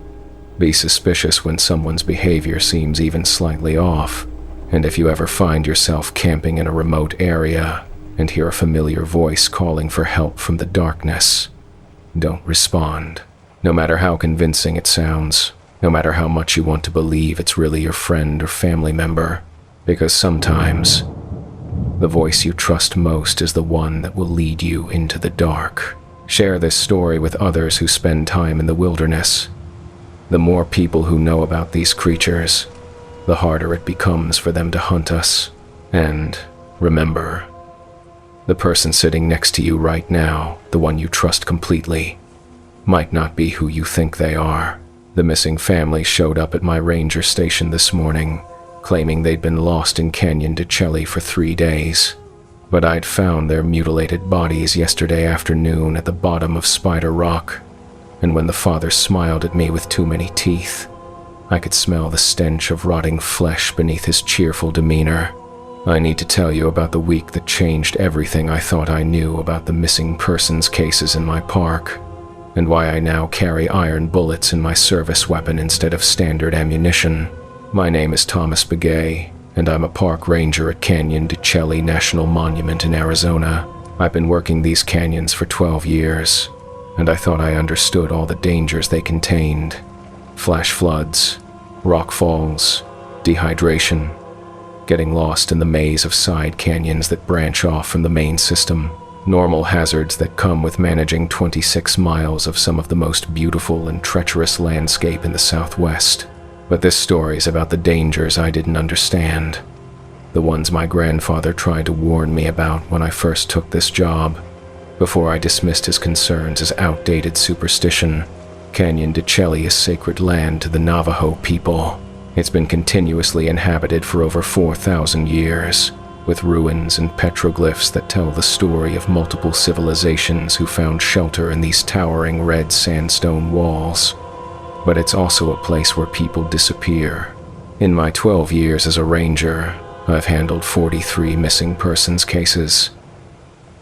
A: Be suspicious when someone's behavior seems even slightly off. And if you ever find yourself camping in a remote area and hear a familiar voice calling for help from the darkness, don't respond. No matter how convincing it sounds, no matter how much you want to believe it's really your friend or family member, because sometimes the voice you trust most is the one that will lead you into the dark. Share this story with others who spend time in the wilderness. The more people who know about these creatures, the harder it becomes for them to hunt us. And remember, the person sitting next to you right now, the one you trust completely, might not be who you think they are. The missing family showed up at my ranger station this morning, claiming they'd been lost in Canyon de Chelly for 3 days. But I'd found their mutilated bodies yesterday afternoon at the bottom of Spider Rock, and when the father smiled at me with too many teeth, I could smell the stench of rotting flesh beneath his cheerful demeanor. I need to tell you about the week that changed everything I thought I knew about the missing persons cases in my park, and why I now carry iron bullets in my service weapon instead of standard ammunition. My name is Thomas Begay, and I'm a park ranger at Canyon de Chelly National Monument in Arizona. I've been working these canyons for 12 years, and I thought I understood all the dangers they contained. Flash floods, rock falls, dehydration, getting lost in the maze of side canyons that branch off from the main system. Normal hazards that come with managing 26 miles of some of the most beautiful and treacherous landscape in the Southwest. But this story's about the dangers I didn't understand. The ones my grandfather tried to warn me about when I first took this job, before I dismissed his concerns as outdated superstition. Canyon de Chelly is sacred land to the Navajo people. It's been continuously inhabited for over 4,000 years, with ruins and petroglyphs that tell the story of multiple civilizations who found shelter in these towering red sandstone walls. But it's also a place where people disappear. In my 12 years as a ranger, I've handled 43 missing persons cases.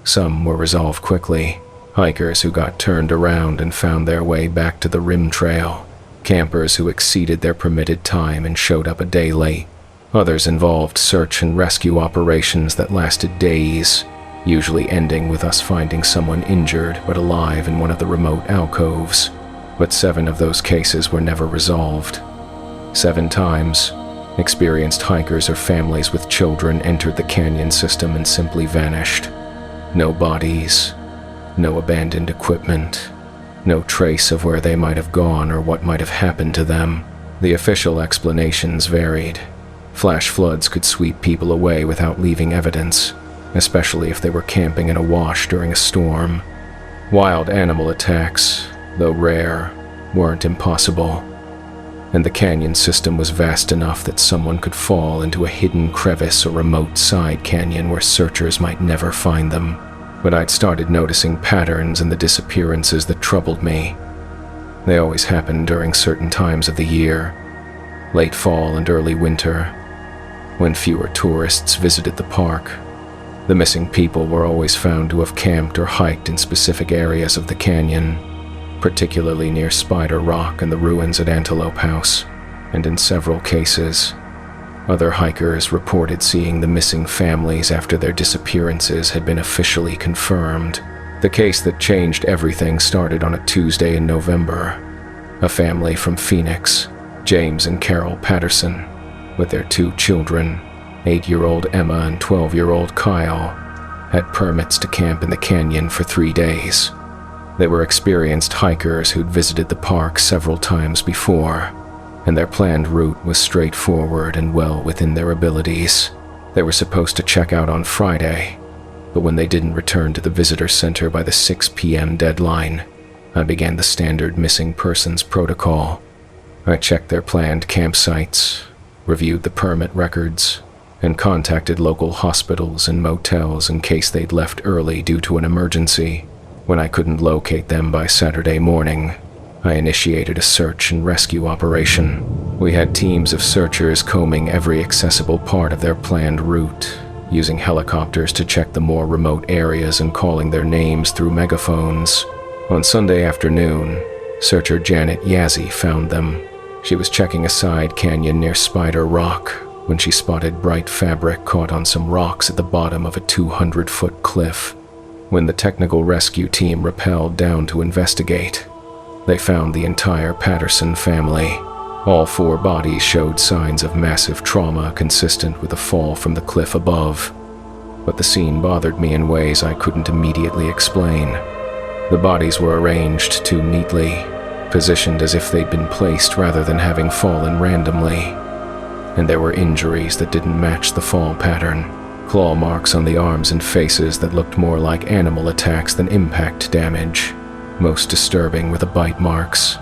A: Some were resolved quickly. Hikers who got turned around and found their way back to the rim trail. Campers who exceeded their permitted time and showed up a day late. Others involved search and rescue operations that lasted days, usually ending with us finding someone injured but alive in one of the remote alcoves. But 7 of those cases were never resolved. 7 times, experienced hikers or families with children entered the canyon system and simply vanished. No bodies, no abandoned equipment, no trace of where they might have gone or what might have happened to them. The official explanations varied. Flash floods could sweep people away without leaving evidence, especially if they were camping in a wash during a storm. Wild animal attacks, though rare, weren't impossible. And the canyon system was vast enough that someone could fall into a hidden crevice or remote side canyon where searchers might never find them. But I'd started noticing patterns in the disappearances that troubled me. They always happened during certain times of the year, late fall and early winter, when fewer tourists visited the park. The missing people were always found to have camped or hiked in specific areas of the canyon, particularly near Spider Rock and the ruins at Antelope House, and in several cases, other hikers reported seeing the missing families after their disappearances had been officially confirmed. The case that changed everything started on a Tuesday in November. A family from Phoenix, James and Carol Patterson, with their 2 children, 8-year-old Emma and 12-year-old Kyle, had permits to camp in the canyon for 3 days. They were experienced hikers who'd visited the park several times before, and their planned route was straightforward and well within their abilities. They were supposed to check out on Friday, but when they didn't return to the visitor center by the 6 p.m. deadline, I began the standard missing persons protocol. I checked their planned campsites, reviewed the permit records, and contacted local hospitals and motels in case they'd left early due to an emergency. When I couldn't locate them by Saturday morning, I initiated a search and rescue operation. We had teams of searchers combing every accessible part of their planned route, using helicopters to check the more remote areas and calling their names through megaphones. On Sunday afternoon, searcher Janet Yazzie found them. She was checking a side canyon near Spider Rock when she spotted bright fabric caught on some rocks at the bottom of a 200-foot cliff. When the technical rescue team rappelled down to investigate, they found the entire Patterson family. All 4 bodies showed signs of massive trauma consistent with a fall from the cliff above. But the scene bothered me in ways I couldn't immediately explain. The bodies were arranged too neatly, positioned as if they'd been placed rather than having fallen randomly. And there were injuries that didn't match the fall pattern. Claw marks on the arms and faces that looked more like animal attacks than impact damage. Most disturbing were the bite marks.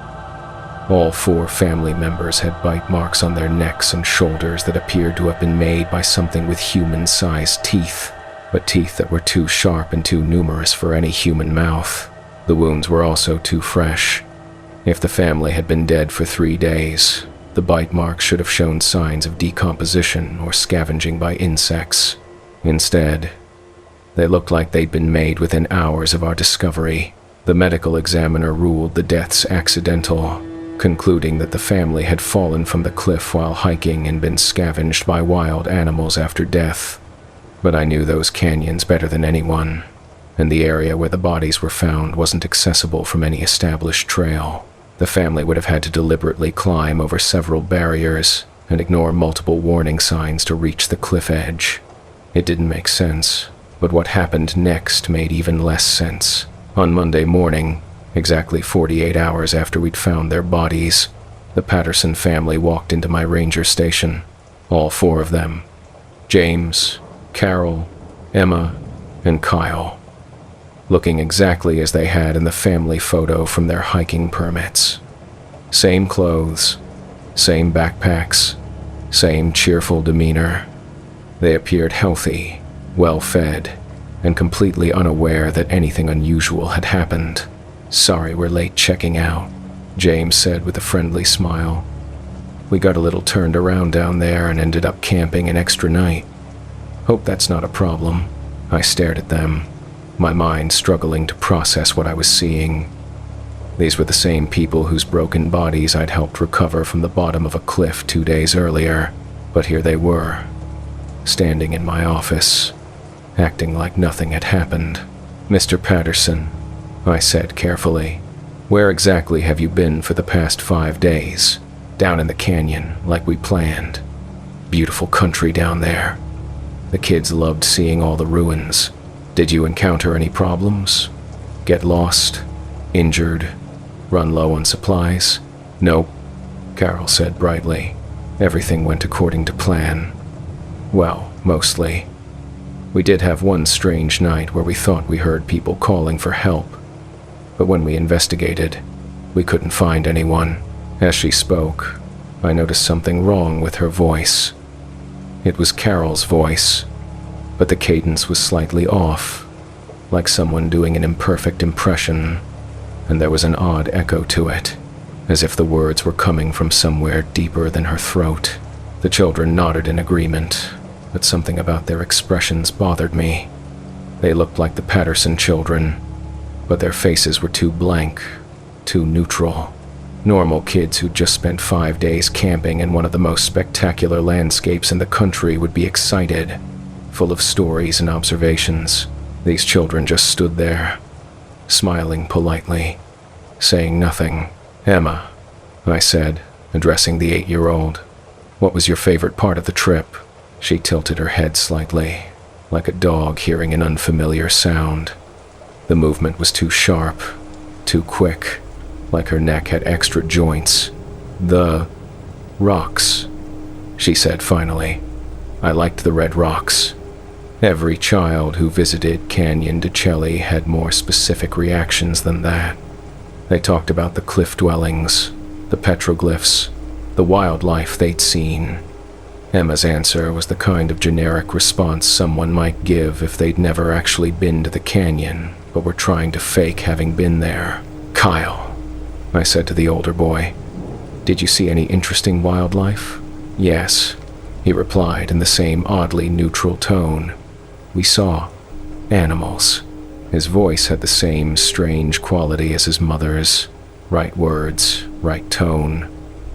A: All 4 family members had bite marks on their necks and shoulders that appeared to have been made by something with human-sized teeth, but teeth that were too sharp and too numerous for any human mouth. The wounds were also too fresh. If the family had been dead for 3 days, the bite marks should have shown signs of decomposition or scavenging by insects. Instead, they looked like they'd been made within hours of our discovery. The medical examiner ruled the deaths accidental, concluding that the family had fallen from the cliff while hiking and been scavenged by wild animals after death. But I knew those canyons better than anyone, and the area where the bodies were found wasn't accessible from any established trail. The family would have had to deliberately climb over several barriers and ignore multiple warning signs to reach the cliff edge. It didn't make sense, but what happened next made even less sense. On Monday morning, exactly 48 hours after we'd found their bodies, the Patterson family walked into my ranger station. All four of them: James, Carol, Emma, and Kyle, looking exactly as they had in the family photo from their hiking permits. Same clothes, same backpacks, same cheerful demeanor. They appeared healthy, well-fed, and completely unaware that anything unusual had happened. "Sorry we're late checking out," James said with a friendly smile. "We got a little turned around down there and ended up camping an extra night." "Hope that's not a problem." I stared at them, my mind struggling to process what I was seeing. These were the same people whose broken bodies I'd helped recover from the bottom of a cliff 2 days earlier, but here they were, standing in my office, acting like nothing had happened. "Mr. Patterson," I said carefully, "where exactly have you been for the past 5 days? Down in the canyon, like we planned. Beautiful country down there. The kids loved seeing all the ruins. Did you encounter any problems? Get lost? Injured? Run low on supplies?" "Nope," Carol said brightly. "Everything went according to plan. Well, mostly. We did have one strange night where we thought we heard people calling for help, but when we investigated, we couldn't find anyone." As she spoke, I noticed something wrong with her voice. It was Carol's voice, but the cadence was slightly off, like someone doing an imperfect impression, and there was an odd echo to it, as if the words were coming from somewhere deeper than her throat. The children nodded in agreement, but something about their expressions bothered me. They looked like the Patterson children, but their faces were too blank, too neutral. Normal kids who'd just spent 5 days camping in one of the most spectacular landscapes in the country would be excited, full of stories and observations. These children just stood there, smiling politely, saying nothing. "Emma," I said, addressing the 8-year-old, "what was your favorite part of the trip?" She tilted her head slightly, like a dog hearing an unfamiliar sound. The movement was too sharp, too quick, like her neck had extra joints. "The rocks," she said finally. "I liked the red rocks." Every child who visited Canyon de Chelly had more specific reactions than that. They talked about the cliff dwellings, the petroglyphs, the wildlife they'd seen. Emma's answer was the kind of generic response someone might give if they'd never actually been to the canyon, but were trying to fake having been there. "Kyle," I said to the older boy, "did you see any interesting wildlife?" "Yes," he replied in the same oddly neutral tone. "We saw animals." His voice had the same strange quality as his mother's. Right words, right tone,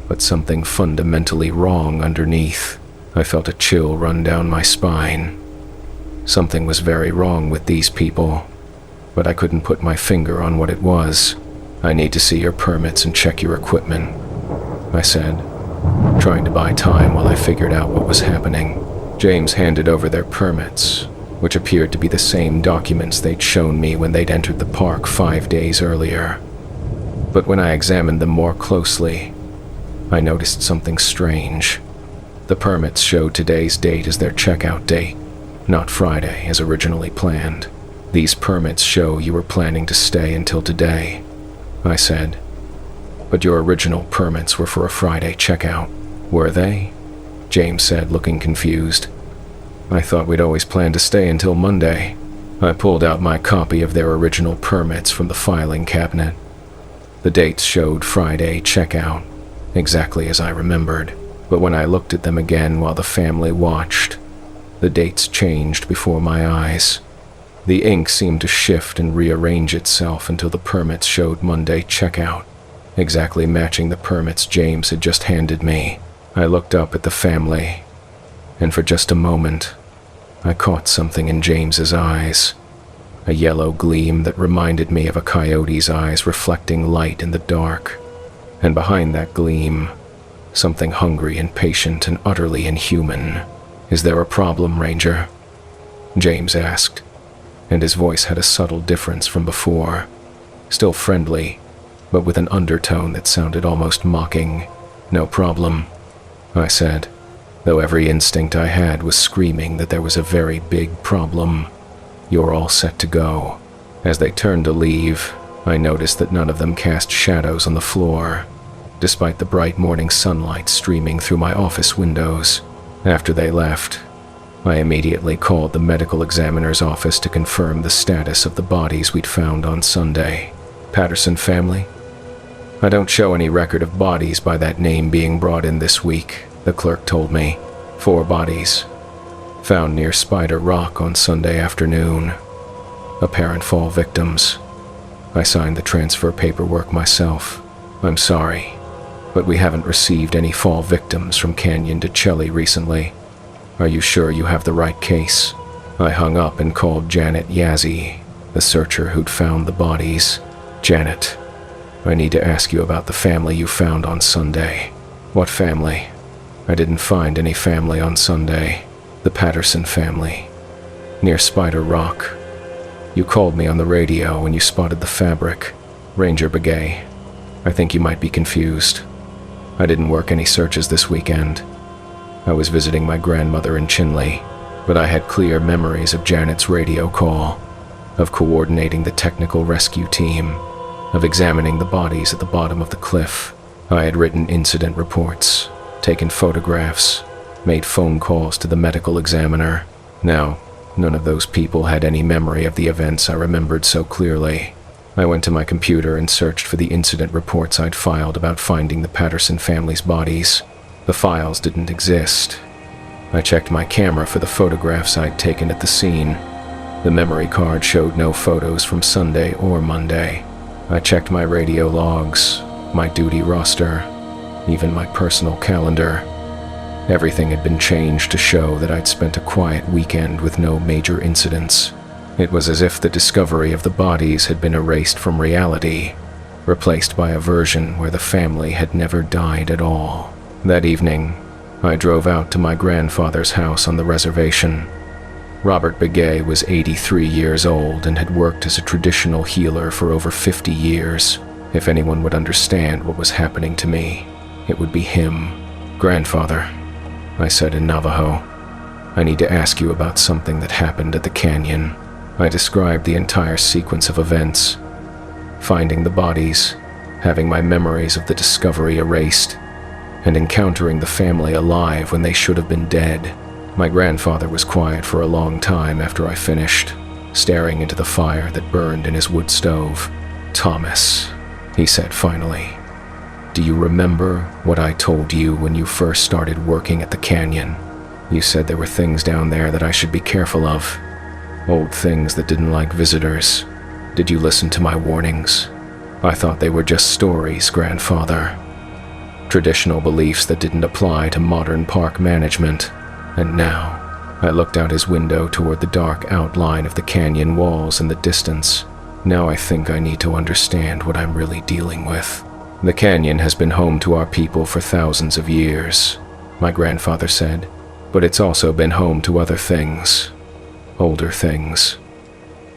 A: but something fundamentally wrong underneath. I felt a chill run down my spine. Something was very wrong with these people, but I couldn't put my finger on what it was. "I need to see your permits and check your equipment," I said, trying to buy time while I figured out what was happening. James handed over their permits, which appeared to be the same documents they'd shown me when they'd entered the park 5 days earlier. But when I examined them more closely, I noticed something strange. The permits showed today's date as their checkout date, not Friday as originally planned. "These permits show you were planning to stay until today," I said. "But your original permits were for a Friday checkout." "Were they?" James said, looking confused. "I thought we'd always planned to stay until Monday." I pulled out my copy of their original permits from the filing cabinet. The dates showed Friday checkout, exactly as I remembered, but when I looked at them again while the family watched, the dates changed before my eyes. The ink seemed to shift and rearrange itself until the permits showed Monday checkout. exactly matching the permits James had just handed me. I looked up at the family, and for just a moment, I caught something in James's eyes. A yellow gleam that reminded me of a coyote's eyes reflecting light in the dark. And behind that gleam, something hungry and patient and utterly inhuman. "Is there a problem, Ranger?" James asked, and his voice had a subtle difference from before. Still friendly, but with an undertone that sounded almost mocking. "No problem," I said, though every instinct I had was screaming that there was a very big problem. "You're all set to go." As they turned to leave, I noticed that none of them cast shadows on the floor, despite the bright morning sunlight streaming through my office windows. After they left, I immediately called the medical examiner's office to confirm the status of the bodies we'd found on Sunday. "Patterson family?" "I don't show any record of bodies by that name being brought in this week," the clerk told me. 4 bodies. Found near Spider Rock on Sunday afternoon. Apparent fall victims. I signed the transfer paperwork myself. "I'm sorry, but we haven't received any fall victims from Canyon to Chelly recently. Are you sure you have the right case?" I hung up and called Janet Yazzie, the searcher who'd found the bodies. "Janet, I need to ask you about the family you found on Sunday." "What family?" "I didn't find any family on Sunday. The Patterson family. Near Spider Rock. You called me on the radio when you spotted the fabric. Ranger Begay. I think you might be confused. I didn't work any searches this weekend. I was visiting my grandmother in Chinley, but I had clear memories of Janet's radio call, of coordinating the technical rescue team, of examining the bodies at the bottom of the cliff. I had written incident reports, taken photographs, made phone calls to the medical examiner. Now, none of those people had any memory of the events I remembered so clearly. I went to my computer and searched for the incident reports I'd filed about finding the Patterson family's bodies. The files didn't exist. I checked my camera for the photographs I'd taken at the scene. The memory card showed no photos from Sunday or Monday. I checked my radio logs, my duty roster, even my personal calendar. Everything had been changed to show that I'd spent a quiet weekend with no major incidents. It was as if the discovery of the bodies had been erased from reality, replaced by a version where the family had never died at all. That evening, I drove out to my grandfather's house on the reservation. Robert Begay was 83 years old and had worked as a traditional healer for over 50 years. If anyone would understand what was happening to me, it would be him. "Grandfather," I said in Navajo, "I need to ask you about something that happened at the canyon." I described the entire sequence of events, finding the bodies, having my memories of the discovery erased, and encountering the family alive when they should have been dead. My grandfather was quiet for a long time after I finished, staring into the fire that burned in his wood stove. "Thomas," he said finally, "do you remember what I told you when you first started working at the canyon? You said there were things down there that I should be careful of. Old things that didn't like visitors. Did you listen to my warnings? I thought they were just stories, Grandfather. Traditional beliefs that didn't apply to modern park management. And now, I looked out his window toward the dark outline of the canyon walls in the distance. Now I think I need to understand what I'm really dealing with. The canyon has been home to our people for thousands of years," my grandfather said, "but it's also been home to other things. Older things.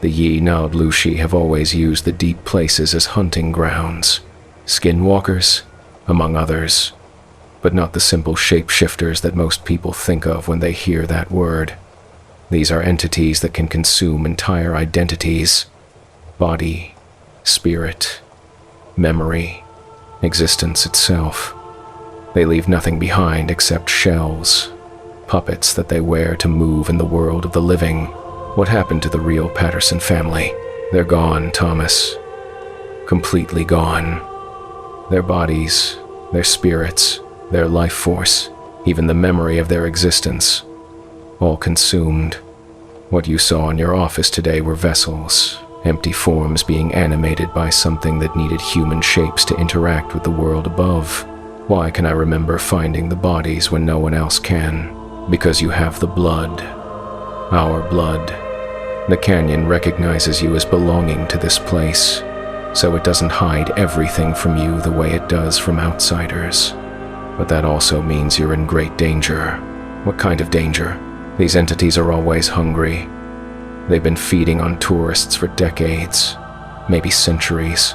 A: The Yi-Nab-Lushi have always used the deep places as hunting grounds. Skinwalkers, among others. But not the simple shapeshifters that most people think of when they hear that word. These are entities that can consume entire identities. Body, spirit, memory, existence itself. They leave nothing behind except shells, puppets that they wear to move in the world of the living. What happened to the real Patterson family? They're gone, Thomas. Completely gone. Their bodies, their spirits, their life force, even the memory of their existence, all consumed. What you saw in your office today were vessels, empty forms being animated by something that needed human shapes to interact with the world above. Why can I remember finding the bodies when no one else can? Because you have the blood. Our blood. The canyon recognizes you as belonging to this place, so it doesn't hide everything from you the way it does from outsiders. But that also means you're in great danger. What kind of danger? These entities are always hungry. They've been feeding on tourists for decades, maybe centuries,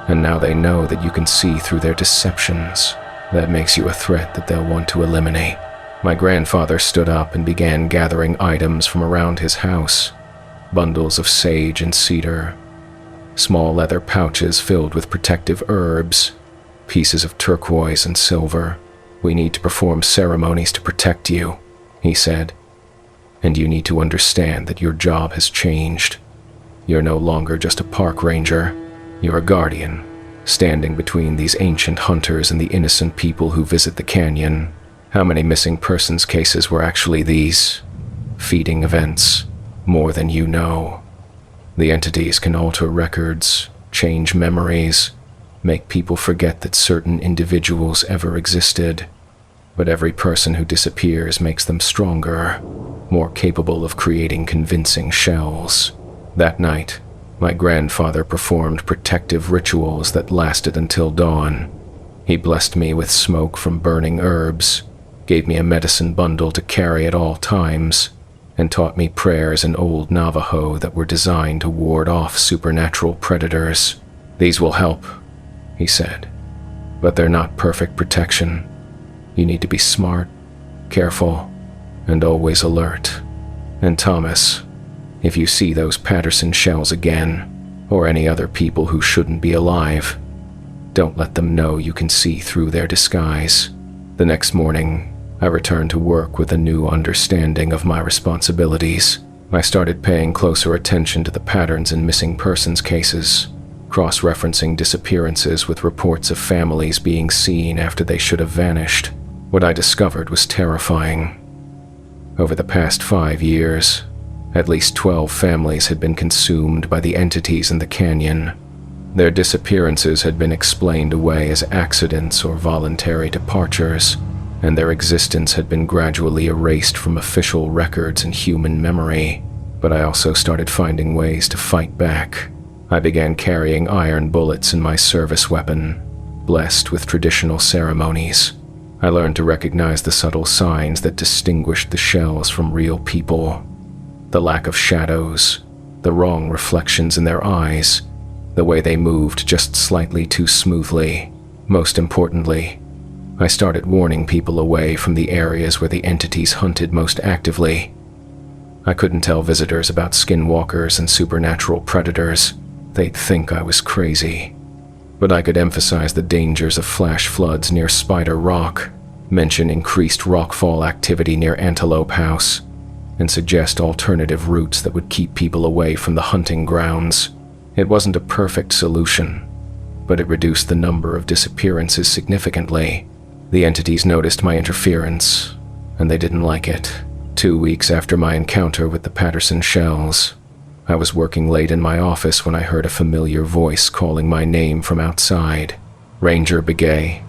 A: and now they know that you can see through their deceptions. That makes you a threat that they'll want to eliminate. My grandfather stood up and began gathering items from around his house. Bundles of sage and cedar, small leather pouches filled with protective herbs, pieces of turquoise and silver. We need to perform ceremonies to protect you, he said. And you need to understand that your job has changed. You're no longer just a park ranger. You're a guardian, standing between these ancient hunters and the innocent people who visit the canyon. How many missing persons cases were actually these? Feeding events. More than you know. The entities can alter records, change memories, make people forget that certain individuals ever existed. But every person who disappears makes them stronger, more capable of creating convincing shells. That night, my grandfather performed protective rituals that lasted until dawn. He blessed me with smoke from burning herbs, gave me a medicine bundle to carry at all times, and taught me prayers in Old Navajo that were designed to ward off supernatural predators. These will help, he said, but they're not perfect protection. You need to be smart, careful, and always alert. And Thomas, if you see those Patterson shells again, or any other people who shouldn't be alive, don't let them know you can see through their disguise. The next morning, I returned to work with a new understanding of my responsibilities. I started paying closer attention to the patterns in missing persons cases, cross-referencing disappearances with reports of families being seen after they should have vanished. What I discovered was terrifying. Over the past 5 years, at least 12 families had been consumed by the entities in the canyon. Their disappearances had been explained away as accidents or voluntary departures, and their existence had been gradually erased from official records and human memory. But I also started finding ways to fight back. I began carrying iron bullets in my service weapon, blessed with traditional ceremonies. I learned to recognize the subtle signs that distinguished the shells from real people. The lack of shadows, the wrong reflections in their eyes, the way they moved just slightly too smoothly. Most importantly, I started warning people away from the areas where the entities hunted most actively. I couldn't tell visitors about skinwalkers and supernatural predators. They'd think I was crazy. But I could emphasize the dangers of flash floods near Spider Rock, mention increased rockfall activity near Antelope House, and suggest alternative routes that would keep people away from the hunting grounds. It wasn't a perfect solution, but it reduced the number of disappearances significantly. The entities noticed my interference, and they didn't like it. 2 weeks after my encounter with the Patterson shells, I was working late in my office when I heard a familiar voice calling my name from outside. Ranger Begay.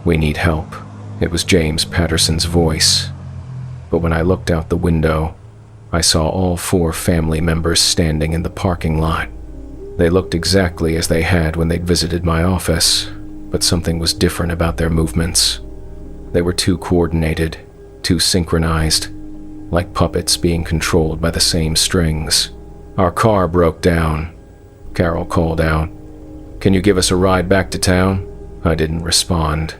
A: We need help. It was James Patterson's voice. But when I looked out the window, I saw all 4 family members standing in the parking lot. They looked exactly as they had when they'd visited my office, but something was different about their movements. They were too coordinated, too synchronized, like puppets being controlled by the same strings. Our car broke down, Carol called out. Can you give us a ride back to town? I didn't respond.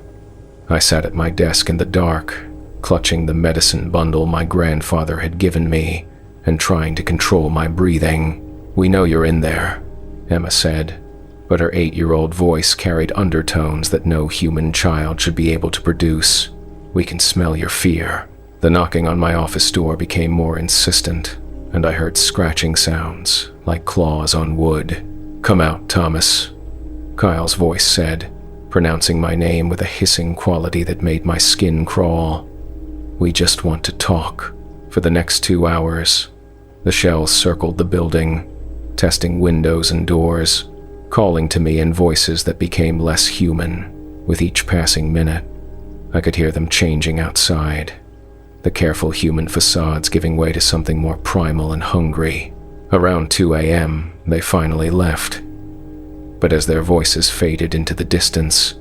A: I sat at my desk in the dark, clutching the medicine bundle my grandfather had given me and trying to control my breathing. We know you're in there, Emma said, but her 8-year-old voice carried undertones that no human child should be able to produce. We can smell your fear. The knocking on my office door became more insistent, and I heard scratching sounds, like claws on wood. Come out, Thomas, Kyle's voice said, pronouncing my name with a hissing quality that made my skin crawl. We just want to talk. For the next 2 hours, the shells circled the building, testing windows and doors, calling to me in voices that became less human with each passing minute. I could hear them changing outside, the careful human facades giving way to something more primal and hungry. Around 2 a.m., they finally left. But as their voices faded into the distance,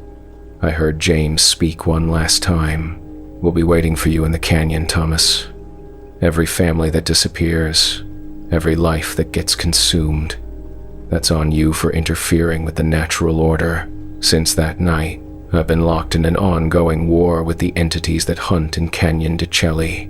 A: I heard James speak one last time. "We'll be waiting for you in the canyon, Thomas. Every family that disappears, every life that gets consumed, that's on you for interfering with the natural order." Since that night, I've been locked in an ongoing war with the entities that hunt in Canyon de Chelly.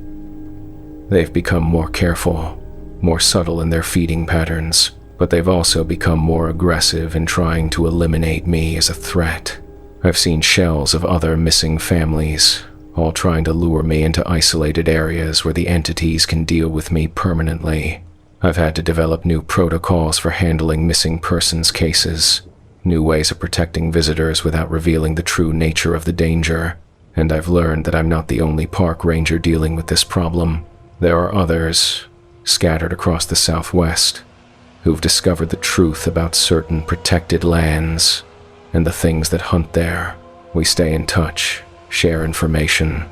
A: They've become more careful, more subtle in their feeding patterns, but they've also become more aggressive in trying to eliminate me as a threat. I've seen shells of other missing families, all trying to lure me into isolated areas where the entities can deal with me permanently. I've had to develop new protocols for handling missing persons cases, new ways of protecting visitors without revealing the true nature of the danger, and I've learned that I'm not the only park ranger dealing with this problem. There are others, scattered across the Southwest, who've discovered the truth about certain protected lands and the things that hunt there. We stay in touch, share information,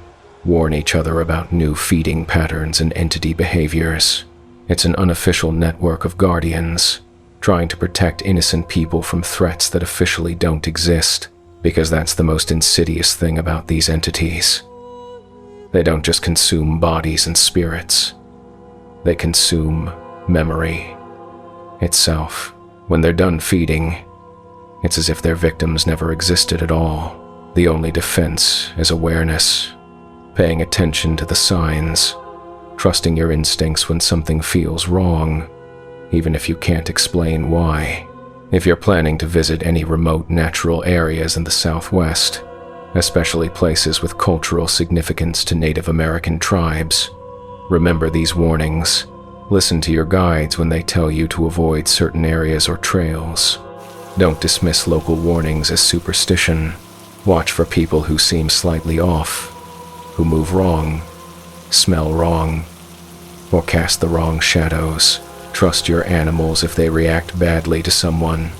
A: warn each other about new feeding patterns and entity behaviors. It's an unofficial network of guardians, trying to protect innocent people from threats that officially don't exist, because that's the most insidious thing about these entities. They don't just consume bodies and spirits. They consume memory itself. When they're done feeding, it's as if their victims never existed at all. The only defense is awareness, paying attention to the signs, trusting your instincts when something feels wrong, even if you can't explain why. If you're planning to visit any remote natural areas in the Southwest, especially places with cultural significance to Native American tribes, remember these warnings. Listen to your guides when they tell you to avoid certain areas or trails. Don't dismiss local warnings as superstition. Watch for people who seem slightly off, who move wrong, smell wrong, or cast the wrong shadows. Trust your animals if they react badly to someone,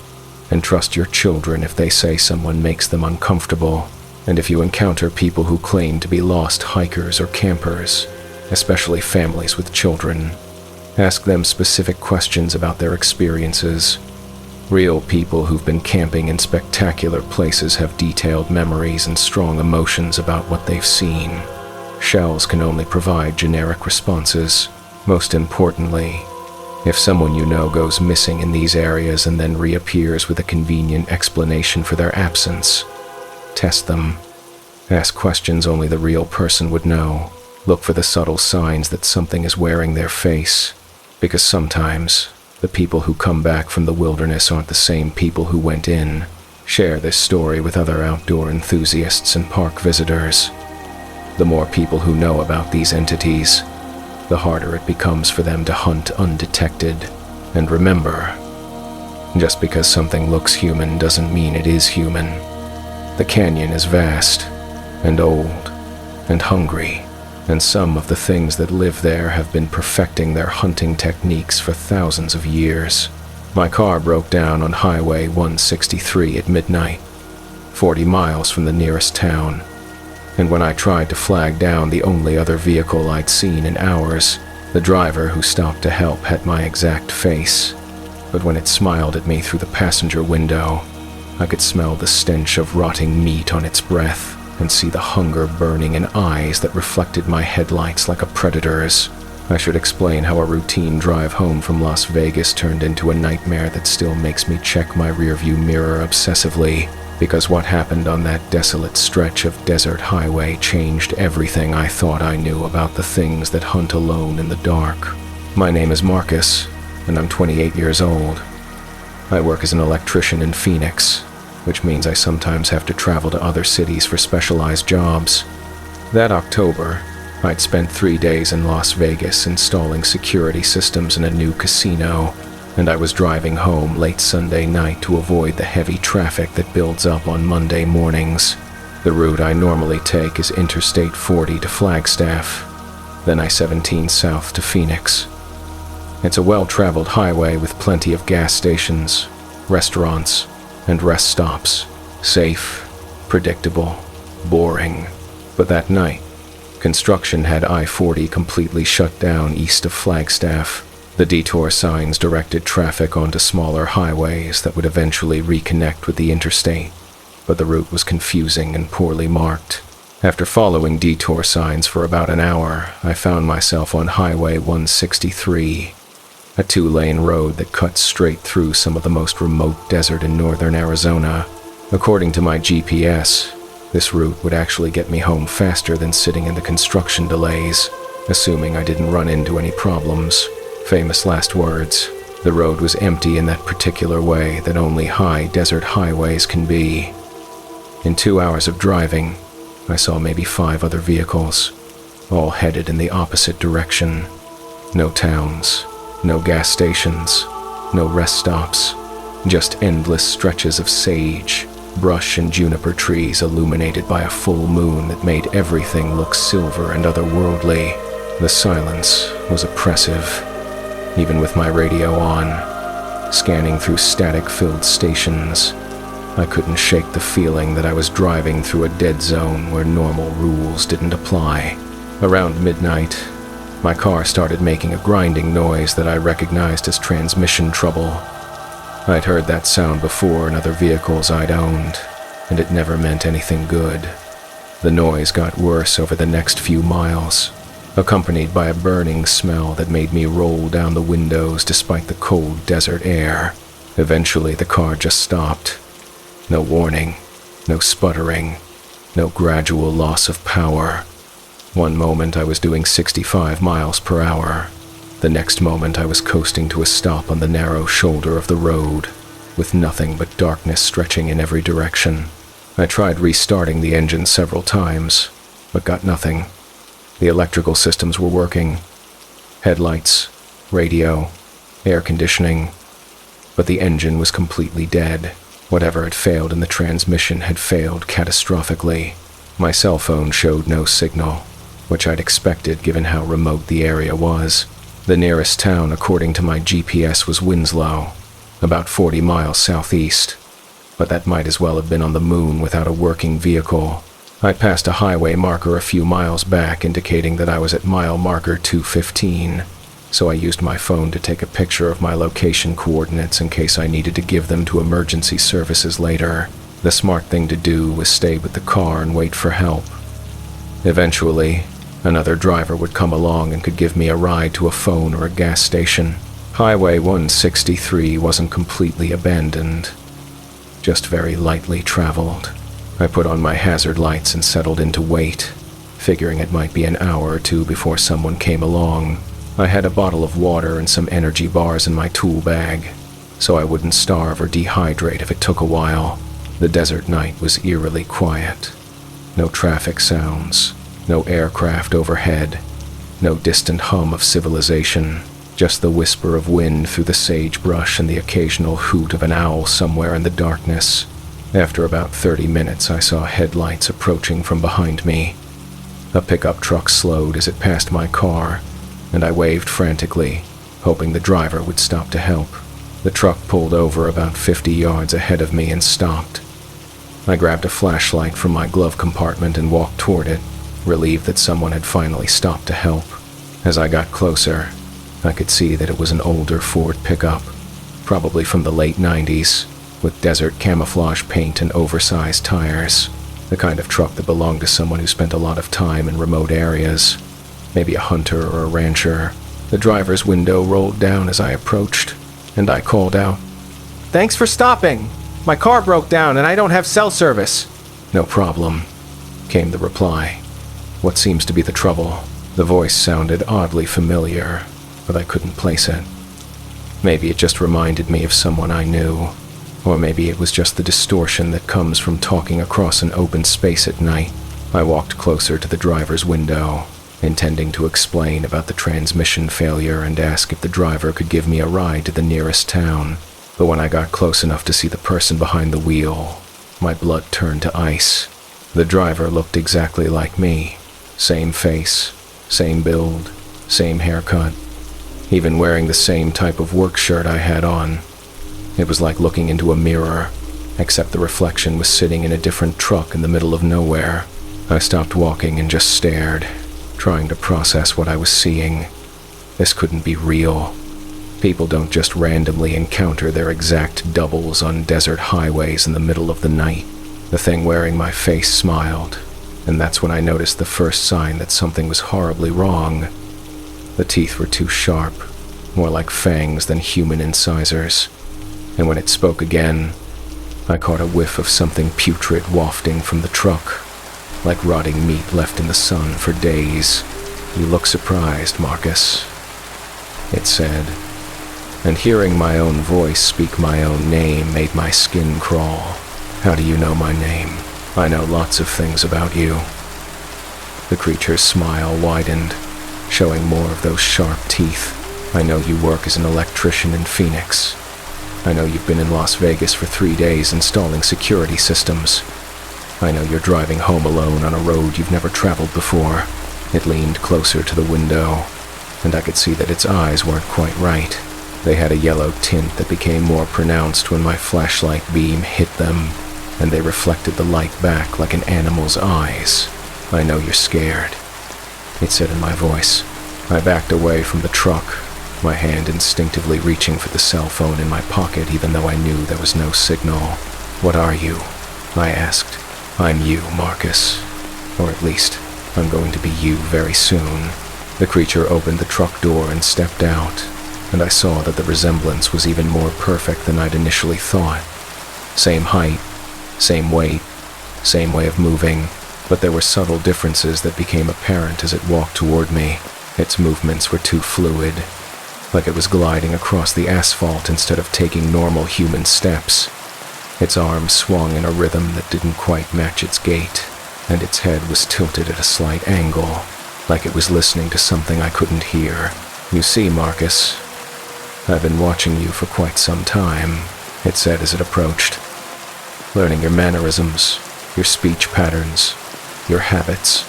A: and trust your children if they say someone makes them uncomfortable. And if you encounter people who claim to be lost hikers or campers, especially families with children, ask them specific questions about their experiences. Real people who've been camping in spectacular places have detailed memories and strong emotions about what they've seen. Shells can only provide generic responses. Most importantly, if someone you know goes missing in these areas and then reappears with a convenient explanation for their absence, test them. Ask questions only the real person would know. Look for the subtle signs that something is wearing their face, because sometimes the people who come back from the wilderness aren't the same people who went in. Share this story with other outdoor enthusiasts and park visitors. The more people who know about these entities, the harder it becomes for them to hunt undetected. And remember, just because something looks human doesn't mean it is human. The canyon is vast, and old, and hungry, and some of the things that live there have been perfecting their hunting techniques for thousands of years. My car broke down on Highway 163 at midnight, 40 miles from the nearest town. And when I tried to flag down the only other vehicle I'd seen in hours, the driver who stopped to help had my exact face. But when it smiled at me through the passenger window, I could smell the stench of rotting meat on its breath and see the hunger burning in eyes that reflected my headlights like a predator's. I should explain how a routine drive home from Las Vegas turned into a nightmare that still makes me check my rearview mirror obsessively, because what happened on that desolate stretch of desert highway changed everything I thought I knew about the things that hunt alone in the dark. My name is Marcus, and I'm 28 years old. I work as an electrician in Phoenix, which means I sometimes have to travel to other cities for specialized jobs. That October, I'd spent 3 days in Las Vegas installing security systems in a new casino, and I was driving home late Sunday night to avoid the heavy traffic that builds up on Monday mornings. The route I normally take is Interstate 40 to Flagstaff, then I-17 south to Phoenix. It's a well-traveled highway with plenty of gas stations, restaurants, and rest stops. Safe, predictable, boring. But that night, construction had I-40 completely shut down east of Flagstaff. The detour signs directed traffic onto smaller highways that would eventually reconnect with the interstate, but the route was confusing and poorly marked. After following detour signs for about an hour, I found myself on Highway 163, a 2-lane road that cuts straight through some of the most remote desert in northern Arizona. According to my GPS, this route would actually get me home faster than sitting in the construction delays, assuming I didn't run into any problems. Famous last words. The road was empty in that particular way that only high desert highways can be. In 2 hours of driving, I saw maybe 5 other vehicles, all headed in the opposite direction. No towns, no gas stations, no rest stops, just endless stretches of sage, brush and juniper trees illuminated by a full moon that made everything look silver and otherworldly. The silence was oppressive, even with my radio on. Scanning through static-filled stations, I couldn't shake the feeling that I was driving through a dead zone where normal rules didn't apply. Around midnight, my car started making a grinding noise that I recognized as transmission trouble. I'd heard that sound before in other vehicles I'd owned, and it never meant anything good. The noise got worse over the next few miles, accompanied by a burning smell that made me roll down the windows despite the cold desert air. Eventually, the car just stopped. No warning, no sputtering, no gradual loss of power. One moment I was doing 65 miles per hour. The next moment I was coasting to a stop on the narrow shoulder of the road, with nothing but darkness stretching in every direction. I tried restarting the engine several times, but got nothing. The electrical systems were working. Headlights, radio, air conditioning. But the engine was completely dead. Whatever had failed in the transmission had failed catastrophically. My cell phone showed no signal, which I'd expected given how remote the area was. The nearest town, according to my GPS, was Winslow, about 40 miles southeast, but that might as well have been on the moon without a working vehicle. I passed a highway marker a few miles back indicating that I was at mile marker 215, so I used my phone to take a picture of my location coordinates in case I needed to give them to emergency services later. The smart thing to do was stay with the car and wait for help. Eventually, another driver would come along and could give me a ride to a phone or a gas station. Highway 163 wasn't completely abandoned, just very lightly traveled. I put on my hazard lights and settled in to wait, figuring it might be an hour or two before someone came along. I had a bottle of water and some energy bars in my tool bag, so I wouldn't starve or dehydrate if it took a while. The desert night was eerily quiet. No traffic sounds, no aircraft overhead, no distant hum of civilization, just the whisper of wind through the sagebrush and the occasional hoot of an owl somewhere in the darkness. After about 30 minutes, I saw headlights approaching from behind me. A pickup truck slowed as it passed my car, and I waved frantically, hoping the driver would stop to help. The truck pulled over about 50 yards ahead of me and stopped. I grabbed a flashlight from my glove compartment and walked toward it, relieved that someone had finally stopped to help. As I got closer, I could see that it was an older Ford pickup, probably from the late 90s, with desert camouflage paint and oversized tires, the kind of truck that belonged to someone who spent a lot of time in remote areas, maybe a hunter or a rancher. The driver's window rolled down as I approached, and I called out, "Thanks for stopping! My car broke down and I don't have cell service." "No problem," came the reply. "What seems to be the trouble?" The voice sounded oddly familiar, but I couldn't place it. Maybe it just reminded me of someone I knew, or maybe it was just the distortion that comes from talking across an open space at night. I walked closer to the driver's window, intending to explain about the transmission failure and ask if the driver could give me a ride to the nearest town. But when I got close enough to see the person behind the wheel, my blood turned to ice. The driver looked exactly like me. Same face, same build, same haircut. even wearing the same type of work shirt I had on. It was like looking into a mirror, except the reflection was sitting in a different truck in the middle of nowhere. I stopped walking and just stared, trying to process what I was seeing. This couldn't be real. People don't just randomly encounter their exact doubles on desert highways in the middle of the night. The thing wearing my face smiled, and that's when I noticed the first sign that something was horribly wrong. The teeth were too sharp, more like fangs than human incisors, and when it spoke again, I caught a whiff of something putrid wafting from the truck, like rotting meat left in the sun for days. "You look surprised, Marcus," it said, and hearing my own voice speak my own name made my skin crawl. "How do you know my name? I know lots of things about you." The creature's smile widened, showing more of those sharp teeth. "I know you work as an electrician in Phoenix. I know you've been in Las Vegas for 3 days installing security systems. I know you're driving home alone on a road you've never traveled before." It leaned closer to the window, and I could see that its eyes weren't quite right. They had a yellow tint that became more pronounced when my flashlight beam hit them, and they reflected the light back like an animal's eyes. "I know you're scared," it said in my voice. I backed away from the truck, my hand instinctively reaching for the cell phone in my pocket even though I knew there was no signal. "What are you?" I asked. "I'm you, Marcus. Or at least, I'm going to be you very soon." The creature opened the truck door and stepped out, and I saw that the resemblance was even more perfect than I'd initially thought. Same height, same weight, same way of moving, but there were subtle differences that became apparent as it walked toward me. Its movements were too fluid, like it was gliding across the asphalt instead of taking normal human steps. Its arms swung in a rhythm that didn't quite match its gait, and its head was tilted at a slight angle, like it was listening to something I couldn't hear. "You see, Marcus, I've been watching you for quite some time," it said as it approached. "Learning your mannerisms, your speech patterns, your habits,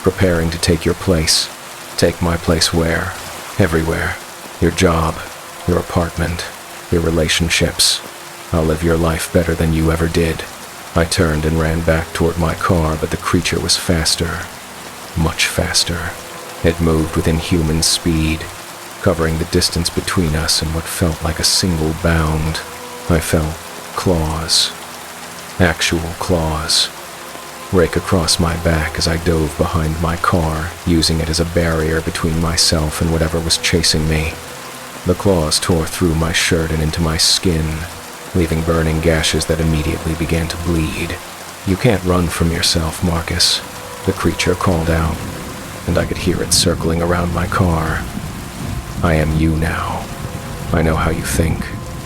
A: preparing to take your place. Take my place where? Everywhere. Your job, your apartment, your relationships. I'll live your life better than you ever did." I turned and ran back toward my car, but the creature was faster. Much faster. It moved within human speed, covering the distance between us in what felt like a single bound. I felt claws. Actual claws. Rake across my back as I dove behind my car, using it as a barrier between myself and whatever was chasing me. The claws tore through my shirt and into my skin, leaving burning gashes that immediately began to bleed. "You can't run from yourself, Marcus," the creature called out, and I could hear it circling around my car. "I am you now. I know how you think,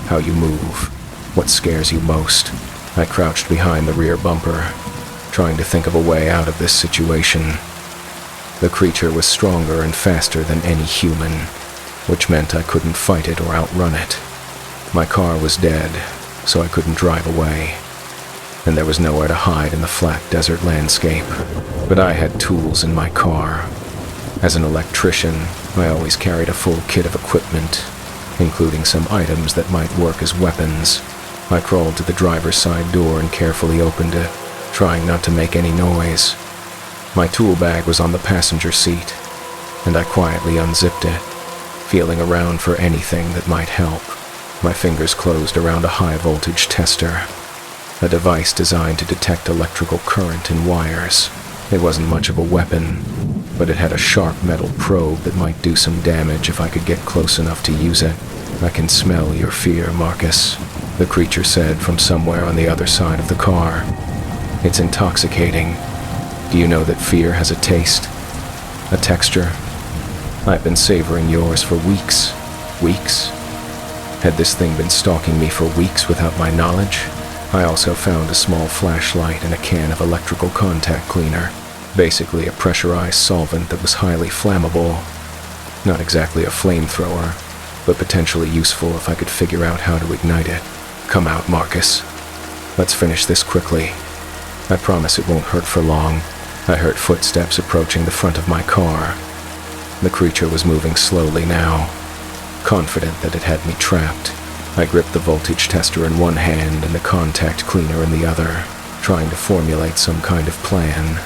A: how you move, what scares you most." I crouched behind the rear bumper, trying to think of a way out of this situation. The creature was stronger and faster than any human, which meant I couldn't fight it or outrun it. My car was dead, so I couldn't drive away, and there was nowhere to hide in the flat desert landscape. But I had tools in my car. As an electrician, I always carried a full kit of equipment, including some items that might work as weapons. I crawled to the driver's side door and carefully opened it, trying not to make any noise. My tool bag was on the passenger seat, and I quietly unzipped it, feeling around for anything that might help. My fingers closed around a high-voltage tester, a device designed to detect electrical current in wires. It wasn't much of a weapon, but it had a sharp metal probe that might do some damage if I could get close enough to use it. "I can smell your fear, Marcus," the creature said from somewhere on the other side of the car. "It's intoxicating. Do you know that fear has a taste? A texture? I've been savoring yours for weeks. Weeks? Had this thing been stalking me for weeks without my knowledge?" I also found a small flashlight and a can of electrical contact cleaner, basically a pressurized solvent that was highly flammable. Not exactly a flamethrower, but potentially useful if I could figure out how to ignite it. "Come out, Marcus. Let's finish this quickly. I promise it won't hurt for long." I heard footsteps approaching the front of my car. The creature was moving slowly now, confident that it had me trapped. I gripped the voltage tester in one hand and the contact cleaner in the other, trying to formulate some kind of plan,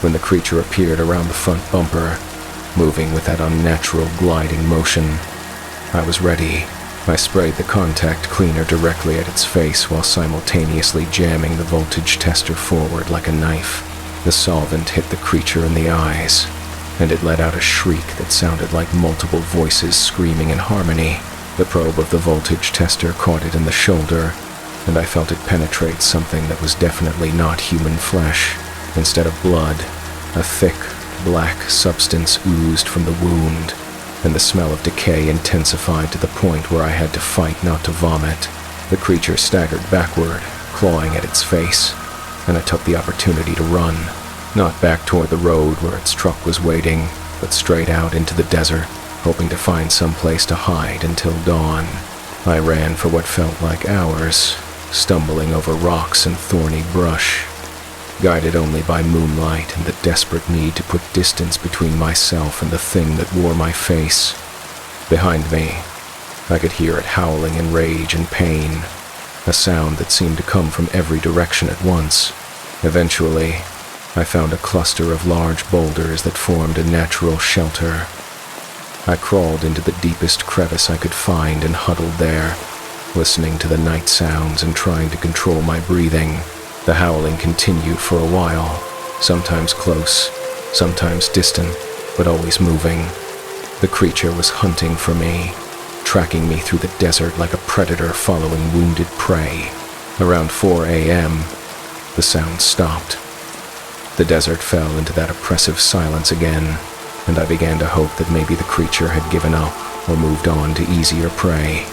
A: when the creature appeared around the front bumper, moving with that unnatural gliding motion. I was ready. I sprayed the contact cleaner directly at its face while simultaneously jamming the voltage tester forward like a knife. The solvent hit the creature in the eyes, and it let out a shriek that sounded like multiple voices screaming in harmony. The probe of the voltage tester caught it in the shoulder, and I felt it penetrate something that was definitely not human flesh. Instead of blood, a thick, black substance oozed from the wound, and the smell of decay intensified to the point where I had to fight not to vomit. The creature staggered backward, clawing at its face, and I took the opportunity to run, not back toward the road where its truck was waiting, but straight out into the desert, hoping to find some place to hide until dawn. I ran for what felt like hours, stumbling over rocks and thorny brush, guided only by moonlight and the desperate need to put distance between myself and the thing that wore my face. Behind me, I could hear it howling in rage and pain, a sound that seemed to come from every direction at once. Eventually, I found a cluster of large boulders that formed a natural shelter. I crawled into the deepest crevice I could find and huddled there, listening to the night sounds and trying to control my breathing. The howling continued for a while, sometimes close, sometimes distant, but always moving. The creature was hunting for me, tracking me through the desert like a predator following wounded prey. Around 4 a.m., the sound stopped. The desert fell into that oppressive silence again, and I began to hope that maybe the creature had given up or moved on to easier prey.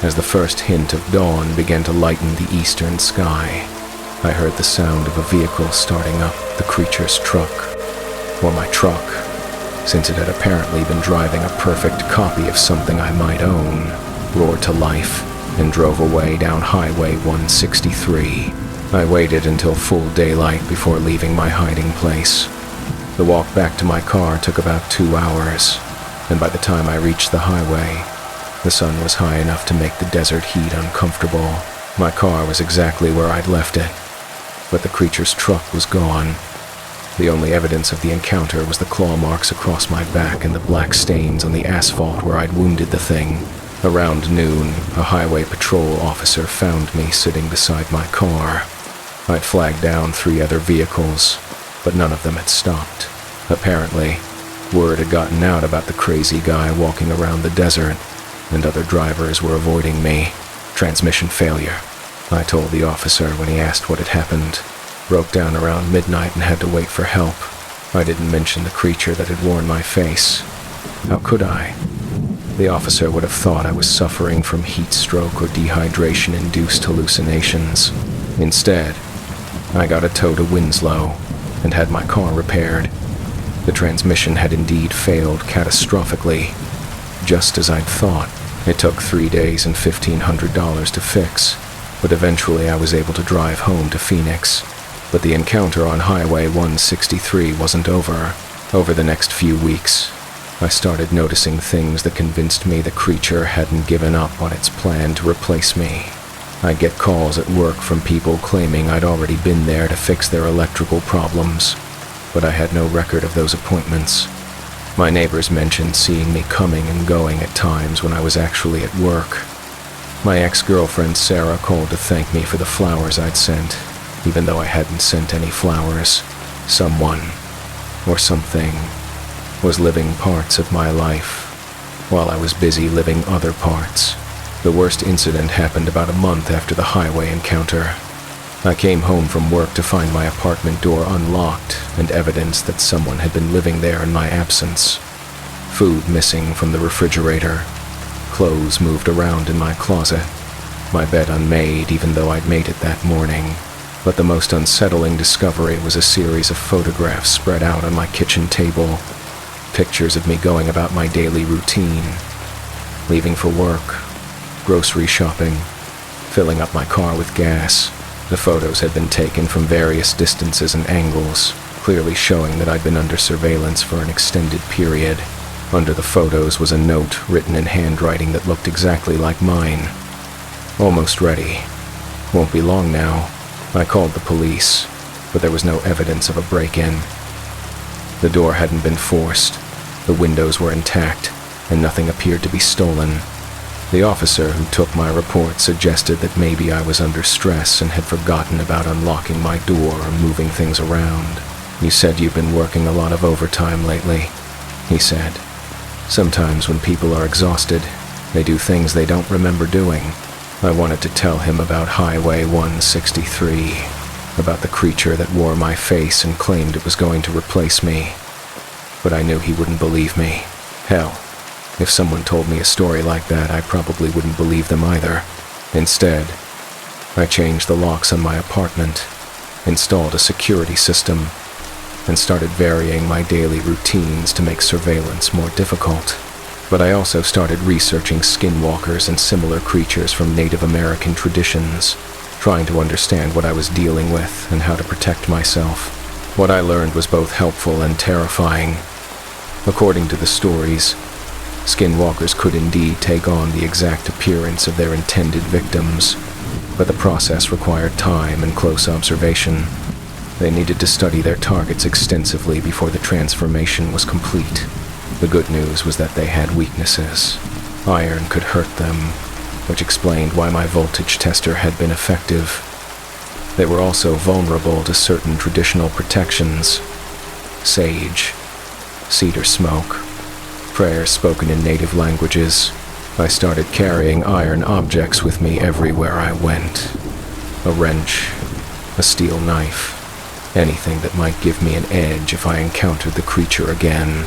A: As the first hint of dawn began to lighten the eastern sky, I heard the sound of a vehicle starting up the creature's truck, or my truck, since it had apparently been driving a perfect copy of something I might own, roared to life and drove away down Highway 163. I waited until full daylight before leaving my hiding place. The walk back to my car took about 2 hours, and by the time I reached the highway, the sun was high enough to make the desert heat uncomfortable. My car was exactly where I'd left it, but the creature's truck was gone. The only evidence of the encounter was the claw marks across my back and the black stains on the asphalt where I'd wounded the thing. Around noon, a highway patrol officer found me sitting beside my car. I'd flagged down 3 other vehicles, but none of them had stopped. Apparently, word had gotten out about the crazy guy walking around the desert, and other drivers were avoiding me. Transmission failure, I told the officer when he asked what had happened. Broke down around midnight and had to wait for help. I didn't mention the creature that had worn my face. How could I? The officer would have thought I was suffering from heat stroke or dehydration-induced hallucinations. Instead, I got a tow to Winslow and had my car repaired. The transmission had indeed failed catastrophically, just as I'd thought. It took 3 days and $1,500 to fix, but eventually I was able to drive home to Phoenix. But the encounter on Highway 163 wasn't over. Over the next few weeks, I started noticing things that convinced me the creature hadn't given up on its plan to replace me. I'd get calls at work from people claiming I'd already been there to fix their electrical problems, but I had no record of those appointments. My neighbors mentioned seeing me coming and going at times when I was actually at work. My ex-girlfriend Sarah called to thank me for the flowers I'd sent, even though I hadn't sent any flowers. Someone, or something, was living parts of my life, while I was busy living other parts. The worst incident happened about a month after the highway encounter. I came home from work to find my apartment door unlocked and evidence that someone had been living there in my absence. Food missing from the refrigerator, clothes moved around in my closet, my bed unmade even though I'd made it that morning. But the most unsettling discovery was a series of photographs spread out on my kitchen table, pictures of me going about my daily routine, leaving for work, grocery shopping, filling up my car with gas. The photos had been taken from various distances and angles, clearly showing that I'd been under surveillance for an extended period. Under the photos was a note written in handwriting that looked exactly like mine. Almost ready. Won't be long now. I called the police, but there was no evidence of a break-in. The door hadn't been forced, the windows were intact, and nothing appeared to be stolen. The officer who took my report suggested that maybe I was under stress and had forgotten about unlocking my door or moving things around. "You said you've been working a lot of overtime lately," he said. "Sometimes when people are exhausted, they do things they don't remember doing." I wanted to tell him about Highway 163, about the creature that wore my face and claimed it was going to replace me. But I knew he wouldn't believe me. Hell, if someone told me a story like that, I probably wouldn't believe them either. Instead, I changed the locks on my apartment, installed a security system, and started varying my daily routines to make surveillance more difficult. But I also started researching skinwalkers and similar creatures from Native American traditions, trying to understand what I was dealing with and how to protect myself. What I learned was both helpful and terrifying. According to the stories, skinwalkers could indeed take on the exact appearance of their intended victims, but the process required time and close observation. They needed to study their targets extensively before the transformation was complete. The good news was that they had weaknesses. Iron could hurt them, which explained why my voltage tester had been effective. They were also vulnerable to certain traditional protections: sage, cedar smoke, prayers spoken in native languages. I started carrying iron objects with me everywhere I went. A wrench, a steel knife, anything that might give me an edge if I encountered the creature again.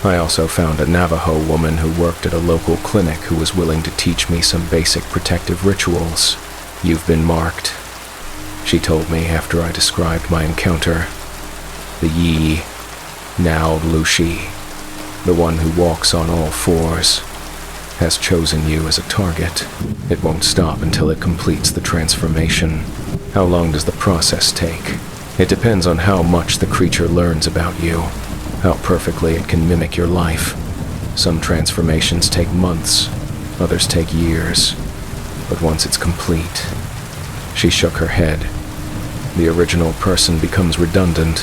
A: I also found a Navajo woman who worked at a local clinic who was willing to teach me some basic protective rituals. "You've been marked," she told me after I described my encounter. "The Yi, now Lushi, the one who walks on all fours, has chosen you as a target. It won't stop until it completes the transformation." "How long does the process take?" "It depends on how much the creature learns about you, how perfectly it can mimic your life. Some transformations take months, others take years, but once it's complete..." She shook her head. "The original person becomes redundant.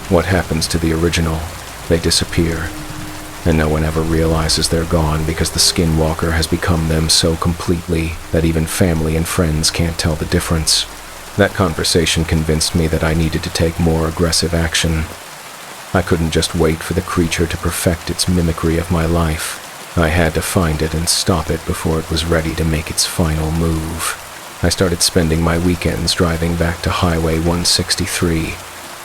A: What happens to the original? They disappear, and no one ever realizes they're gone because the skinwalker has become them so completely that even family and friends can't tell the difference." That conversation convinced me that I needed to take more aggressive action. I couldn't just wait for the creature to perfect its mimicry of my life. I had to find it and stop it before it was ready to make its final move. I started spending my weekends driving back to Highway 163,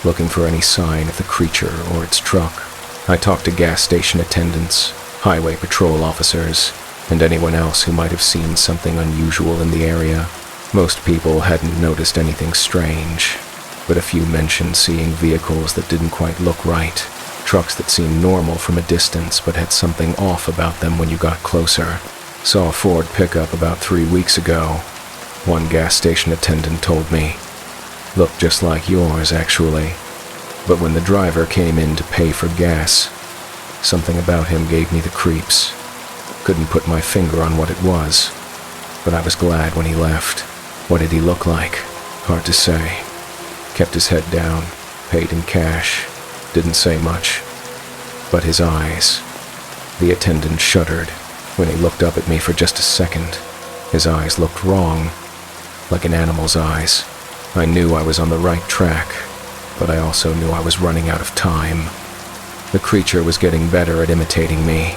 A: looking for any sign of the creature or its truck. I talked to gas station attendants, highway patrol officers, and anyone else who might have seen something unusual in the area. Most people hadn't noticed anything strange, but a few mentioned seeing vehicles that didn't quite look right, trucks that seemed normal from a distance but had something off about them when you got closer. "Saw a Ford pickup about 3 weeks ago," one gas station attendant told me. "Looked just like yours, actually. But when the driver came in to pay for gas, something about him gave me the creeps. Couldn't put my finger on what it was, but I was glad when he left." "What did he look like?" "Hard to say. Kept his head down, paid in cash, didn't say much. But his eyes..." The attendant shuddered when he looked up at me for just a second. His eyes looked wrong, like an animal's eyes. I knew I was on the right track, but I also knew I was running out of time. The creature was getting better at imitating me,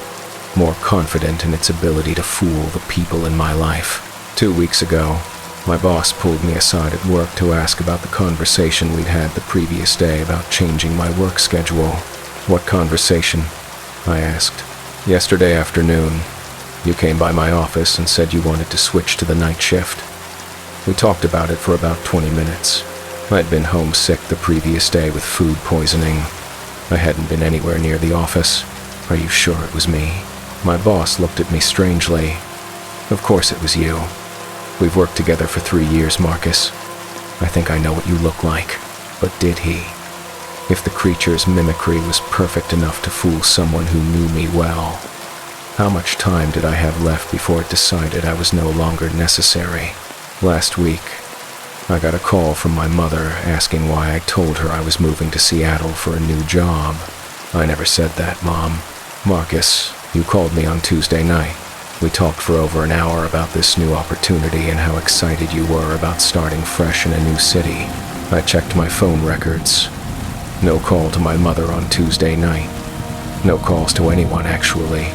A: more confident in its ability to fool the people in my life. 2 weeks ago, my boss pulled me aside at work to ask about the conversation we'd had the previous day about changing my work schedule. "What conversation?" I asked. "Yesterday afternoon, you came by my office and said you wanted to switch to the night shift. We talked about it for about 20 minutes. I'd been homesick the previous day with food poisoning. I hadn't been anywhere near the office. Are you sure it was me?" My boss looked at me strangely. "Of course it was you. We've worked together for 3 years, Marcus. I think I know what you look like. But did he?" If the creature's mimicry was perfect enough to fool someone who knew me well, how much time did I have left before it decided I was no longer necessary? Last week, I got a call from my mother asking why I told her I was moving to Seattle for a new job. I never said that, Mom. Marcus, you called me on Tuesday night. We talked for over an hour about this new opportunity and how excited you were about starting fresh in a new city. I checked my phone records. No call to my mother on Tuesday night. No calls to anyone, actually.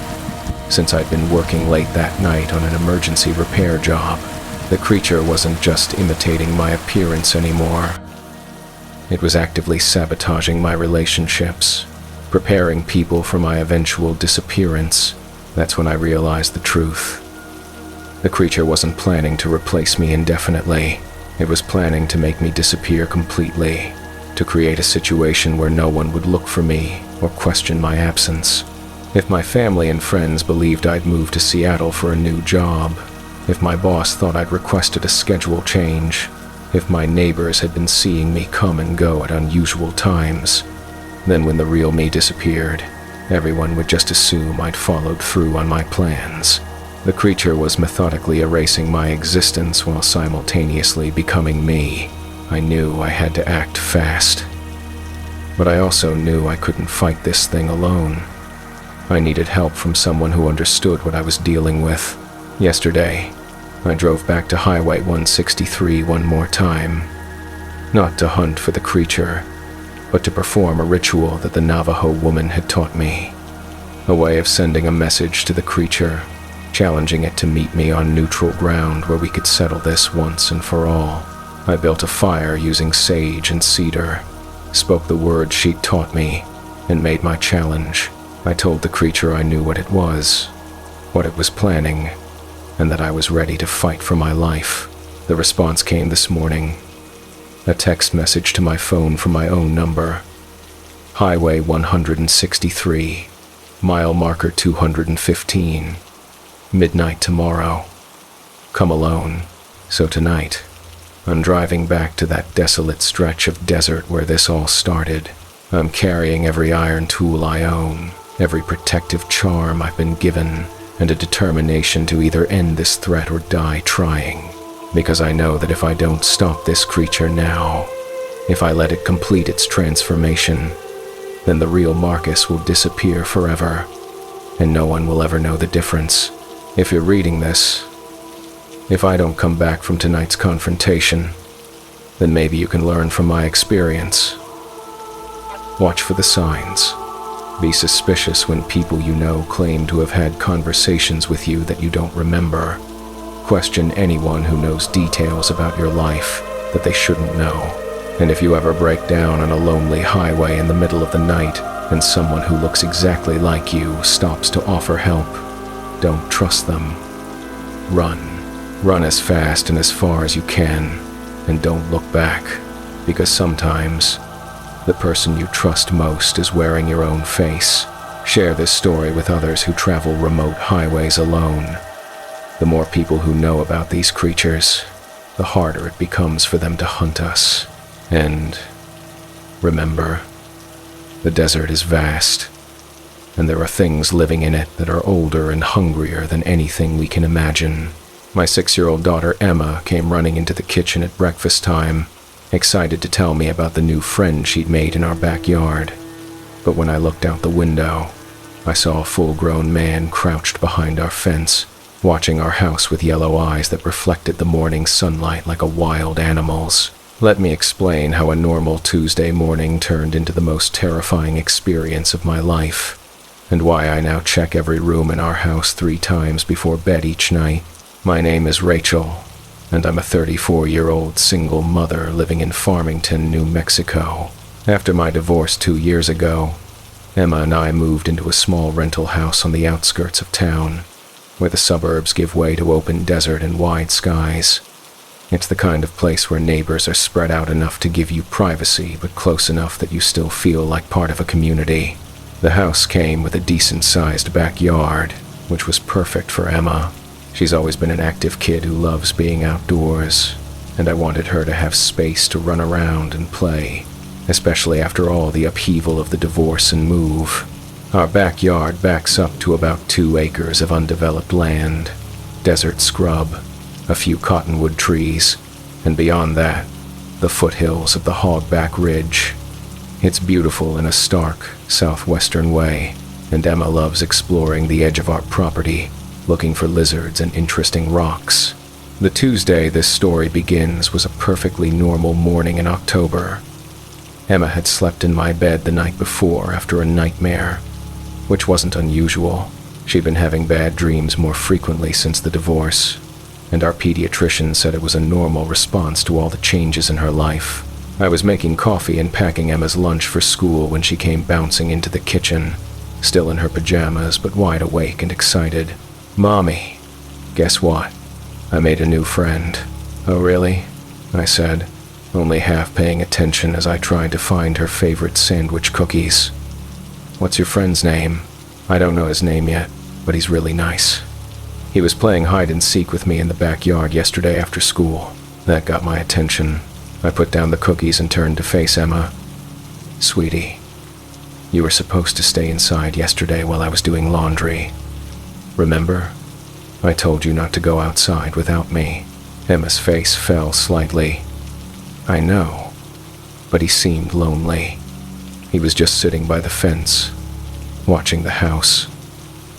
A: Since I'd been working late that night on an emergency repair job, the creature wasn't just imitating my appearance anymore. It was actively sabotaging my relationships, preparing people for my eventual disappearance. That's when I realized the truth. The creature wasn't planning to replace me indefinitely. It was planning to make me disappear completely, to create a situation where no one would look for me or question my absence. If my family and friends believed I'd moved to Seattle for a new job, if my boss thought I'd requested a schedule change, if my neighbors had been seeing me come and go at unusual times, then when the real me disappeared, everyone would just assume I'd followed through on my plans. The creature was methodically erasing my existence while simultaneously becoming me. I knew I had to act fast. But I also knew I couldn't fight this thing alone. I needed help from someone who understood what I was dealing with. Yesterday, I drove back to Highway 163 one more time. Not to hunt for the creature, but to perform a ritual that the Navajo woman had taught me. A way of sending a message to the creature, challenging it to meet me on neutral ground where we could settle this once and for all. I built a fire using sage and cedar, spoke the words she'd taught me, and made my challenge. I told the creature I knew what it was, what it was planning, and that I was ready to fight for my life. The response came this morning. A text message to my phone from my own number. Highway 163, mile marker 215. Midnight tomorrow. Come alone. So tonight, I'm driving back to that desolate stretch of desert where this all started. I'm carrying every iron tool I own, every protective charm I've been given, and a determination to either end this threat or die trying. Because I know that if I don't stop this creature now, if I let it complete its transformation, then the real Marcus will disappear forever, and no one will ever know the difference. If you're reading this, if I don't come back from tonight's confrontation, then maybe you can learn from my experience. Watch for the signs. Be suspicious when people you know claim to have had conversations with you that you don't remember. Question anyone who knows details about your life that they shouldn't know. And if you ever break down on a lonely highway in the middle of the night and someone who looks exactly like you stops to offer help, don't trust them. Run. Run as fast and as far as you can, and don't look back, because sometimes the person you trust most is wearing your own face. Share this story with others who travel remote highways alone. The more people who know about these creatures, the harder it becomes for them to hunt us. And remember, the desert is vast, and there are things living in it that are older and hungrier than anything we can imagine. My 6-year-old daughter Emma came running into the kitchen at breakfast time, excited to tell me about the new friend she'd made in our backyard. But when I looked out the window, I saw a full-grown man crouched behind our fence, watching our house with yellow eyes that reflected the morning sunlight like a wild animal's. Let me explain how a normal Tuesday morning turned into the most terrifying experience of my life, and why I now check every room in our house 3 times before bed each night. My name is Rachel, and I'm a 34-year-old single mother living in Farmington, New Mexico. After my divorce 2 years ago, Emma and I moved into a small rental house on the outskirts of town, where the suburbs give way to open desert and wide skies. It's the kind of place where neighbors are spread out enough to give you privacy, but close enough that you still feel like part of a community. The house came with a decent-sized backyard, which was perfect for Emma. She's always been an active kid who loves being outdoors, and I wanted her to have space to run around and play. especially after all the upheaval of the divorce and move. Our backyard backs up to about 2 acres of undeveloped land, desert scrub, a few cottonwood trees, and beyond that, the foothills of the Hogback Ridge. It's beautiful in a stark, southwestern way, and Emma loves exploring the edge of our property, looking for lizards and interesting rocks. The Tuesday this story begins was a perfectly normal morning in October. Emma had slept in my bed the night before after a nightmare, which wasn't unusual. She'd been having bad dreams more frequently since the divorce, and our pediatrician said it was a normal response to all the changes in her life. I was making coffee and packing Emma's lunch for school when she came bouncing into the kitchen, still in her pajamas but wide awake and excited. "Mommy, guess what? I made a new friend." "Oh, really?" I said, only half paying attention as I tried to find her favorite sandwich cookies. "What's your friend's name?" "I don't know his name yet, but he's really nice. He was playing hide and seek with me in the backyard yesterday after school." That got my attention. I put down the cookies and turned to face Emma. "Sweetie, you were supposed to stay inside yesterday while I was doing laundry. Remember? I told you not to go outside without me." Emma's face fell slightly. "I know, but he seemed lonely. He was just sitting by the fence, watching the house.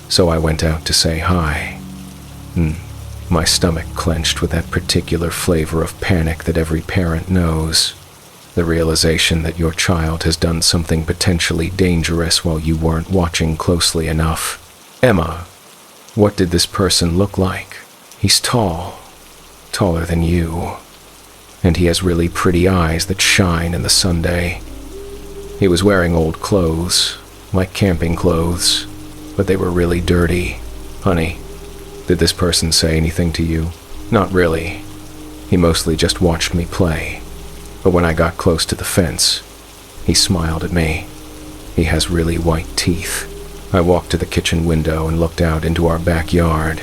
A: So I went out to say hi." My stomach clenched with that particular flavor of panic that every parent knows. The realization that your child has done something potentially dangerous while you weren't watching closely enough. "Emma, what did this person look like?" "He's tall, taller than you, and he has really pretty eyes that shine in the sunday. He was wearing old clothes, like camping clothes, but they were really dirty." "Honey, did this person say anything to you?" "Not really. He mostly just watched me play. But when I got close to the fence, he smiled at me. He has really white teeth." I walked to the kitchen window and looked out into our backyard.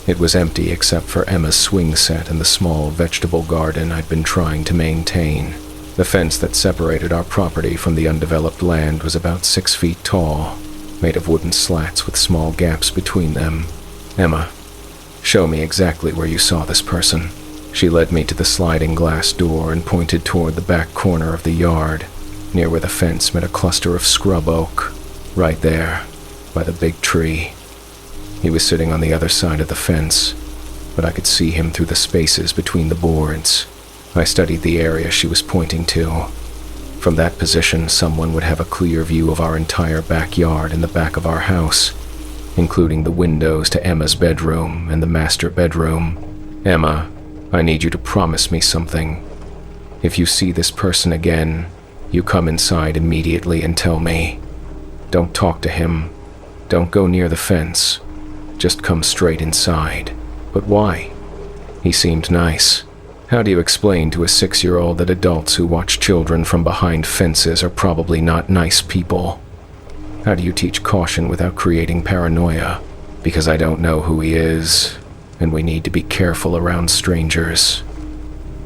A: It was empty except for Emma's swing set and the small vegetable garden I'd been trying to maintain. The fence that separated our property from the undeveloped land was about 6 feet tall, made of wooden slats with small gaps between them. "Emma, show me exactly where you saw this person." She led me to the sliding glass door and pointed toward the back corner of the yard, near where the fence met a cluster of scrub oak, right there, by the big tree. He was sitting on the other side of the fence, but I could see him through the spaces between the boards. I studied the area she was pointing to. From that position, someone would have a clear view of our entire backyard and the back of our house, including the windows to Emma's bedroom and the master bedroom. "Emma, I need you to promise me something. If you see this person again, you come inside immediately and tell me. Don't talk to him. Don't go near the fence. Just come straight inside." "But why?" "He seemed nice." How do you explain to a 6-year-old that adults who watch children from behind fences are probably not nice people? How do you teach caution without creating paranoia? Because I don't know who he is, and we need to be careful around strangers.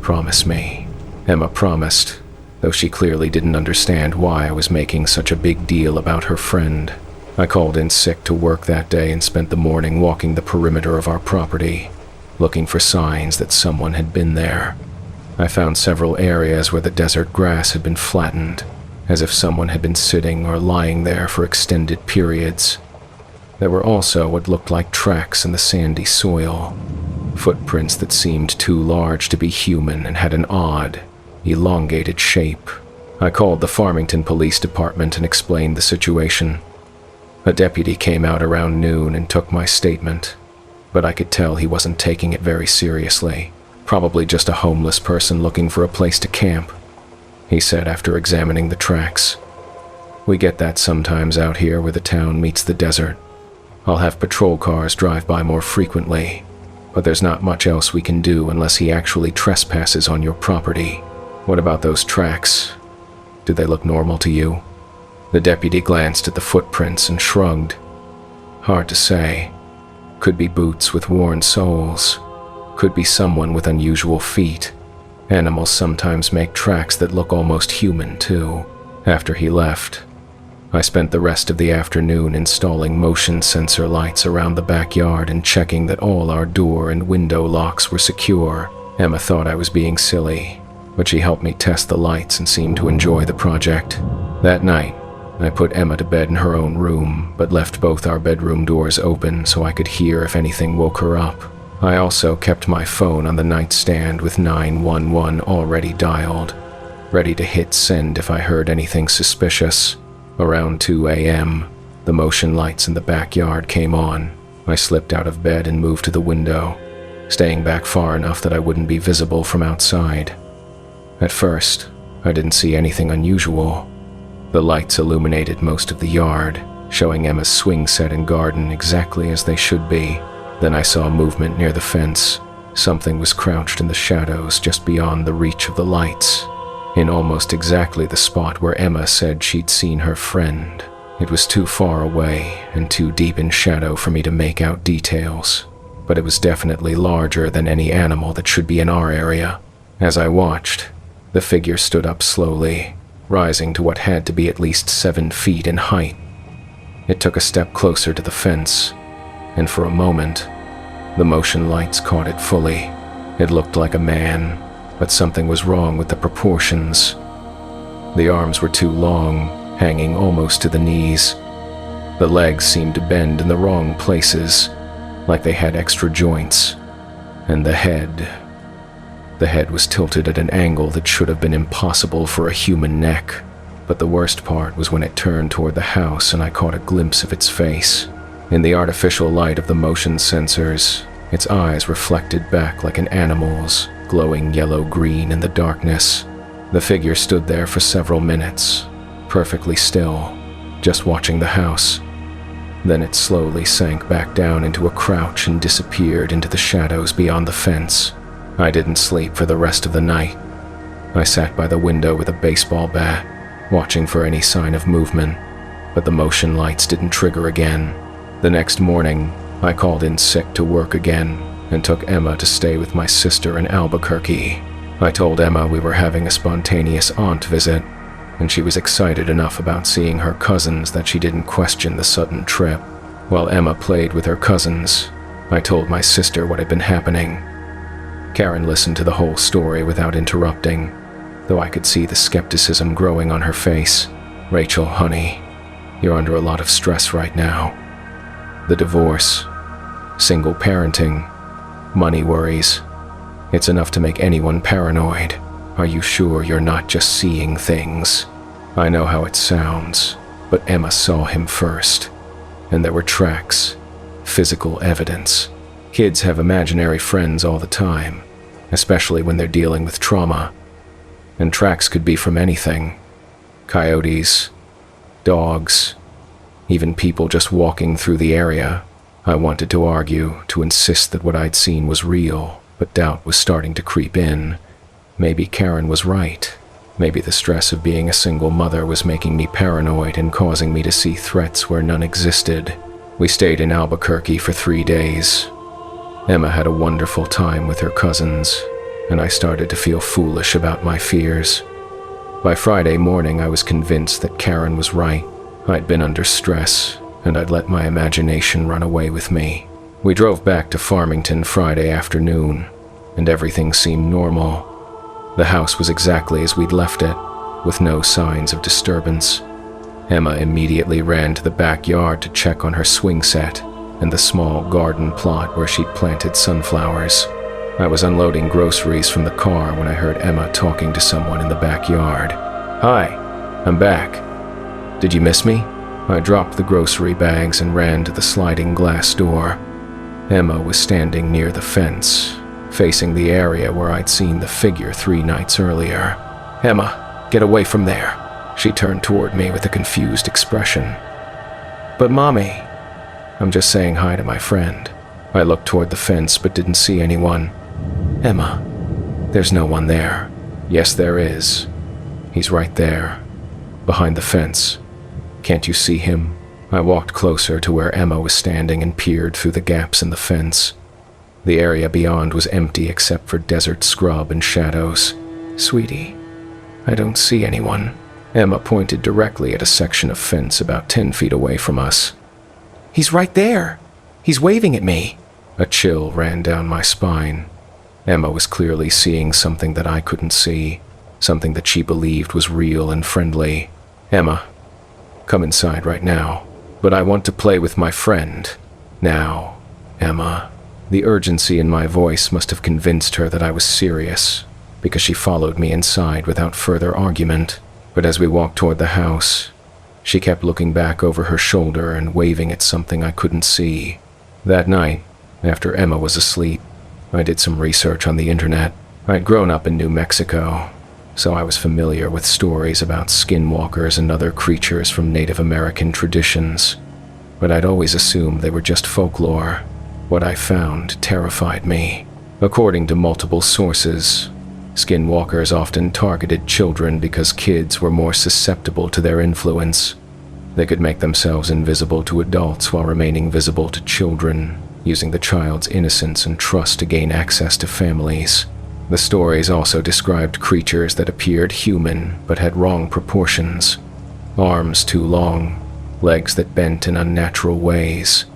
A: Promise me." Emma promised, though she clearly didn't understand why I was making such a big deal about her friend. I called in sick to work that day and spent the morning walking the perimeter of our property, looking for signs that someone had been there. I found several areas where the desert grass had been flattened, as if someone had been sitting or lying there for extended periods. There were also what looked like tracks in the sandy soil, footprints that seemed too large to be human and had an odd, elongated shape. I called the Farmington Police Department and explained the situation. A deputy came out around noon and took my statement, but I could tell he wasn't taking it very seriously. "Probably just a homeless person looking for a place to camp," he said after examining the tracks. "We get that sometimes out here where the town meets the desert. I'll have patrol cars drive by more frequently, but there's not much else we can do unless he actually trespasses on your property." "What about those tracks? Do they look normal to you?" The deputy glanced at the footprints and shrugged. "Hard to say. Could be boots with worn soles. Could be someone with unusual feet. Animals sometimes make tracks that look almost human, too. After he left, I spent the rest of the afternoon installing motion sensor lights around the backyard and checking that all our door and window locks were secure. Emma thought I was being silly, but she helped me test the lights and seemed to enjoy the project. That night, I put Emma to bed in her own room, but left both our bedroom doors open so I could hear if anything woke her up. I also kept my phone on the nightstand with 911 already dialed, ready to hit send if I heard anything suspicious. Around 2 a.m., the motion lights in the backyard came on. I slipped out of bed and moved to the window, staying back far enough that I wouldn't be visible from outside. At first, I didn't see anything unusual. The lights illuminated most of the yard, showing Emma's swing set and garden exactly as they should be. Then I saw movement near the fence. Something was crouched in the shadows just beyond the reach of the lights, in almost exactly the spot where Emma said she'd seen her friend. It was too far away and too deep in shadow for me to make out details, but it was definitely larger than any animal that should be in our area. As I watched, the figure stood up slowly, rising to what had to be at least 7 feet in height. It took a step closer to the fence, and for a moment, the motion lights caught it fully. It looked like a man, but something was wrong with the proportions. The arms were too long, hanging almost to the knees. The legs seemed to bend in the wrong places, like they had extra joints. And the head was tilted at an angle that should have been impossible for a human neck. But the worst part was when it turned toward the house and I caught a glimpse of its face. In the artificial light of the motion sensors, its eyes reflected back like an animal's, glowing yellow-green in the darkness. The figure stood there for several minutes, perfectly still, just watching the house. Then it slowly sank back down into a crouch and disappeared into the shadows beyond the fence. I didn't sleep for the rest of the night. I sat by the window with a baseball bat, watching for any sign of movement, but the motion lights didn't trigger again. The next morning, I called in sick to work again and took Emma to stay with my sister in Albuquerque. I told Emma we were having a spontaneous aunt visit, and she was excited enough about seeing her cousins that she didn't question the sudden trip. While Emma played with her cousins, I told my sister what had been happening. Karen listened to the whole story without interrupting, though I could see the skepticism growing on her face. "Rachel, honey, you're under a lot of stress right now. The divorce, single parenting, money worries. It's enough to make anyone paranoid. Are you sure you're not just seeing things?" I know how it sounds, but Emma saw him first. And there were tracks, physical evidence. Kids have imaginary friends all the time, especially when they're dealing with trauma. And tracks could be from anything. Coyotes, dogs, even people just walking through the area. I wanted to argue, to insist that what I'd seen was real, but doubt was starting to creep in. Maybe Karen was right. Maybe the stress of being a single mother was making me paranoid and causing me to see threats where none existed. We stayed in Albuquerque for 3 days. Emma had a wonderful time with her cousins, and I started to feel foolish about my fears. By Friday morning, I was convinced that Karen was right. I'd been under stress, and I'd let my imagination run away with me. We drove back to Farmington Friday afternoon, and everything seemed normal. The house was exactly as we'd left it, with no signs of disturbance. Emma immediately ran to the backyard to check on her swing set and the small garden plot where she'd planted sunflowers. I was unloading groceries from the car when I heard Emma talking to someone in the backyard. "Hi, I'm back. Did you miss me?" I dropped the grocery bags and ran to the sliding glass door. Emma was standing near the fence, facing the area where I'd seen the figure 3 nights earlier. "Emma, get away from there." She turned toward me with a confused expression. "But Mommy..." "I'm just saying hi to my friend." I looked toward the fence but didn't see anyone. "Emma, there's no one there." "Yes, there is. He's right there, behind the fence. Can't you see him?" I walked closer to where Emma was standing and peered through the gaps in the fence. The area beyond was empty except for desert scrub and shadows. "Sweetie, I don't see anyone." Emma pointed directly at a section of fence about 10 feet away from us. "He's right there. He's waving at me." A chill ran down my spine. Emma was clearly seeing something that I couldn't see, something that she believed was real and friendly. "Emma, come inside right now. But I want to play with my friend. Now, Emma." The urgency in my voice must have convinced her that I was serious, because she followed me inside without further argument. But as we walked toward the house, she kept looking back over her shoulder and waving at something I couldn't see. That night, after Emma was asleep, I did some research on the internet. I'd grown up in New Mexico, so I was familiar with stories about skinwalkers and other creatures from Native American traditions, but I'd always assumed they were just folklore. What I found terrified me. According to multiple sources, skinwalkers often targeted children because kids were more susceptible to their influence. They could make themselves invisible to adults while remaining visible to children, using the child's innocence and trust to gain access to families. The stories also described creatures that appeared human but had wrong proportions. Arms too long, legs that bent in unnatural ways,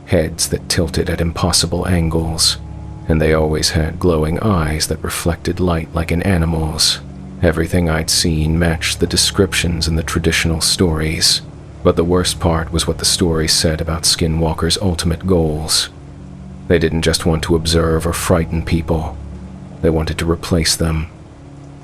A: heads that tilted at impossible angles, and they always had glowing eyes that reflected light like an animal's. Everything I'd seen matched the descriptions in the traditional stories, but the worst part was what the stories said about skinwalkers' ultimate goals. They didn't just want to observe or frighten people. They wanted to replace them,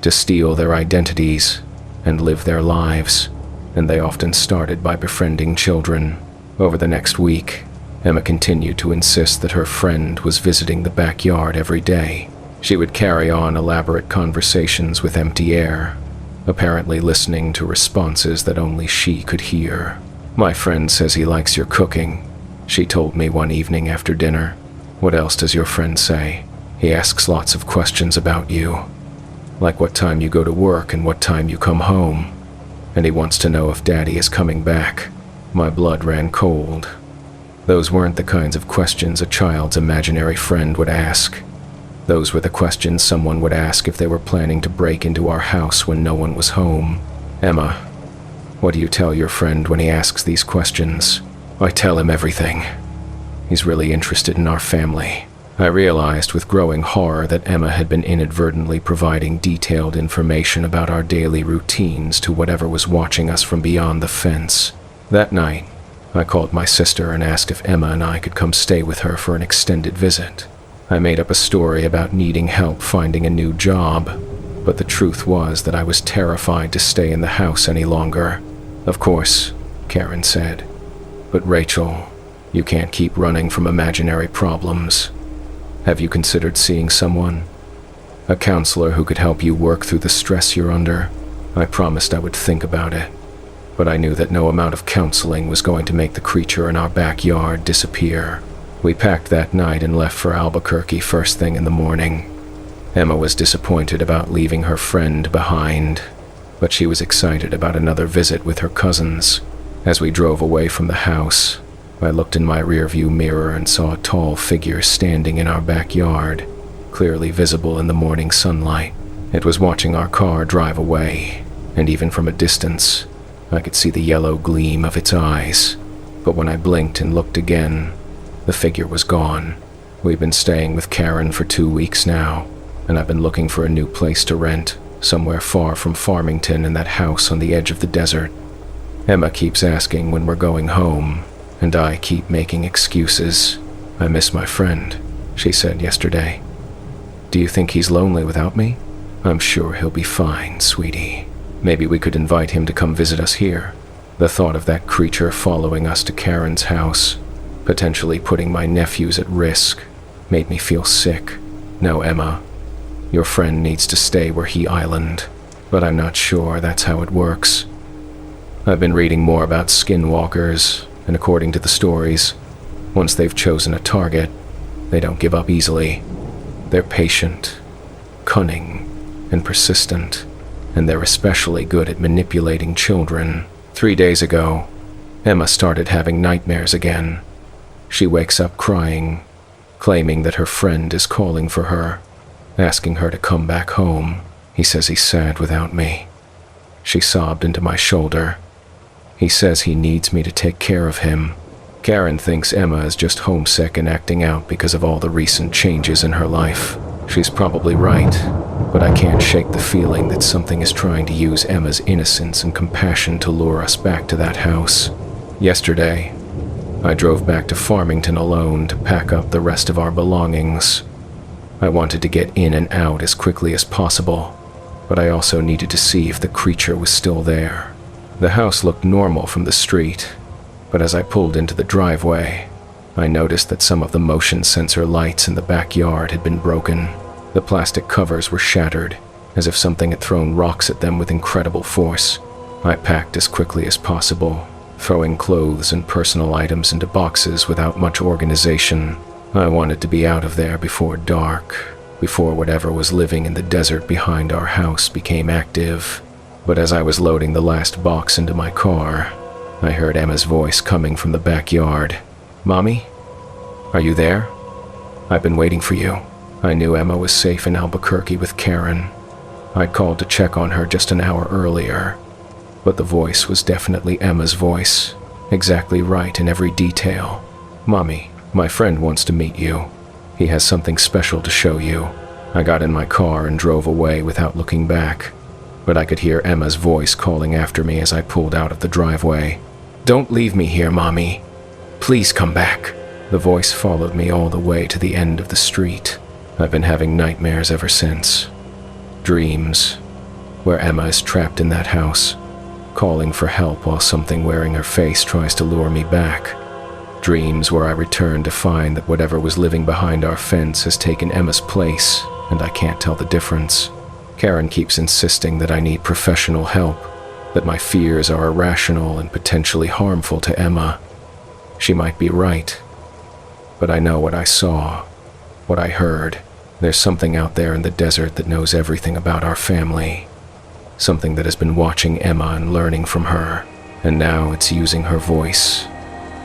A: to steal their identities and live their lives, and they often started by befriending children. Over the next week, Emma continued to insist that her friend was visiting the backyard every day. She would carry on elaborate conversations with empty air, apparently listening to responses that only she could hear. "My friend says he likes your cooking," she told me one evening after dinner. "What else does your friend say? He asks lots of questions about you, like what time you go to work and what time you come home, and he wants to know if Daddy is coming back." My blood ran cold. Those weren't the kinds of questions a child's imaginary friend would ask. Those were the questions someone would ask if they were planning to break into our house when no one was home. "Emma, what do you tell your friend when he asks these questions?" "I tell him everything. He's really interested in our family." I realized with growing horror that Emma had been inadvertently providing detailed information about our daily routines to whatever was watching us from beyond the fence. That night, I called my sister and asked if Emma and I could come stay with her for an extended visit. I made up a story about needing help finding a new job, but the truth was that I was terrified to stay in the house any longer. "Of course," Karen said, "but Rachel, you can't keep running from imaginary problems. Have you considered seeing someone? A counselor who could help you work through the stress you're under?" I promised I would think about it, but I knew that no amount of counseling was going to make the creature in our backyard disappear. We packed that night and left for Albuquerque first thing in the morning. Emma was disappointed about leaving her friend behind, but she was excited about another visit with her cousins. As we drove away from the house, I looked in my rearview mirror and saw a tall figure standing in our backyard, clearly visible in the morning sunlight. It was watching our car drive away, and even from a distance, I could see the yellow gleam of its eyes. But when I blinked and looked again, the figure was gone. We've been staying with Karen for 2 weeks now, and I've been looking for a new place to rent, somewhere far from Farmington and that house on the edge of the desert. Emma keeps asking when we're going home, and I keep making excuses. "I miss my friend," she said yesterday. "Do you think he's lonely without me?" "I'm sure he'll be fine, sweetie. Maybe we could invite him to come visit us here." The thought of that creature following us to Karen's house, potentially putting my nephews at risk, made me feel sick. "No, Emma. Your friend needs to stay where he island, but I'm not sure that's how it works. I've been reading more about skinwalkers, and according to the stories, once they've chosen a target, they don't give up easily. They're patient, cunning, and persistent, and they're especially good at manipulating children. 3 days ago, Emma started having nightmares again. She wakes up crying, claiming that her friend is calling for her, asking her to come back home. He says he's sad without me. She sobbed into my shoulder. He says he needs me to take care of him. Karen thinks Emma is just homesick and acting out because of all the recent changes in her life. She's probably right, but I can't shake the feeling that something is trying to use Emma's innocence and compassion to lure us back to that house. Yesterday, I drove back to Farmington alone to pack up the rest of our belongings. I wanted to get in and out as quickly as possible, but I also needed to see if the creature was still there. The house looked normal from the street, but as I pulled into the driveway, I noticed that some of the motion sensor lights in the backyard had been broken. The plastic covers were shattered, as if something had thrown rocks at them with incredible force. I packed as quickly as possible, throwing clothes and personal items into boxes without much organization. I wanted to be out of there before dark, before whatever was living in the desert behind our house became active. But as I was loading the last box into my car, I heard Emma's voice coming from the backyard. "Mommy? Are you there? I've been waiting for you." I knew Emma was safe in Albuquerque with Karen. I'd called to check on her just an hour earlier, but the voice was definitely Emma's voice, exactly right in every detail. "Mommy, my friend wants to meet you. He has something special to show you." I got in my car and drove away without looking back, but I could hear Emma's voice calling after me as I pulled out of the driveway. "Don't leave me here, Mommy. Please come back." The voice followed me all the way to the end of the street. I've been having nightmares ever since. Dreams, where Emma is trapped in that house, calling for help while something wearing her face tries to lure me back. Dreams where I return to find that whatever was living behind our fence has taken Emma's place, and I can't tell the difference. Karen keeps insisting that I need professional help, that my fears are irrational and potentially harmful to Emma. She might be right, but I know what I saw, what I heard. There's something out there in the desert that knows everything about our family. Something that has been watching Emma and learning from her, and now it's using her voice,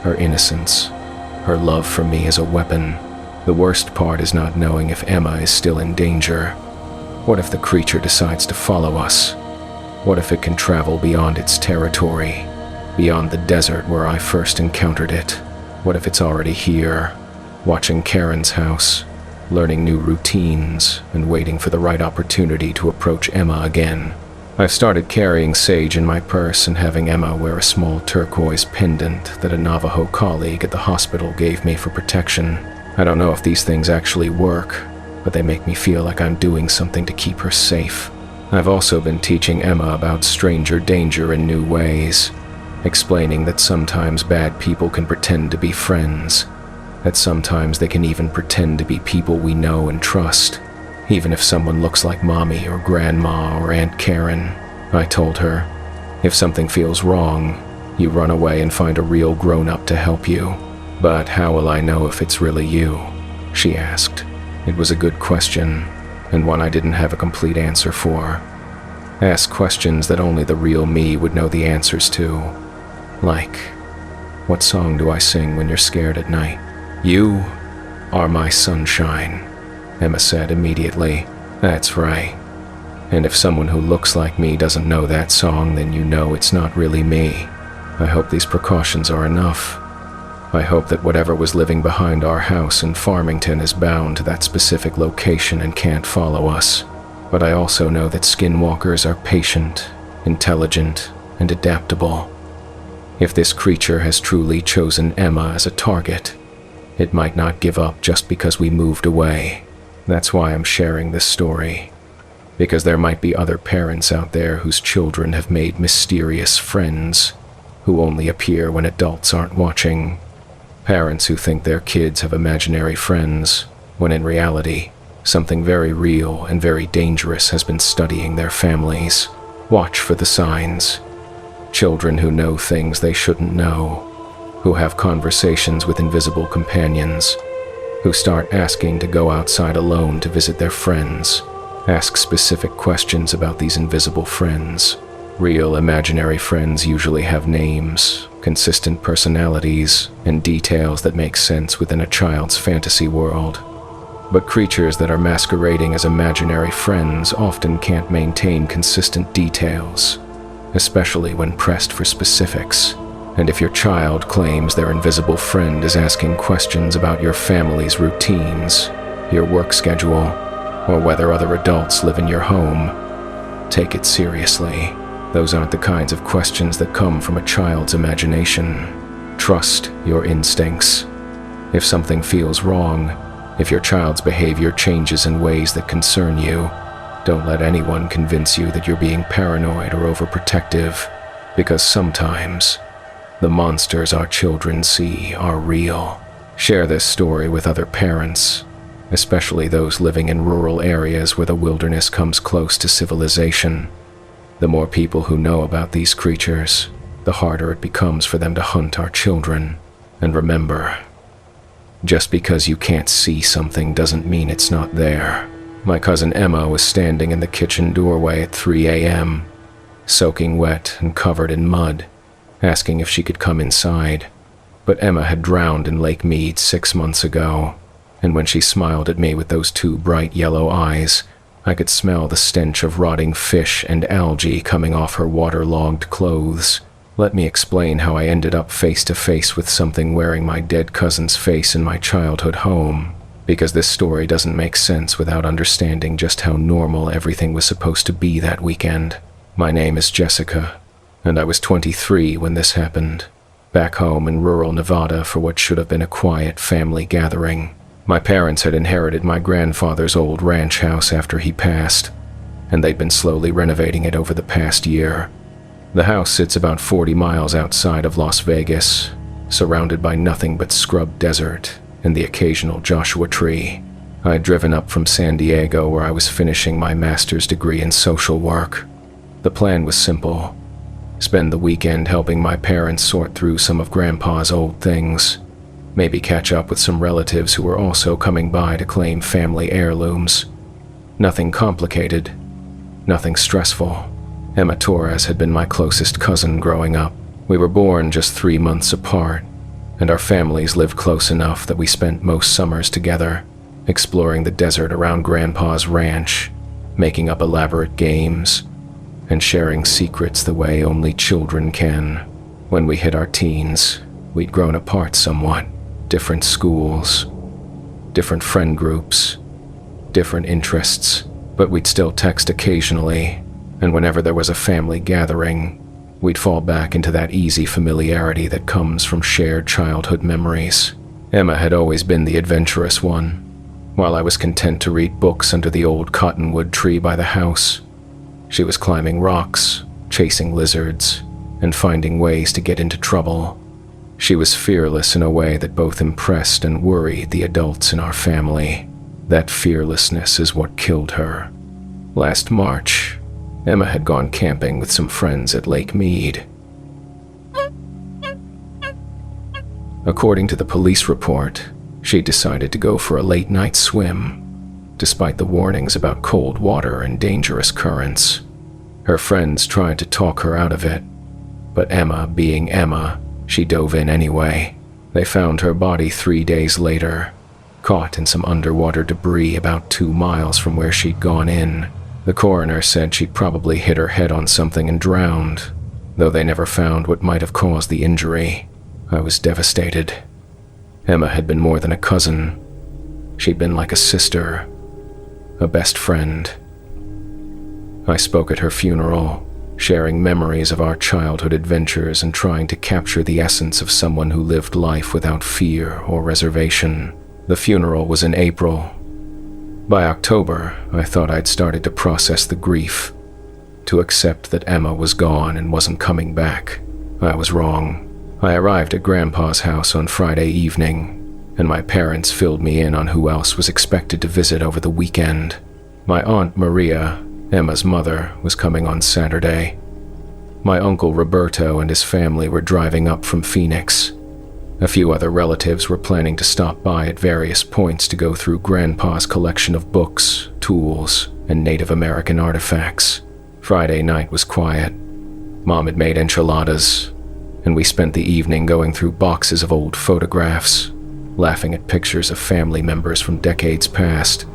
A: her innocence, her love for me as a weapon. The worst part is not knowing if Emma is still in danger. What if the creature decides to follow us? What if it can travel beyond its territory, beyond the desert where I first encountered it? What if it's already here, watching Karen's house, learning new routines, and waiting for the right opportunity to approach Emma again? I've started carrying sage in my purse and having Emma wear a small turquoise pendant that a Navajo colleague at the hospital gave me for protection. I don't know if these things actually work, but they make me feel like I'm doing something to keep her safe. I've also been teaching Emma about stranger danger in new ways, explaining that sometimes bad people can pretend to be friends, that sometimes they can even pretend to be people we know and trust, even if someone looks like Mommy or Grandma or Aunt Karen. I told her, if something feels wrong, you run away and find a real grown-up to help you. "But how will I know if it's really you?" she asked. It was a good question, and one I didn't have a complete answer for. Ask questions that only the real me would know the answers to. Like, what song do I sing when you're scared at night? "You are my sunshine," Emma said immediately. That's right. And if someone who looks like me doesn't know that song, then you know it's not really me. I hope these precautions are enough. I hope that whatever was living behind our house in Farmington is bound to that specific location and can't follow us. But I also know that skinwalkers are patient, intelligent, and adaptable. If this creature has truly chosen Emma as a target, it might not give up just because we moved away. That's why I'm sharing this story. Because there might be other parents out there whose children have made mysterious friends, who only appear when adults aren't watching. Parents who think their kids have imaginary friends, when in reality, something very real and very dangerous has been studying their families. Watch for the signs. Children who know things they shouldn't know, who have conversations with invisible companions, who start asking to go outside alone to visit their friends. Ask specific questions about these invisible friends. Real imaginary friends usually have names, consistent personalities, and details that make sense within a child's fantasy world. But creatures that are masquerading as imaginary friends often can't maintain consistent details, especially when pressed for specifics. And if your child claims their invisible friend is asking questions about your family's routines, your work schedule, or whether other adults live in your home, take it seriously. Those aren't the kinds of questions that come from a child's imagination. Trust your instincts. If something feels wrong, if your child's behavior changes in ways that concern you, don't let anyone convince you that you're being paranoid or overprotective, because sometimes the monsters our children see are real. Share this story with other parents, especially those living in rural areas where the wilderness comes close to civilization. The more people who know about these creatures, the harder it becomes for them to hunt our children. And remember, just because you can't see something doesn't mean it's not there. My cousin Emma was standing in the kitchen doorway at 3 a.m., soaking wet and covered in mud, asking if she could come inside. But Emma had drowned in Lake Mead 6 months ago, and when she smiled at me with those two bright yellow eyes, I could smell the stench of rotting fish and algae coming off her waterlogged clothes. Let me explain how I ended up face to face with something wearing my dead cousin's face in my childhood home, because this story doesn't make sense without understanding just how normal everything was supposed to be that weekend. My name is Jessica, and I was 23 when this happened, back home in rural Nevada for what should have been a quiet family gathering. My parents had inherited my grandfather's old ranch house after he passed, and they'd been slowly renovating it over the past year. The house sits about 40 miles outside of Las Vegas, surrounded by nothing but scrub desert and the occasional Joshua tree. I'd driven up from San Diego where I was finishing my master's degree in social work. The plan was simple: spend the weekend helping my parents sort through some of Grandpa's old things, maybe catch up with some relatives who were also coming by to claim family heirlooms. Nothing complicated, nothing stressful. Emma Torres had been my closest cousin growing up. We were born just 3 months apart, and our families lived close enough that we spent most summers together, exploring the desert around Grandpa's ranch, making up elaborate games, and sharing secrets the way only children can. When we hit our teens, we'd grown apart somewhat. Different schools, different friend groups, different interests, but we'd still text occasionally, and whenever there was a family gathering, we'd fall back into that easy familiarity that comes from shared childhood memories. Emma had always been the adventurous one. While I was content to read books under the old cottonwood tree by the house, she was climbing rocks, chasing lizards, and finding ways to get into trouble. She was fearless in a way that both impressed and worried the adults in our family. That fearlessness is what killed her. Last March, Emma had gone camping with some friends at Lake Mead. According to the police report, she decided to go for a late-night swim, despite the warnings about cold water and dangerous currents. Her friends tried to talk her out of it, but Emma, being Emma, she dove in anyway. They found her body 3 days later, caught in some underwater debris about 2 miles from where she'd gone in. The coroner said she'd probably hit her head on something and drowned, though they never found what might have caused the injury. I was devastated. Emma had been more than a cousin. She'd been like a sister, a best friend. I spoke at her funeral, sharing memories of our childhood adventures and trying to capture the essence of someone who lived life without fear or reservation. The funeral was in April. By October, I thought I'd started to process the grief, to accept that Emma was gone and wasn't coming back. I was wrong. I arrived at Grandpa's house on Friday evening, and my parents filled me in on who else was expected to visit over the weekend. My Aunt Maria, Emma's mother, was coming on Saturday. My uncle Roberto and his family were driving up from Phoenix. A few other relatives were planning to stop by at various points to go through Grandpa's collection of books, tools, and Native American artifacts. Friday night was quiet. Mom had made enchiladas, and we spent the evening going through boxes of old photographs, laughing at pictures of family members from decades past.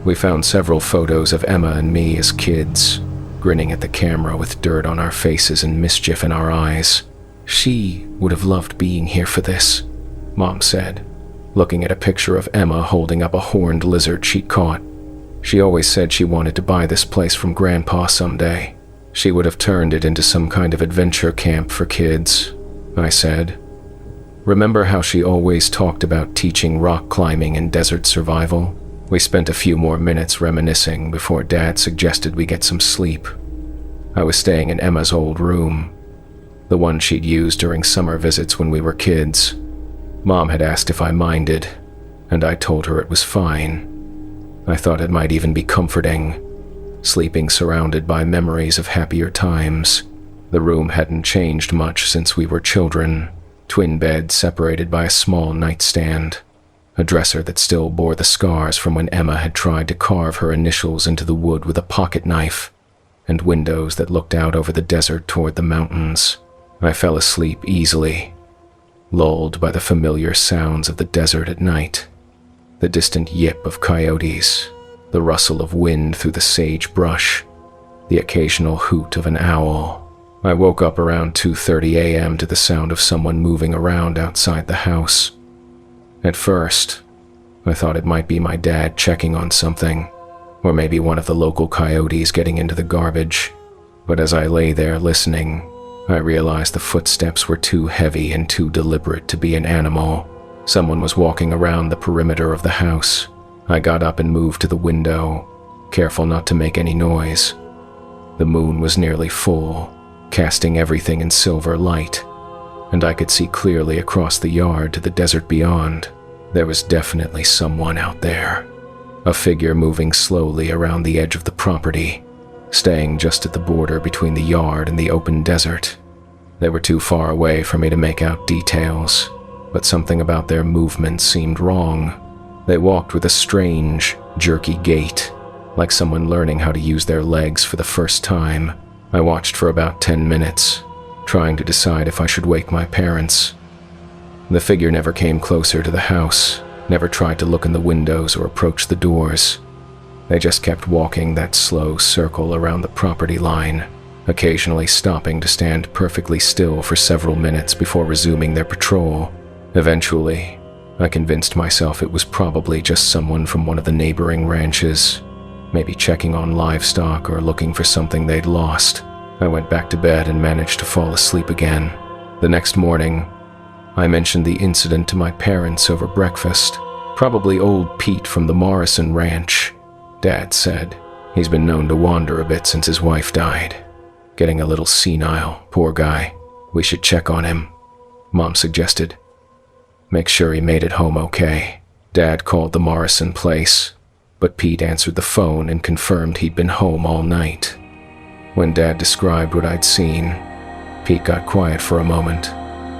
A: We found several photos of Emma and me as kids, grinning at the camera with dirt on our faces and mischief in our eyes. "She would have loved being here for this," Mom said, looking at a picture of Emma holding up a horned lizard she'd caught. "She always said she wanted to buy this place from Grandpa someday. She would have turned it into some kind of adventure camp for kids," I said. "Remember how she always talked about teaching rock climbing and desert survival?" We spent a few more minutes reminiscing before Dad suggested we get some sleep. I was staying in Emma's old room, the one she'd used during summer visits when we were kids. Mom had asked if I minded, and I told her it was fine. I thought it might even be comforting, sleeping surrounded by memories of happier times. The room hadn't changed much since we were children. Twin beds separated by a small nightstand, a dresser that still bore the scars from when Emma had tried to carve her initials into the wood with a pocket knife, and windows that looked out over the desert toward the mountains. I fell asleep easily, lulled by the familiar sounds of the desert at night. The distant yip of coyotes, the rustle of wind through the sagebrush, the occasional hoot of an owl. I woke up around 2:30 a.m. to the sound of someone moving around outside the house. At first, I thought it might be my dad checking on something, or maybe one of the local coyotes getting into the garbage. But as I lay there listening, I realized the footsteps were too heavy and too deliberate to be an animal. Someone was walking around the perimeter of the house. I got up and moved to the window, careful not to make any noise. The moon was nearly full, casting everything in silver light, and I could see clearly across the yard to the desert beyond. There was definitely someone out there, a figure moving slowly around the edge of the property, staying just at the border between the yard and the open desert. They were too far away for me to make out details, but something about their movement seemed wrong. They walked with a strange, jerky gait, like someone learning how to use their legs for the first time. I watched for about 10 minutes, trying to decide if I should wake my parents. The figure never came closer to the house, never tried to look in the windows or approach the doors. They just kept walking that slow circle around the property line, occasionally stopping to stand perfectly still for several minutes before resuming their patrol. Eventually, I convinced myself it was probably just someone from one of the neighboring ranches, maybe checking on livestock or looking for something they'd lost. I went back to bed and managed to fall asleep again. The next morning, I mentioned the incident to my parents over breakfast. "Probably old Pete from the Morrison Ranch," Dad said. "He's been known to wander a bit since his wife died. Getting a little senile, poor guy. We should check on him," Mom suggested. "Make sure he made it home okay." Dad called the Morrison place, but Pete answered the phone and confirmed he'd been home all night. When Dad described what I'd seen, Pete got quiet for a moment.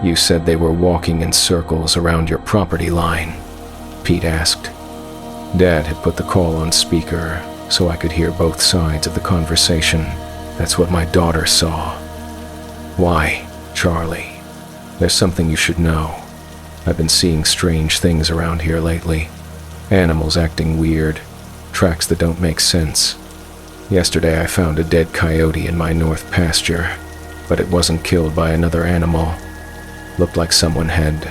A: "You said they were walking in circles around your property line?" Pete asked. Dad had put the call on speaker so I could hear both sides of the conversation. "That's what my daughter saw." "Why, Charlie? There's something you should know. I've been seeing strange things around here lately. Animals acting weird, tracks that don't make sense. Yesterday I found a dead coyote in my north pasture, but it wasn't killed by another animal. Looked like someone had,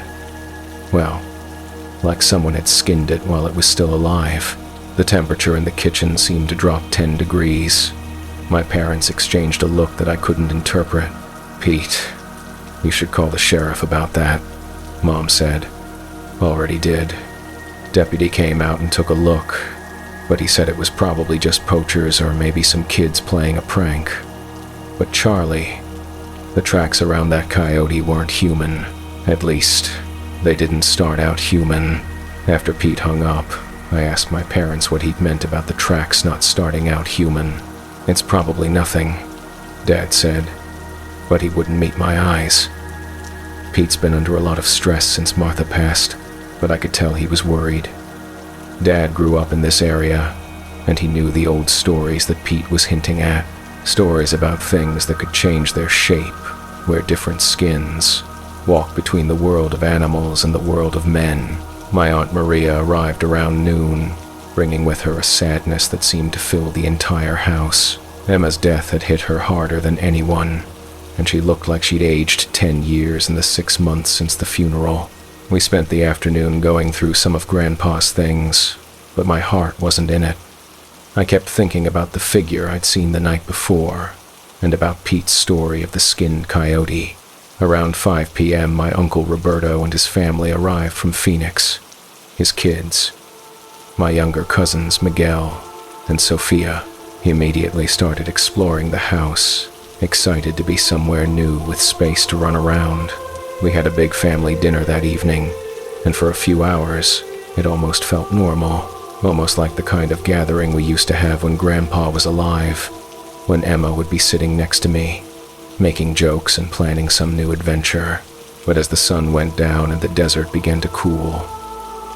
A: like someone had skinned it while it was still alive. The temperature in the kitchen seemed to drop 10 degrees. My parents exchanged a look that I couldn't interpret. "Pete, you should call the sheriff about that," Mom said. "Already did. Deputy came out and took a look, but he said it was probably just poachers or maybe some kids playing a prank. But Charlie, the tracks around that coyote weren't human. At least, they didn't start out human." After Pete hung up, I asked my parents what he'd meant about the tracks not starting out human. "It's probably nothing," Dad said, but he wouldn't meet my eyes. Pete's been under a lot of stress since Martha passed, but I could tell he was worried. Dad grew up in this area, and he knew the old stories that Pete was hinting at. Stories about things that could change their shape, wear different skins, walk between the world of animals and the world of men. My Aunt Maria arrived around noon, bringing with her a sadness that seemed to fill the entire house. Emma's death had hit her harder than anyone, and she looked like she'd aged 10 years in the 6 months since the funeral. We spent the afternoon going through some of Grandpa's things, but my heart wasn't in it. I kept thinking about the figure I'd seen the night before, and about Pete's story of the skinned coyote. Around 5 p.m., my Uncle Roberto and his family arrived from Phoenix. His kids, my younger cousins Miguel and Sofia, immediately started exploring the house, excited to be somewhere new with space to run around. We had a big family dinner that evening, and for a few hours, it almost felt normal, almost like the kind of gathering we used to have when Grandpa was alive, when Emma would be sitting next to me, making jokes and planning some new adventure. But as the sun went down and the desert began to cool,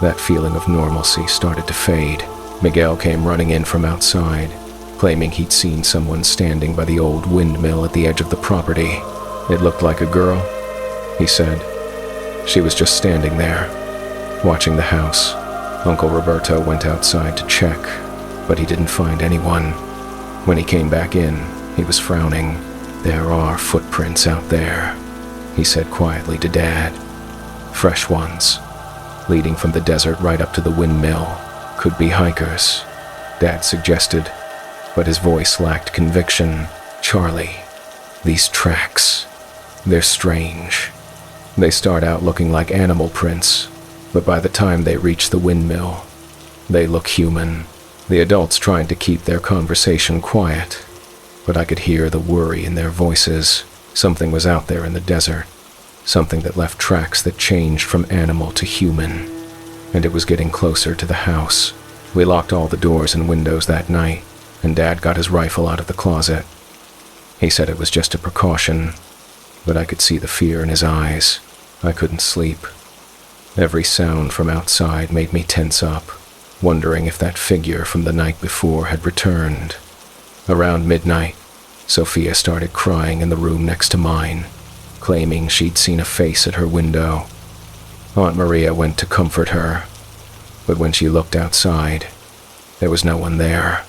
A: that feeling of normalcy started to fade. Miguel came running in from outside, claiming he'd seen someone standing by the old windmill at the edge of the property. It looked like a girl, he said. She was just standing there, watching the house. Uncle Roberto went outside to check, but he didn't find anyone. When he came back in, he was frowning. "There are footprints out there," he said quietly to Dad. "Fresh ones, leading from the desert right up to the windmill. Could be hikers," Dad suggested, but his voice lacked conviction. "Charlie, these tracks, they're strange. They start out looking like animal prints, but by the time they reach the windmill, they look human." The adults tried to keep their conversation quiet, but I could hear the worry in their voices. Something was out there in the desert, something that left tracks that changed from animal to human, and it was getting closer to the house. We locked all the doors and windows that night, and Dad got his rifle out of the closet. He said it was just a precaution, but I could see the fear in his eyes. I couldn't sleep. Every sound from outside made me tense up, wondering if that figure from the night before had returned. Around midnight, Sophia started crying in the room next to mine, claiming she'd seen a face at her window. Aunt Maria went to comfort her, but when she looked outside, there was no one there.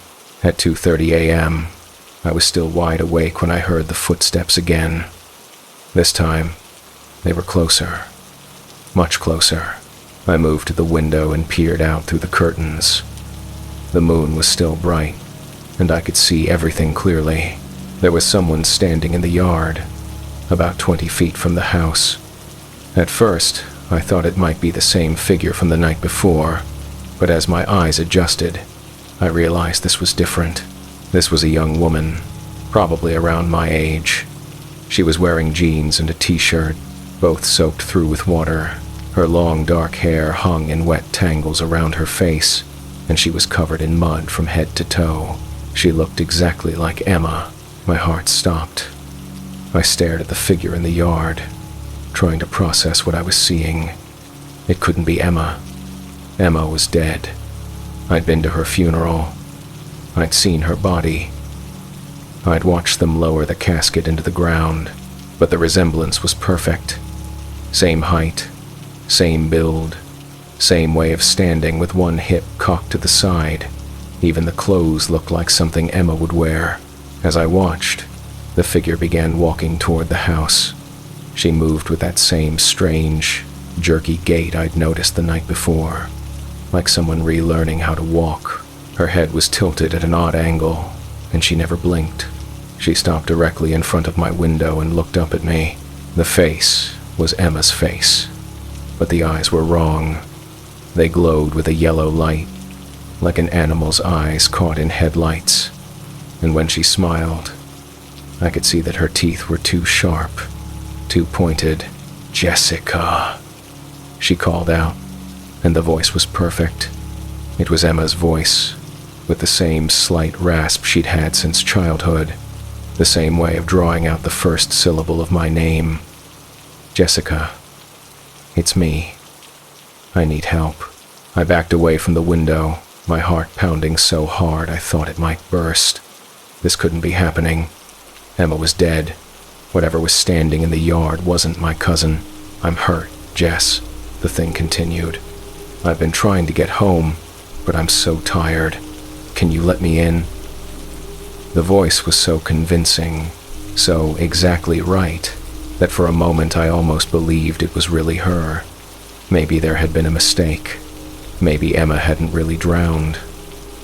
A: At 2:30 a.m., I was still wide awake when I heard the footsteps again. This time, they were closer, much closer. I moved to the window and peered out through the curtains. The moon was still bright, and I could see everything clearly. There was someone standing in the yard, about 20 feet from the house. At first, I thought it might be the same figure from the night before, but as my eyes adjusted, I realized this was different. This was a young woman, probably around my age. She was wearing jeans and a t-shirt, both soaked through with water. Her long dark hair hung in wet tangles around her face, and she was covered in mud from head to toe. She looked exactly like Emma. My heart stopped. I stared at the figure in the yard, trying to process what I was seeing. It couldn't be Emma. Emma was dead. I'd been to her funeral. I'd seen her body. I'd watched them lower the casket into the ground, but the resemblance was perfect. Same height, same build, same way of standing with one hip cocked to the side. Even the clothes looked like something Emma would wear. As I watched, the figure began walking toward the house. She moved with that same strange, jerky gait I'd noticed the night before, like someone relearning how to walk. Her head was tilted at an odd angle, and she never blinked. She stopped directly in front of my window and looked up at me. The face was Emma's face, but the eyes were wrong. They glowed with a yellow light, like an animal's eyes caught in headlights. And when she smiled, I could see that her teeth were too sharp, too pointed. "Jessica," she called out, and the voice was perfect. It was Emma's voice, with the same slight rasp she'd had since childhood, the same way of drawing out the first syllable of my name. "Jessica, it's me. I need help." I backed away from the window, my heart pounding so hard I thought it might burst. This couldn't be happening. Emma was dead. Whatever was standing in the yard wasn't my cousin. I'm hurt, Jess, the thing continued. I've been trying to get home, but I'm so tired. Can you let me in? The voice was so convincing, so exactly right, that for a moment I almost believed it was really her. Maybe there had been a mistake. Maybe Emma hadn't really drowned.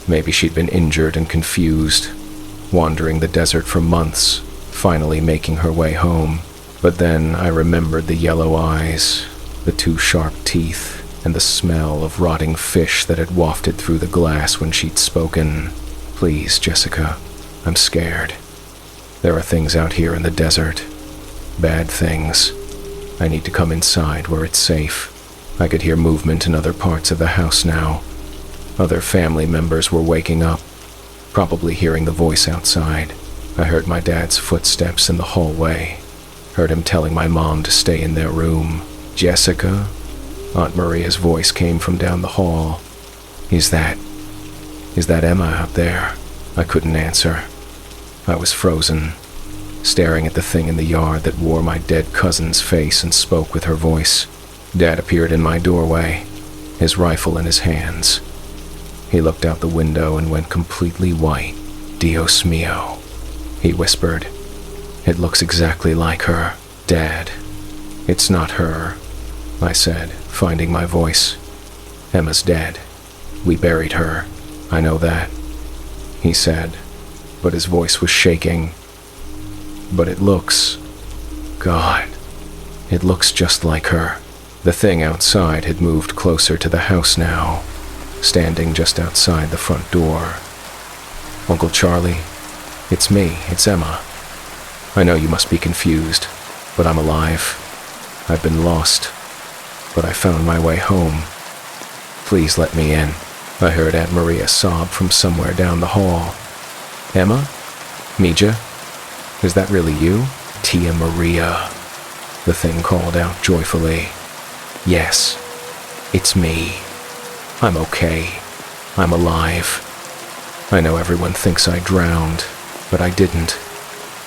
A: Maybe she'd been injured and confused, wandering the desert for months, finally making her way home. But then I remembered the yellow eyes, the two sharp teeth, and the smell of rotting fish that had wafted through the glass when she'd spoken. Please, Jessica, I'm scared. There are things out here in the desert. Bad things. I need to come inside where it's safe. I could hear movement in other parts of the house now. Other family members were waking up, probably hearing the voice outside. I heard my dad's footsteps in the hallway. Heard him telling my mom to stay in their room. Jessica? Aunt Maria's voice came from down the hall. Is that Emma out there? I couldn't answer. I was frozen, staring at the thing in the yard that wore my dead cousin's face and spoke with her voice. Dad appeared in my doorway, his rifle in his hands. He looked out the window and went completely white. Dios mio, he whispered. It looks exactly like her. Dad, it's not her, I said, finding my voice. Emma's dead. We buried her. I know that, he said, but his voice was shaking. But it looks... God, it looks just like her. The thing outside had moved closer to the house now, standing just outside the front door. Uncle Charlie, it's me, it's Emma. I know you must be confused, but I'm alive. I've been lost, but I found my way home. Please let me in. I heard Aunt Maria sob from somewhere down the hall. Emma? Mija? Is that really you? Tia Maria, the thing called out joyfully. Yes, it's me. I'm okay. I'm alive. I know everyone thinks I drowned, but I didn't.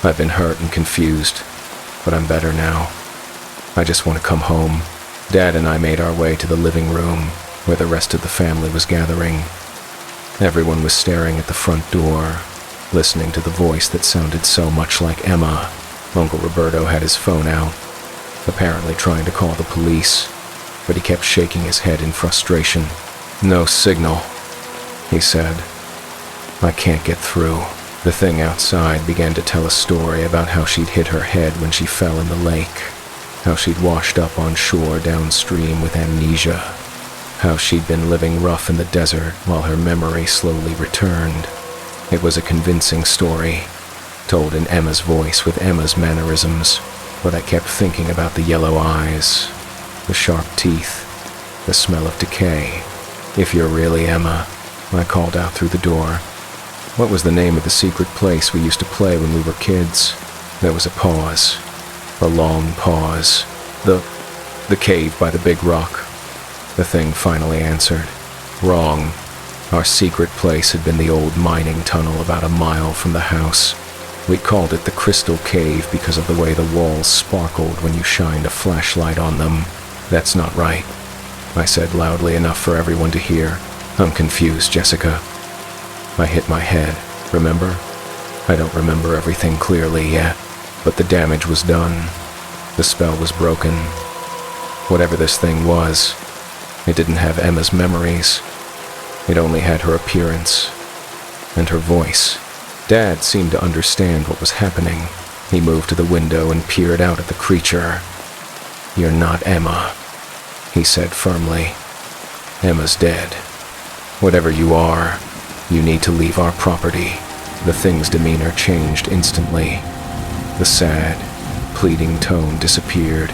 A: I've been hurt and confused, but I'm better now. I just want to come home. Dad and I made our way to the living room, where the rest of the family was gathering. Everyone was staring at the front door, listening to the voice that sounded so much like Emma. Uncle Roberto had his phone out, apparently trying to call the police, but he kept shaking his head in frustration. No signal, he said. I can't get through. The thing outside began to tell a story about how she'd hit her head when she fell in the lake, how she'd washed up on shore downstream with amnesia, how she'd been living rough in the desert while her memory slowly returned. It was a convincing story, told in Emma's voice with Emma's mannerisms, but I kept thinking about the yellow eyes, the sharp teeth, the smell of decay. If you're really Emma, I called out through the door. What was the name of the secret place we used to play when we were kids? There was a pause, a long pause. The cave by the big rock. The thing finally answered. Wrong. Our secret place had been the old mining tunnel about a mile from the house. We called it the Crystal Cave because of the way the walls sparkled when you shined a flashlight on them. That's not right, I said loudly enough for everyone to hear. I'm confused, Jessica. I hit my head, remember? I don't remember everything clearly yet, but the damage was done. The spell was broken. Whatever this thing was, it didn't have Emma's memories. It only had her appearance and her voice. Dad seemed to understand what was happening. He moved to the window and peered out at the creature. You're not Emma, he said firmly. Emma's dead. Whatever you are, you need to leave our property. The thing's demeanor changed instantly. The sad, pleading tone disappeared,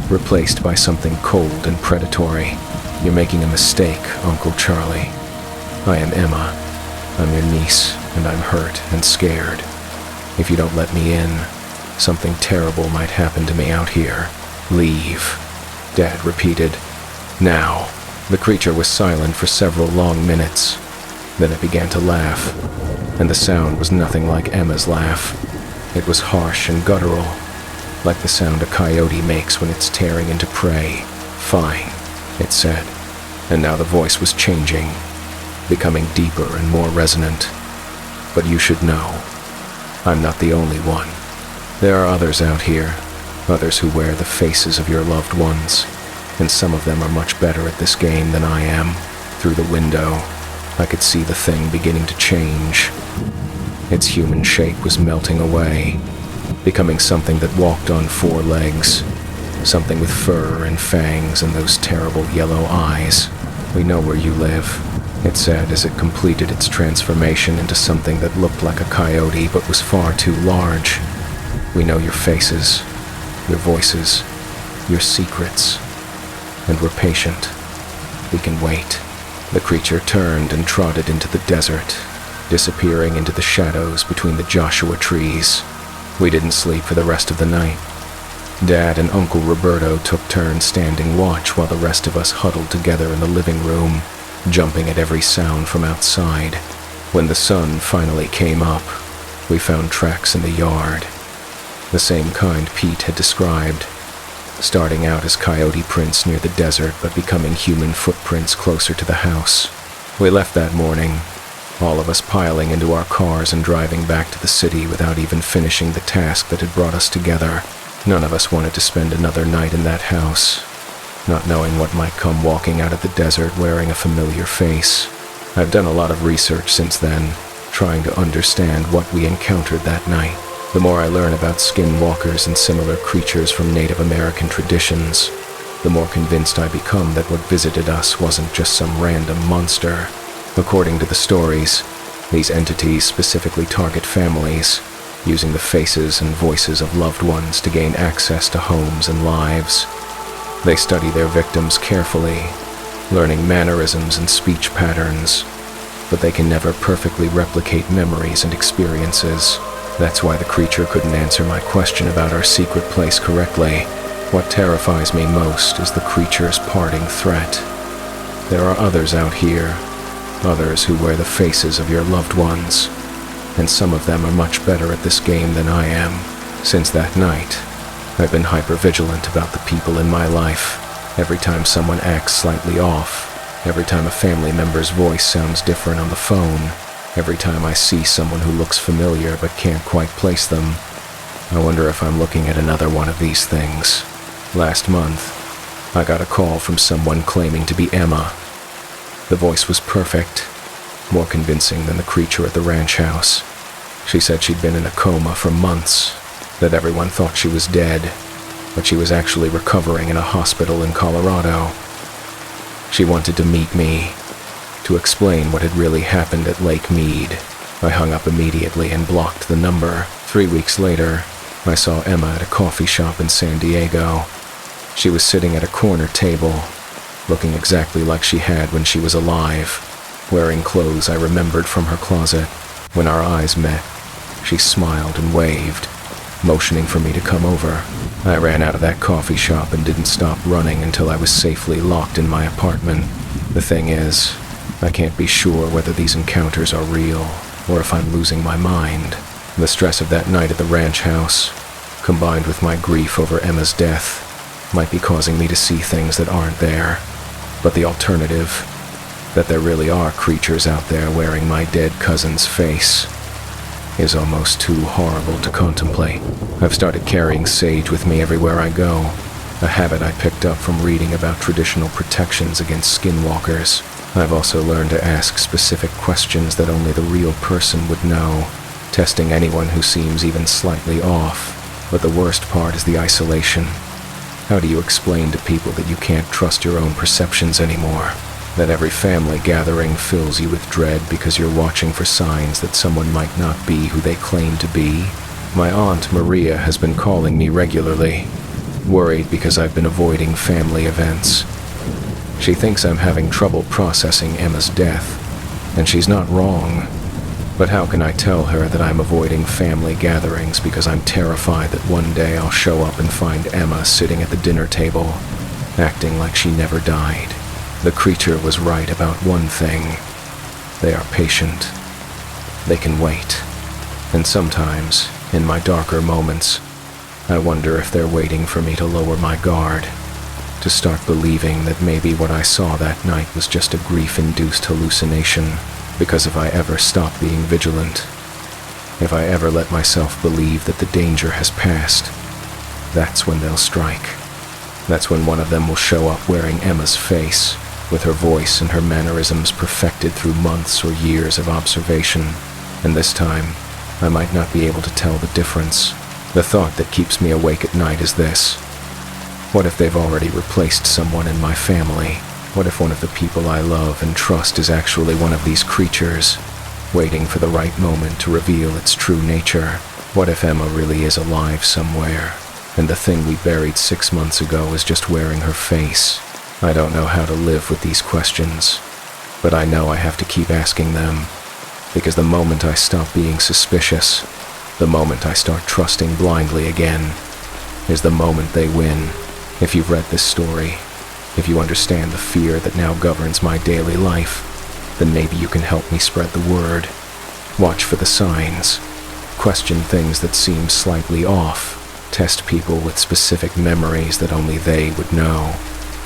A: replaced by something cold and predatory. You're making a mistake, Uncle Charlie. I am Emma. I'm your niece, and I'm hurt and scared. If you don't let me in, something terrible might happen to me out here. Leave, Dad repeated. Now. The creature was silent for several long minutes. Then it began to laugh, and the sound was nothing like Emma's laugh. It was harsh and guttural, like the sound a coyote makes when it's tearing into prey. "Fine," it said, and now the voice was changing, becoming deeper and more resonant. "But you should know, I'm not the only one. There are others out here, others who wear the faces of your loved ones, and some of them are much better at this game than I am." Through the window, I could see the thing beginning to change. Its human shape was melting away, becoming something that walked on 4 legs, something with fur and fangs and those terrible yellow eyes. "We know where you live," it said as it completed its transformation into something that looked like a coyote but was far too large. "We know your faces, your voices, your secrets, and we're patient. We can wait." The creature turned and trotted into the desert, disappearing into the shadows between the Joshua trees. We didn't sleep for the rest of the night. Dad and Uncle Roberto took turns standing watch while the rest of us huddled together in the living room, jumping at every sound from outside. When the sun finally came up, we found tracks in the yard, the same kind Pete had described, starting out as coyote prints near the desert but becoming human footprints closer to the house. We left that morning, all of us piling into our cars and driving back to the city without even finishing the task that had brought us together. None of us wanted to spend another night in that house, not knowing what might come walking out of the desert wearing a familiar face. I've done a lot of research since then, trying to understand what we encountered that night. The more I learn about skinwalkers and similar creatures from Native American traditions, the more convinced I become that what visited us wasn't just some random monster. According to the stories, these entities specifically target families, using the faces and voices of loved ones to gain access to homes and lives. They study their victims carefully, learning mannerisms and speech patterns, but they can never perfectly replicate memories and experiences. That's why the creature couldn't answer my question about our secret place correctly. What terrifies me most is the creature's parting threat. There are others out here, others who wear the faces of your loved ones, and some of them are much better at this game than I am. Since that night, I've been hyper-vigilant about the people in my life. Every time someone acts slightly off, every time a family member's voice sounds different on the phone, every time I see someone who looks familiar but can't quite place them, I wonder if I'm looking at another one of these things. Last month, I got a call from someone claiming to be Emma. The voice was perfect, more convincing than the creature at the ranch house. She said she'd been in a coma for months, that everyone thought she was dead, but she was actually recovering in a hospital in Colorado. She wanted to meet me, to explain what had really happened at Lake Mead. I hung up immediately and blocked the number. 3 weeks later, I saw Emma at a coffee shop in San Diego. She was sitting at a corner table, looking exactly like she had when she was alive, wearing clothes I remembered from her closet. When our eyes met, she smiled and waved, motioning for me to come over. I ran out of that coffee shop and didn't stop running until I was safely locked in my apartment. The thing is, I can't be sure whether these encounters are real or if I'm losing my mind. The stress of that night at the ranch house, combined with my grief over Emma's death, might be causing me to see things that aren't there. But the alternative, that there really are creatures out there wearing my dead cousin's face, is almost too horrible to contemplate. I've started carrying sage with me everywhere I go, a habit I picked up from reading about traditional protections against skinwalkers. I've also learned to ask specific questions that only the real person would know, testing anyone who seems even slightly off. But the worst part is the isolation. How do you explain to people that you can't trust your own perceptions anymore? That every family gathering fills you with dread because you're watching for signs that someone might not be who they claim to be? My Aunt Maria has been calling me regularly, worried because I've been avoiding family events. She thinks I'm having trouble processing Emma's death, and she's not wrong. But how can I tell her that I'm avoiding family gatherings because I'm terrified that one day I'll show up and find Emma sitting at the dinner table, acting like she never died? The creature was right about one thing. They are patient. They can wait. And sometimes, in my darker moments, I wonder if they're waiting for me to lower my guard, to start believing that maybe what I saw that night was just a grief-induced hallucination, because if I ever stop being vigilant, if I ever let myself believe that the danger has passed, that's when they'll strike. That's when one of them will show up wearing Emma's face, with her voice and her mannerisms perfected through months or years of observation, and this time, I might not be able to tell the difference. The thought that keeps me awake at night is this: what if they've already replaced someone in my family? What if one of the people I love and trust is actually one of these creatures, waiting for the right moment to reveal its true nature? What if Emma really is alive somewhere, and the thing we buried 6 months ago is just wearing her face? I don't know how to live with these questions, but I know I have to keep asking them, because the moment I stop being suspicious, the moment I start trusting blindly again, is the moment they win. If you've read this story, if you understand the fear that now governs my daily life, then maybe you can help me spread the word. Watch for the signs. Question things that seem slightly off. Test people with specific memories that only they would know.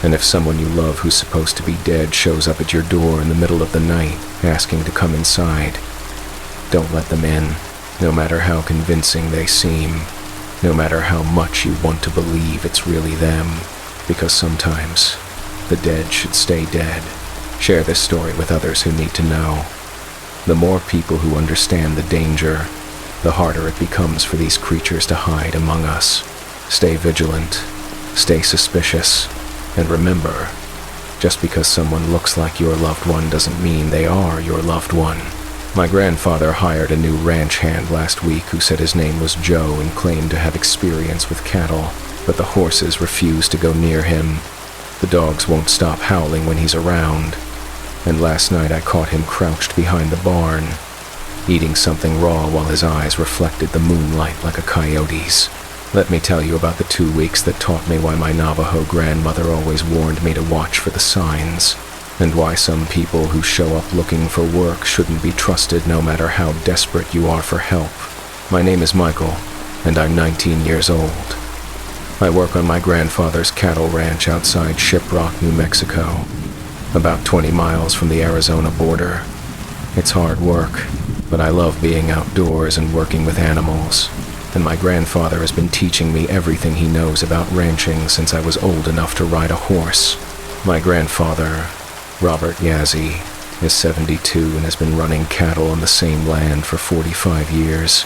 A: And if someone you love who's supposed to be dead shows up at your door in the middle of the night, asking to come inside, don't let them in, no matter how convincing they seem, no matter how much you want to believe it's really them, because sometimes the dead should stay dead. Share this story with others who need to know. The more people who understand the danger, the harder it becomes for these creatures to hide among us. Stay vigilant, stay suspicious, and remember, just because someone looks like your loved one doesn't mean they are your loved one. My grandfather hired a new ranch hand last week who said his name was Joe and claimed to have experience with cattle, but the horses refuse to go near him. The dogs won't stop howling when he's around, and last night I caught him crouched behind the barn, eating something raw while his eyes reflected the moonlight like a coyote's. Let me tell you about the 2 weeks that taught me why my Navajo grandmother always warned me to watch for the signs, and why some people who show up looking for work shouldn't be trusted no matter how desperate you are for help. My name is Michael, and I'm 19 years old. I work on my grandfather's cattle ranch outside Shiprock, New Mexico, about 20 miles from the Arizona border. It's hard work, but I love being outdoors and working with animals, and my grandfather has been teaching me everything he knows about ranching since I was old enough to ride a horse. My grandfather, Robert Yazzie, is 72 and has been running cattle on the same land for 45 years.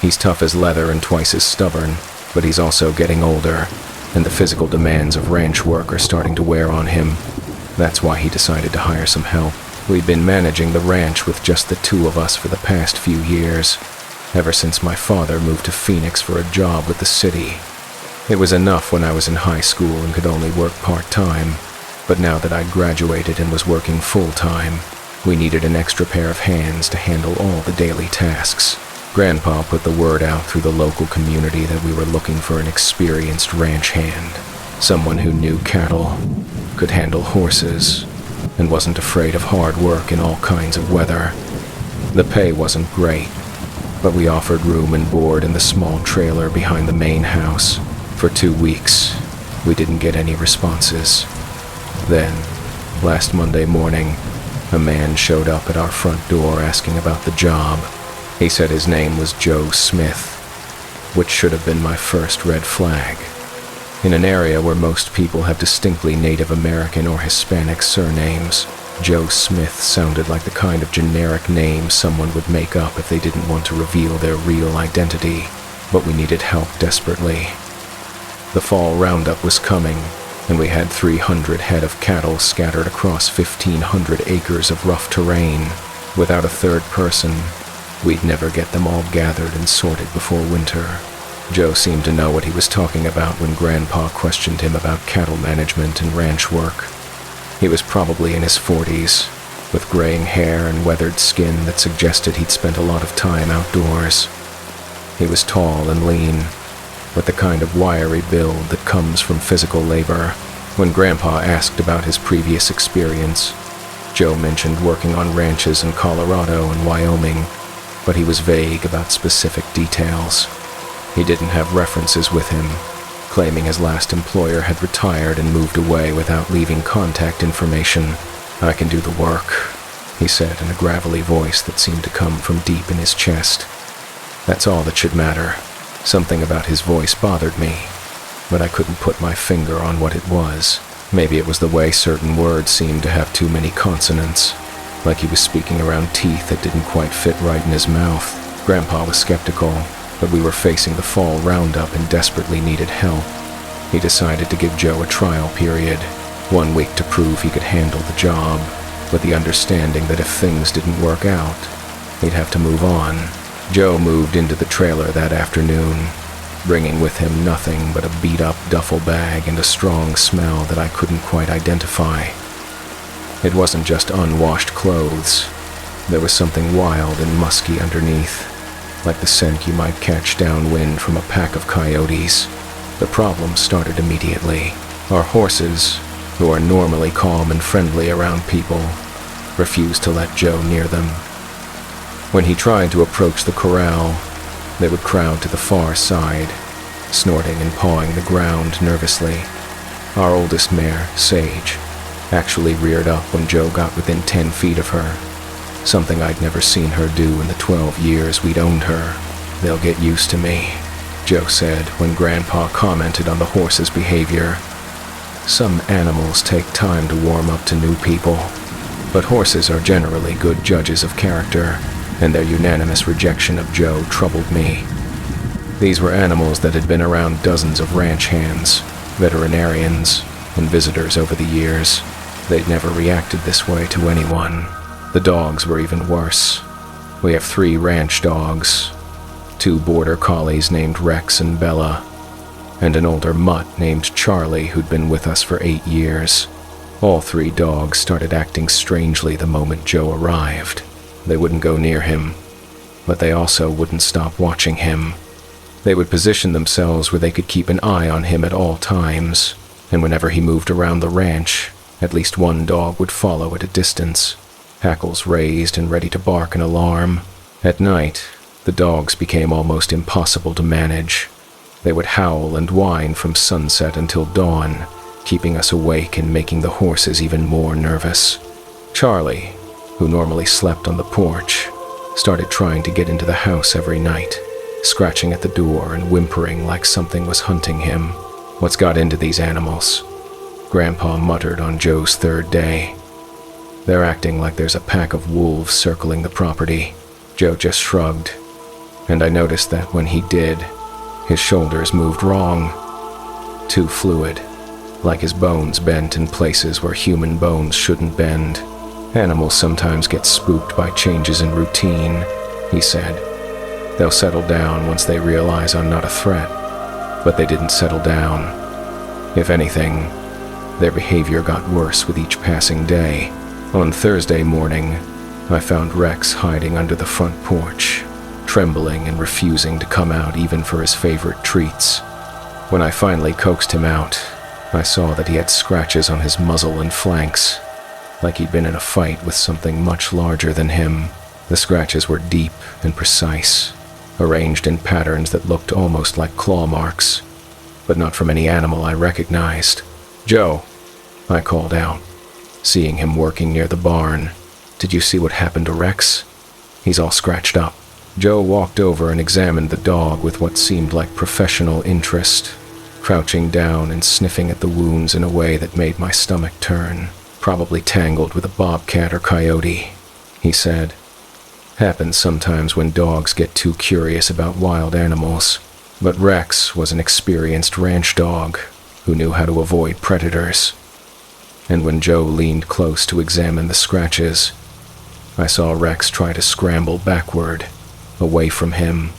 A: He's tough as leather and twice as stubborn, but he's also getting older, and the physical demands of ranch work are starting to wear on him. That's why he decided to hire some help. We've been managing the ranch with just the two of us for the past few years, ever since my father moved to Phoenix for a job with the city. It was enough when I was in high school and could only work part-time, but now that I'd graduated and was working full-time, we needed an extra pair of hands to handle all the daily tasks. Grandpa put the word out through the local community that we were looking for an experienced ranch hand, someone who knew cattle, could handle horses, and wasn't afraid of hard work in all kinds of weather. The pay wasn't great, but we offered room and board in the small trailer behind the main house. For 2 weeks, we didn't get any responses. Then, last Monday morning, a man showed up at our front door asking about the job. He said his name was Joe Smith, which should have been my first red flag. In an area where most people have distinctly Native American or Hispanic surnames, Joe Smith sounded like the kind of generic name someone would make up if they didn't want to reveal their real identity, but we needed help desperately. The fall roundup was coming, and we had 300 head of cattle scattered across 1,500 acres of rough terrain. Without a third person, we'd never get them all gathered and sorted before winter. Joe seemed to know what he was talking about when Grandpa questioned him about cattle management and ranch work. He was probably in his 40s, with graying hair and weathered skin that suggested he'd spent a lot of time outdoors. He was tall and lean, with the kind of wiry build that comes from physical labor. When Grandpa asked about his previous experience, Joe mentioned working on ranches in Colorado and Wyoming, but he was vague about specific details. He didn't have references with him, claiming his last employer had retired and moved away without leaving contact information. "I can do the work," he said in a gravelly voice that seemed to come from deep in his chest. That's all that should matter. Something about his voice bothered me, but I couldn't put my finger on what it was. Maybe it was the way certain words seemed to have too many consonants, like he was speaking around teeth that didn't quite fit right in his mouth. Grandpa was skeptical, but we were facing the fall roundup and desperately needed help. He decided to give Joe a trial period, 1 week to prove he could handle the job, with the understanding that if things didn't work out, he'd have to move on. Joe moved into the trailer that afternoon, bringing with him nothing but a beat-up duffel bag and a strong smell that I couldn't quite identify. It wasn't just unwashed clothes. There was something wild and musky underneath, like the scent you might catch downwind from a pack of coyotes. The problem started immediately. Our horses, who are normally calm and friendly around people, refused to let Joe near them. When he tried to approach the corral, they would crowd to the far side, snorting and pawing the ground nervously. Our oldest mare, Sage, actually reared up when Joe got within 10 feet of her, something I'd never seen her do in the 12 years we'd owned her. "They'll get used to me," Joe said when Grandpa commented on the horse's behavior. "Some animals take time to warm up to new people, but horses are generally good judges of character, and their unanimous rejection of Joe troubled me. These were animals that had been around dozens of ranch hands, veterinarians, and visitors over the years. They'd never reacted this way to anyone. The dogs were even worse. We have 3 ranch dogs, 2 border collies named Rex and Bella, and an older mutt named Charlie who'd been with us for 8 years. All 3 dogs started acting strangely the moment Joe arrived. They wouldn't go near him, but they also wouldn't stop watching him. They would position themselves where they could keep an eye on him at all times, and whenever he moved around the ranch, at least one dog would follow at a distance, hackles raised and ready to bark an alarm. At night, the dogs became almost impossible to manage. They would howl and whine from sunset until dawn, keeping us awake and making the horses even more nervous. Charlie, who normally slept on the porch, started trying to get into the house every night, scratching at the door and whimpering like something was hunting him. "What's got into these animals?" Grandpa muttered on Joe's 3rd day. "They're acting like there's a pack of wolves circling the property." Joe just shrugged, and I noticed that when he did, his shoulders moved wrong, too fluid, like his bones bent in places where human bones shouldn't bend. "Animals sometimes get spooked by changes in routine," he said. "They'll settle down once they realize I'm not a threat." But they didn't settle down. If anything, their behavior got worse with each passing day. On Thursday morning, I found Rex hiding under the front porch, trembling and refusing to come out even for his favorite treats. When I finally coaxed him out, I saw that he had scratches on his muzzle and flanks, like he'd been in a fight with something much larger than him. The scratches were deep and precise, arranged in patterns that looked almost like claw marks, but not from any animal I recognized. "Joe," I called out, seeing him working near the barn. "Did you see what happened to Rex? He's all scratched up." Joe walked over and examined the dog with what seemed like professional interest, crouching down and sniffing at the wounds in a way that made my stomach turn. "Probably tangled with a bobcat or coyote," he said. "Happens sometimes when dogs get too curious about wild animals. But Rex was an experienced ranch dog who knew how to avoid predators." And when Joe leaned close to examine the scratches, I saw Rex try to scramble backward, away from him,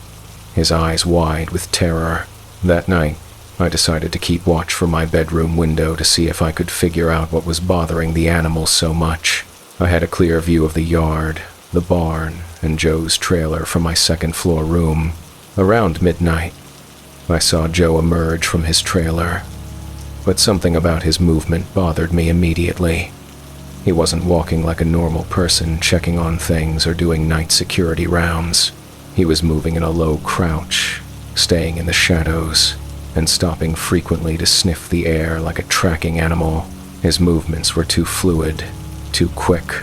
A: his eyes wide with terror. That night, I decided to keep watch from my bedroom window to see if I could figure out what was bothering the animals so much. I had a clear view of the yard, the barn, and Joe's trailer from my second-floor room. Around midnight, I saw Joe emerge from his trailer, but something about his movement bothered me immediately. He wasn't walking like a normal person, checking on things or doing night security rounds. He was moving in a low crouch, staying in the shadows and stopping frequently to sniff the air like a tracking animal. His movements were too fluid, too quick,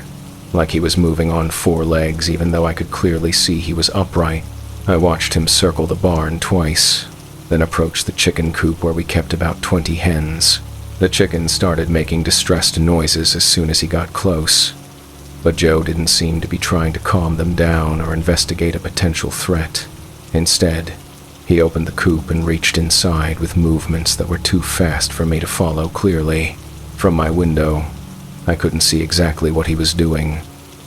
A: like he was moving on four legs even though I could clearly see he was upright. I watched him circle the barn twice, then approach the chicken coop where we kept about 20 hens. The chickens started making distressed noises as soon as he got close, but Joe didn't seem to be trying to calm them down or investigate a potential threat. Instead, he opened the coop and reached inside with movements that were too fast for me to follow clearly. From my window, I couldn't see exactly what he was doing,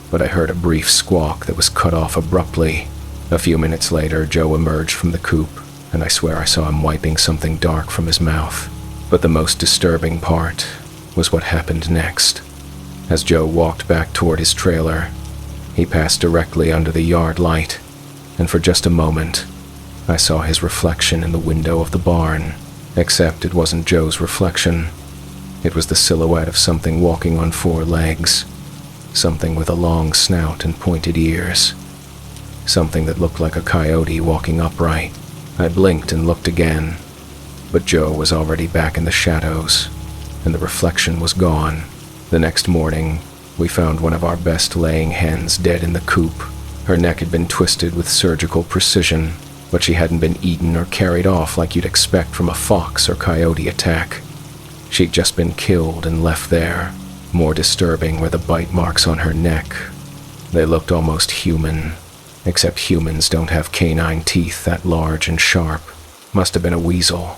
A: but I heard a brief squawk that was cut off abruptly. A few minutes later, Joe emerged from the coop, and I swear I saw him wiping something dark from his mouth. But the most disturbing part was what happened next. As Joe walked back toward his trailer, he passed directly under the yard light, and for just a moment, I saw his reflection in the window of the barn. Except it wasn't Joe's reflection. It was the silhouette of something walking on four legs, something with a long snout and pointed ears, something that looked like a coyote walking upright. I blinked and looked again, but Joe was already back in the shadows, and the reflection was gone. The next morning, we found one of our best laying hens dead in the coop. Her neck had been twisted with surgical precision, but she hadn't been eaten or carried off like you'd expect from a fox or coyote attack. She'd just been killed and left there. More disturbing were the bite marks on her neck. They looked almost human, except humans don't have canine teeth that large and sharp. Must have been a weasel,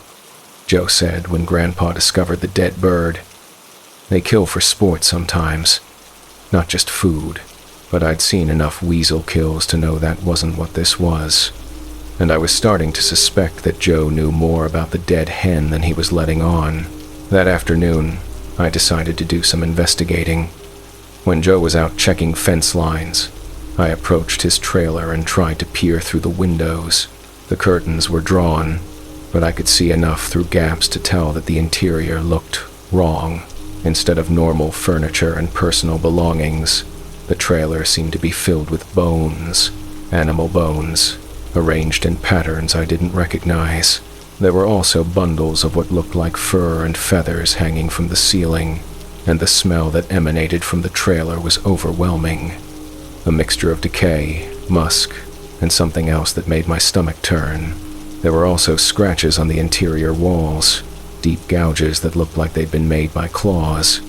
A: Joe said when Grandpa discovered the dead bird. They kill for sport sometimes, not just food, but I'd seen enough weasel kills to know that wasn't what this was. And I was starting to suspect that Joe knew more about the dead hen than he was letting on. That afternoon, I decided to do some investigating. When Joe was out checking fence lines, I approached his trailer and tried to peer through the windows. The curtains were drawn, but I could see enough through gaps to tell that the interior looked wrong. Instead of normal furniture and personal belongings, the trailer seemed to be filled with bones, animal bones, arranged in patterns I didn't recognize. There were also bundles of what looked like fur and feathers hanging from the ceiling, and the smell that emanated from the trailer was overwhelming. A mixture of decay, musk, and something else that made my stomach turn. There were also scratches on the interior walls, deep gouges that looked like they'd been made by claws,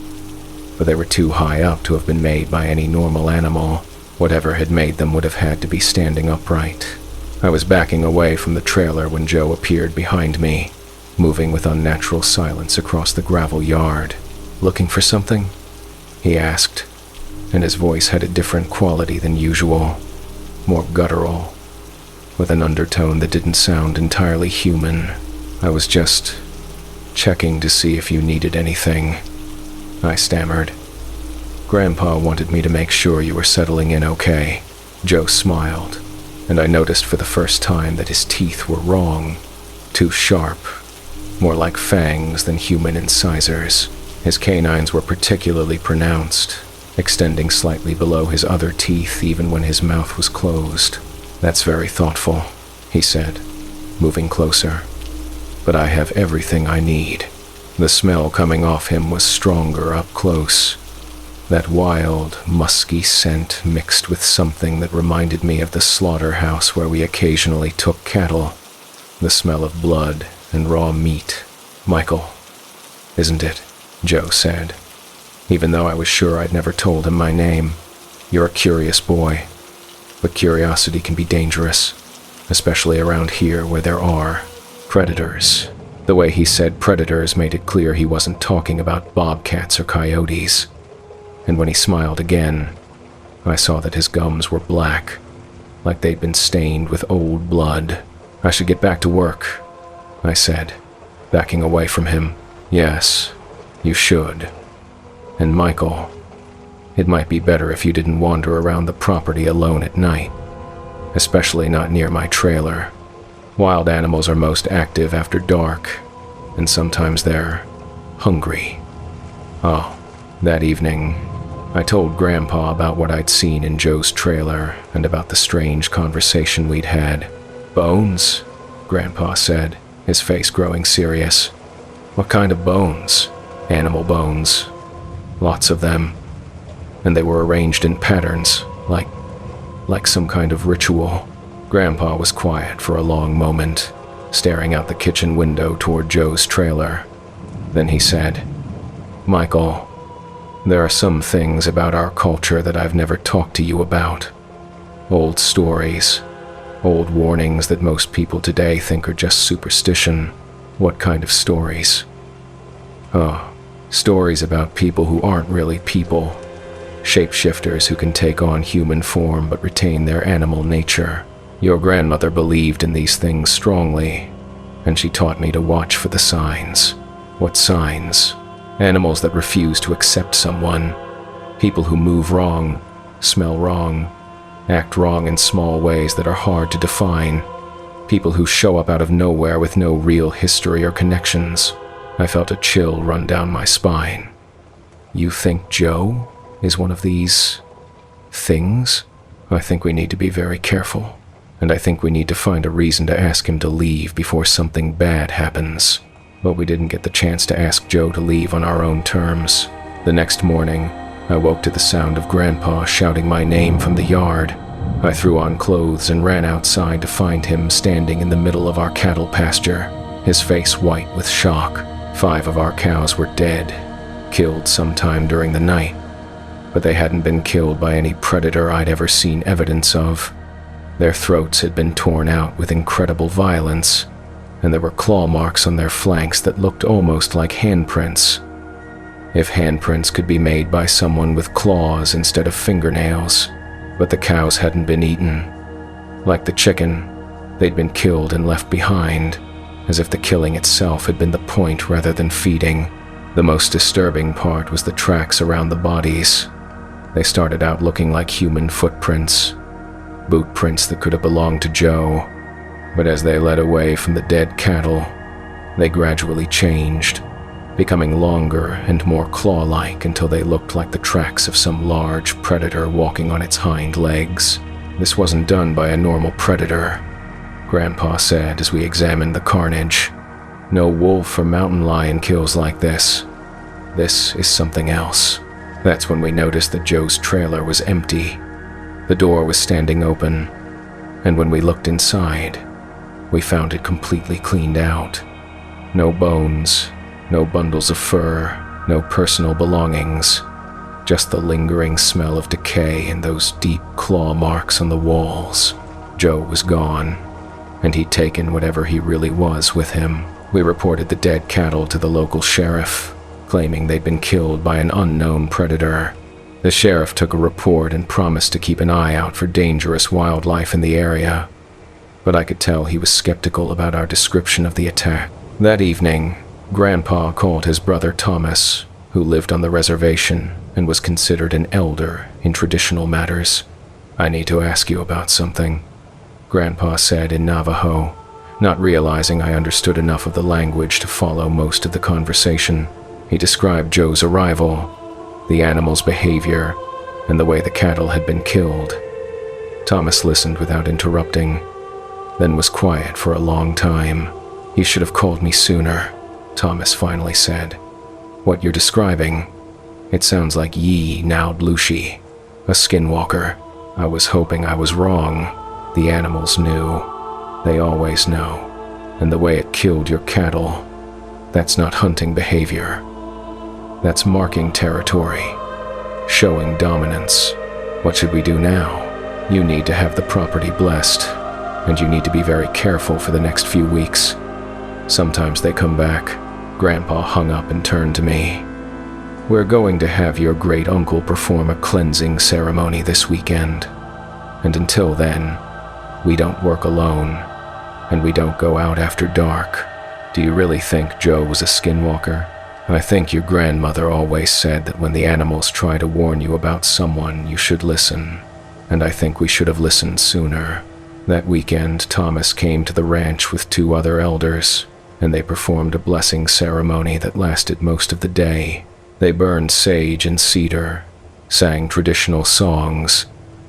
A: but they were too high up to have been made by any normal animal. Whatever had made them would have had to be standing upright. I was backing away from the trailer when Joe appeared behind me, moving with unnatural silence across the gravel yard. "Looking for something?" he asked, and his voice had a different quality than usual, more guttural, with an undertone that didn't sound entirely human. "I was just checking to see if you needed anything," I stammered. "Grandpa wanted me to make sure you were settling in okay." Joe smiled, and I noticed for the first time that his teeth were wrong, too sharp, more like fangs than human incisors. His canines were particularly pronounced, extending slightly below his other teeth even when his mouth was closed. "That's very thoughtful," he said, moving closer. "But I have everything I need." The smell coming off him was stronger up close. That wild, musky scent mixed with something that reminded me of the slaughterhouse where we occasionally took cattle. The smell of blood and raw meat. "Michael, isn't it?" Joe said, even though I was sure I'd never told him my name. "You're a curious boy, but curiosity can be dangerous, especially around here where there are predators." The way he said predators made it clear he wasn't talking about bobcats or coyotes. And when he smiled again, I saw that his gums were black, like they'd been stained with old blood. "I should get back to work," I said, backing away from him. "Yes, you should. And Michael, it might be better if you didn't wander around the property alone at night, especially not near my trailer. Wild animals are most active after dark, and sometimes they're hungry." Oh, that evening, I told Grandpa about what I'd seen in Joe's trailer and about the strange conversation we'd had. "Bones?" Grandpa said, his face growing serious. What kind of bones? Animal bones. Lots of them. And they were arranged in patterns, like some kind of ritual. Grandpa was quiet for a long moment, staring out the kitchen window toward Joe's trailer. Then he said, Michael, there are some things about our culture that I've never talked to you about. Old stories, old warnings that most people today think are just superstition. What kind of stories? Oh, stories about people who aren't really people. Shapeshifters who can take on human form but retain their animal nature. Your grandmother believed in these things strongly, and she taught me to watch for the signs. What signs? Animals that refuse to accept someone. People who move wrong, smell wrong, act wrong in small ways that are hard to define. People who show up out of nowhere with no real history or connections. I felt a chill run down my spine. You think Joe is one of these things? I think we need to be very careful. And I think we need to find a reason to ask him to leave before something bad happens. But we didn't get the chance to ask Joe to leave on our own terms. The next morning, I woke to the sound of Grandpa shouting my name from the yard. I threw on clothes and ran outside to find him standing in the middle of our cattle pasture, his face white with shock. 5 of our cows were dead, killed sometime during the night. But they hadn't been killed by any predator I'd ever seen evidence of. Their throats had been torn out with incredible violence, and there were claw marks on their flanks that looked almost like handprints. If handprints could be made by someone with claws instead of fingernails. But the cows hadn't been eaten. Like the chicken, they'd been killed and left behind, as if the killing itself had been the point rather than feeding. The most disturbing part was the tracks around the bodies. They started out looking like human footprints, boot prints that could have belonged to Joe, but as they led away from the dead cattle, they gradually changed, becoming longer and more claw-like until they looked like the tracks of some large predator walking on its hind legs. This wasn't done by a normal predator, Grandpa said as we examined the carnage. No wolf or mountain lion kills like this. This is something else. That's when we noticed that Joe's trailer was empty. The door was standing open, and when we looked inside, we found it completely cleaned out. No bones, no bundles of fur, no personal belongings, just the lingering smell of decay and those deep claw marks on the walls. Joe was gone, and he'd taken whatever he really was with him. We reported the dead cattle to the local sheriff, claiming they'd been killed by an unknown predator. The sheriff took a report and promised to keep an eye out for dangerous wildlife in the area, but I could tell he was skeptical about our description of the attack. That evening, Grandpa called his brother Thomas, who lived on the reservation and was considered an elder in traditional matters. I need to ask you about something, Grandpa said in Navajo, not realizing I understood enough of the language to follow most of the conversation. He described Joe's arrival, the animal's behavior, and the way the cattle had been killed. Thomas listened without interrupting, then was quiet for a long time. "You should have called me sooner," Thomas finally said. "What you're describing, it sounds like Yi Naudlushi, a skinwalker. I was hoping I was wrong. The animals knew. They always know. And the way it killed your cattle, that's not hunting behavior. That's marking territory, showing dominance. What should we do now? You need to have the property blessed, and you need to be very careful for the next few weeks. Sometimes they come back." Grandpa hung up and turned to me. "We're going to have your great-uncle perform a cleansing ceremony this weekend. And until then, we don't work alone, and we don't go out after dark. Do you really think Joe was a skinwalker? I think your grandmother always said that when the animals try to warn you about someone, you should listen. And I think we should have listened sooner." That weekend, Thomas came to the ranch with 2 other elders, and they performed a blessing ceremony that lasted most of the day. They burned sage and cedar, sang traditional songs,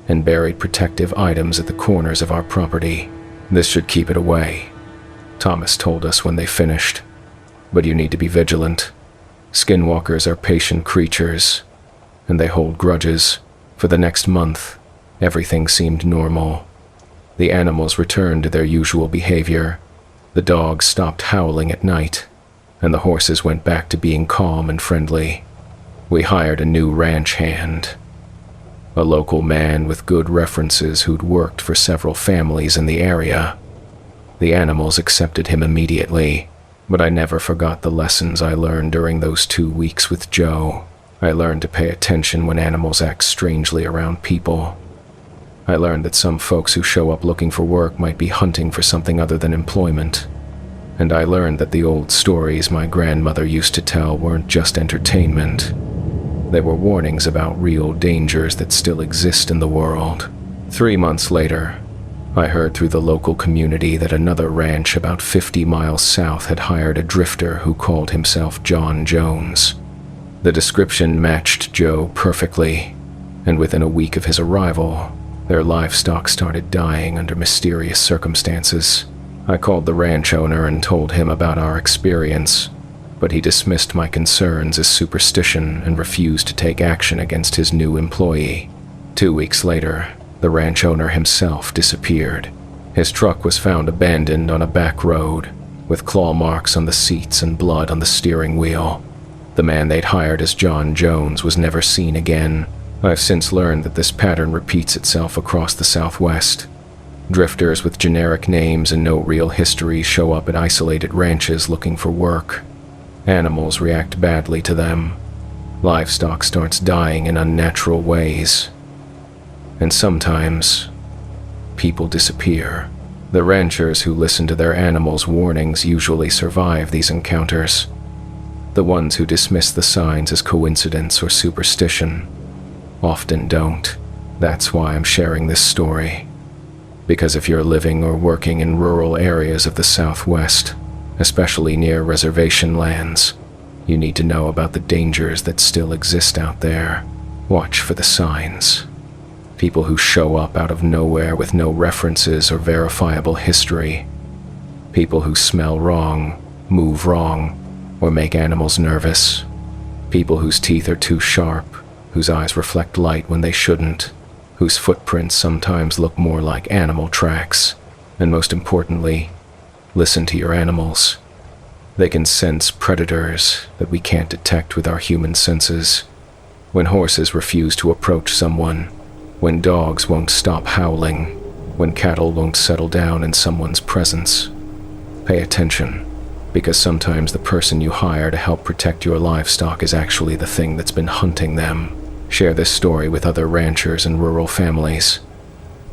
A: and buried protective items at the corners of our property. This should keep it away. Thomas told us when they finished. "But you need to be vigilant. Skinwalkers are patient creatures, and they hold grudges. For the next month, everything seemed normal. The animals returned to their usual behavior. The dogs stopped howling at night, and the horses went back to being calm and friendly. We hired a new ranch hand, a local man with good references who'd worked for several families in the area. The animals accepted him immediately, but I never forgot the lessons I learned during those 2 weeks with Joe. I learned to pay attention when animals act strangely around people. I learned that some folks who show up looking for work might be hunting for something other than employment. And I learned that the old stories my grandmother used to tell weren't just entertainment. They were warnings about real dangers that still exist in the world. 3 months later, I heard through the local community that another ranch about 50 miles south had hired a drifter who called himself John Jones. The description matched Joe perfectly, and within a week of his arrival, their livestock started dying under mysterious circumstances. I called the ranch owner and told him about our experience, but he dismissed my concerns as superstition and refused to take action against his new employee. 2 weeks later, the ranch owner himself disappeared. His truck was found abandoned on a back road, with claw marks on the seats and blood on the steering wheel. The man they'd hired as John Jones was never seen again. I've since learned that this pattern repeats itself across the Southwest. Drifters with generic names and no real history show up at isolated ranches looking for work. Animals react badly to them. Livestock starts dying in unnatural ways. And sometimes, people disappear. The ranchers who listen to their animals' warnings usually survive these encounters. The ones who dismiss the signs as coincidence or superstition often don't. That's why I'm sharing this story. Because if you're living or working in rural areas of the Southwest, especially near reservation lands, you need to know about the dangers that still exist out there. Watch for the signs. People who show up out of nowhere with no references or verifiable history. People who smell wrong, move wrong, or make animals nervous. People whose teeth are too sharp, whose eyes reflect light when they shouldn't, whose footprints sometimes look more like animal tracks. And most importantly, listen to your animals. They can sense predators that we can't detect with our human senses. When horses refuse to approach someone, when dogs won't stop howling, when cattle won't settle down in someone's presence. Pay attention, because sometimes the person you hire to help protect your livestock is actually the thing that's been hunting them. Share this story with other ranchers and rural families.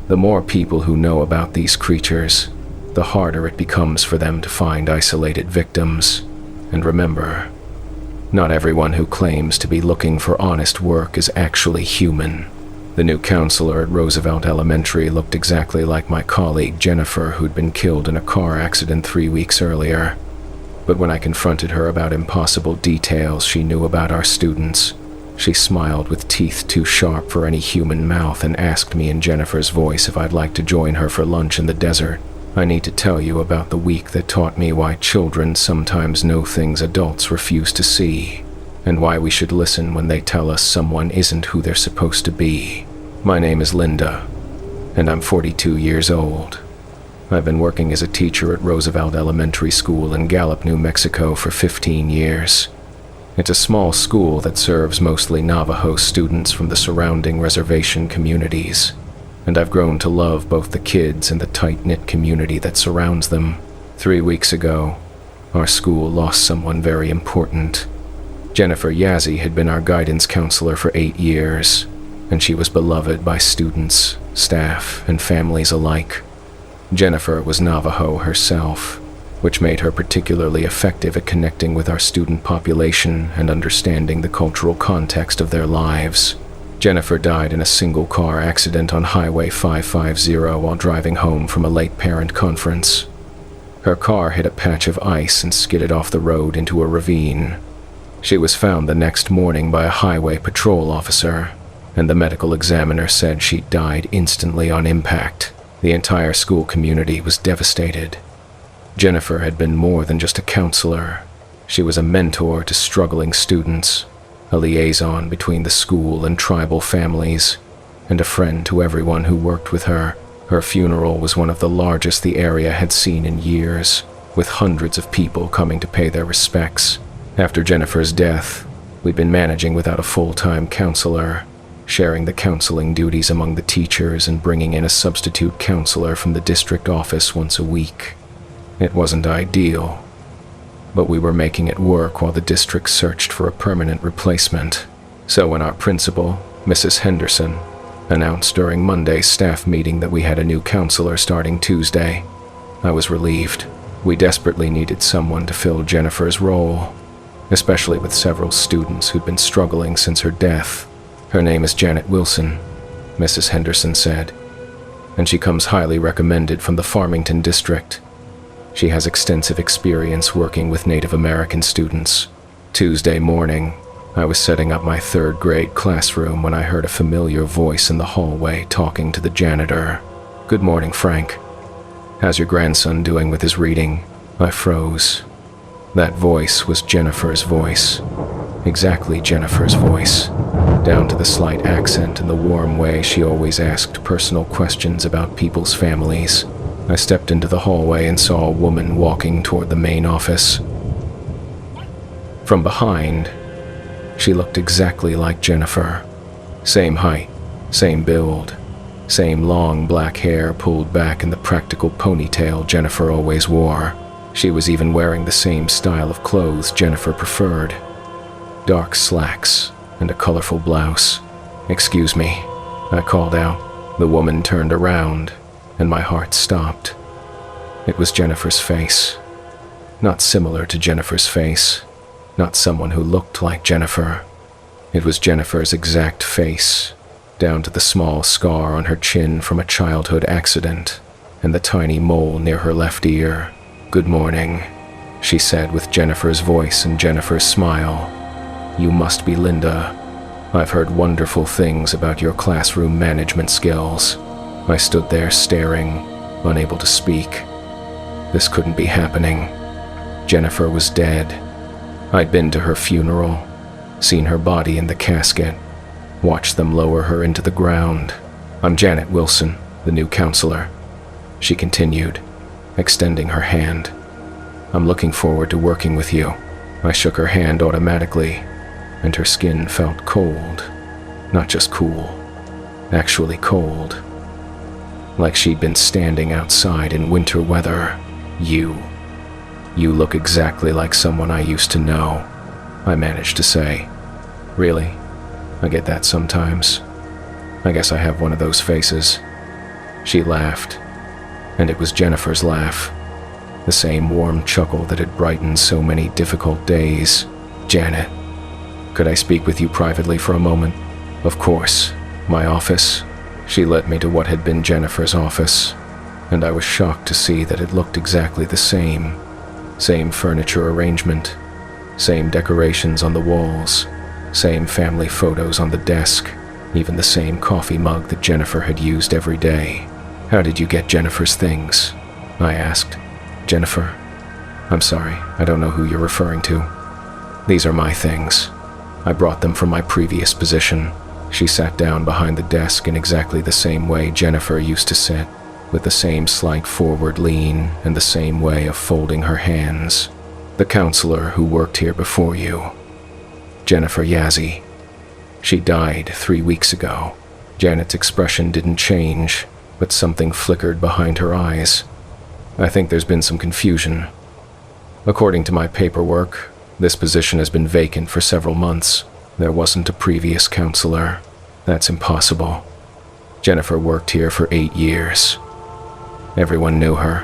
A: The more people who know about these creatures, the harder it becomes for them to find isolated victims. And remember, not everyone who claims to be looking for honest work is actually human. The new counselor at Roosevelt Elementary looked exactly like my colleague Jennifer, who'd been killed in a car accident 3 weeks earlier. But when I confronted her about impossible details she knew about our students, she smiled with teeth too sharp for any human mouth and asked me in Jennifer's voice if I'd like to join her for lunch in the desert. I need to tell you about the week that taught me why children sometimes know things adults refuse to see, and why we should listen when they tell us someone isn't who they're supposed to be. My name is Linda, and I'm 42 years old. I've been working as a teacher at Roosevelt Elementary School in Gallup, New Mexico for 15 years. It's a small school that serves mostly Navajo students from the surrounding reservation communities, and I've grown to love both the kids and the tight-knit community that surrounds them. 3 weeks ago, our school lost someone very important. Jennifer Yazzie had been our guidance counselor for 8 years, and she was beloved by students, staff, and families alike. Jennifer was Navajo herself, which made her particularly effective at connecting with our student population and understanding the cultural context of their lives. Jennifer died in a single-car accident on Highway 550 while driving home from a late parent conference. Her car hit a patch of ice and skidded off the road into a ravine. She was found the next morning by a highway patrol officer, and the medical examiner said she died instantly on impact. The entire school community was devastated. Jennifer had been more than just a counselor. She was a mentor to struggling students, a liaison between the school and tribal families, and a friend to everyone who worked with her. Her funeral was one of the largest the area had seen in years, with hundreds of people coming to pay their respects. After Jennifer's death, we'd been managing without a full-time counselor, sharing the counseling duties among the teachers and bringing in a substitute counselor from the district office once a week. It wasn't ideal, but we were making it work while the district searched for a permanent replacement. So when our principal, Mrs. Henderson, announced during Monday's staff meeting that we had a new counselor starting Tuesday, I was relieved. We desperately needed someone to fill Jennifer's role, especially with several students who'd been struggling since her death. Her name is Janet Wilson, Mrs. Henderson said, and she comes highly recommended from the Farmington district. She has extensive experience working with Native American students. Tuesday morning, I was setting up my third-grade classroom when I heard a familiar voice in the hallway talking to the janitor. "Good morning, Frank. How's your grandson doing with his reading?" I froze. That voice was Jennifer's voice. Exactly Jennifer's voice, down to the slight accent and the warm way she always asked personal questions about people's families. I stepped into the hallway and saw a woman walking toward the main office. From behind, she looked exactly like Jennifer. Same height, same build, same long black hair pulled back in the practical ponytail Jennifer always wore. She was even wearing the same style of clothes Jennifer preferred. Dark slacks and a colorful blouse. "Excuse me," I called out. The woman turned around, and my heart stopped. It was Jennifer's face. Not similar to Jennifer's face. Not someone who looked like Jennifer. It was Jennifer's exact face, down to the small scar on her chin from a childhood accident, and the tiny mole near her left ear. "Good morning," she said with Jennifer's voice and Jennifer's smile. "You must be Linda. I've heard wonderful things about your classroom management skills." I stood there staring, unable to speak. This couldn't be happening. Jennifer was dead. I'd been to her funeral, seen her body in the casket, watched them lower her into the ground. "I'm Janet Wilson, the new counselor," she continued, extending her hand. "I'm looking forward to working with you." I shook her hand automatically, and her skin felt cold. Not just cool, actually cold. Like she'd been standing outside in winter weather. You look exactly like someone I used to know," I managed to say. "Really? I get that sometimes. I guess I have one of those faces." She laughed, and it was Jennifer's laugh. The same warm chuckle that had brightened so many difficult days. "Janet, could I speak with you privately for a moment?" "Of course. My office." She led me to what had been Jennifer's office, and I was shocked to see that it looked exactly the same. Same furniture arrangement, same decorations on the walls, same family photos on the desk, even the same coffee mug that Jennifer had used every day. "How did you get Jennifer's things?" I asked. "Jennifer? I'm sorry, I don't know who you're referring to." "These are my things. I brought them from my previous position." She sat down behind the desk in exactly the same way Jennifer used to sit, with the same slight forward lean and the same way of folding her hands. "The counselor who worked here before you. Jennifer Yazzie. She died 3 weeks ago." Janet's expression didn't change, but something flickered behind her eyes. "I think there's been some confusion. According to my paperwork, this position has been vacant for several months. There wasn't a previous counselor. That's impossible. Jennifer worked here for 8 years. Everyone knew her.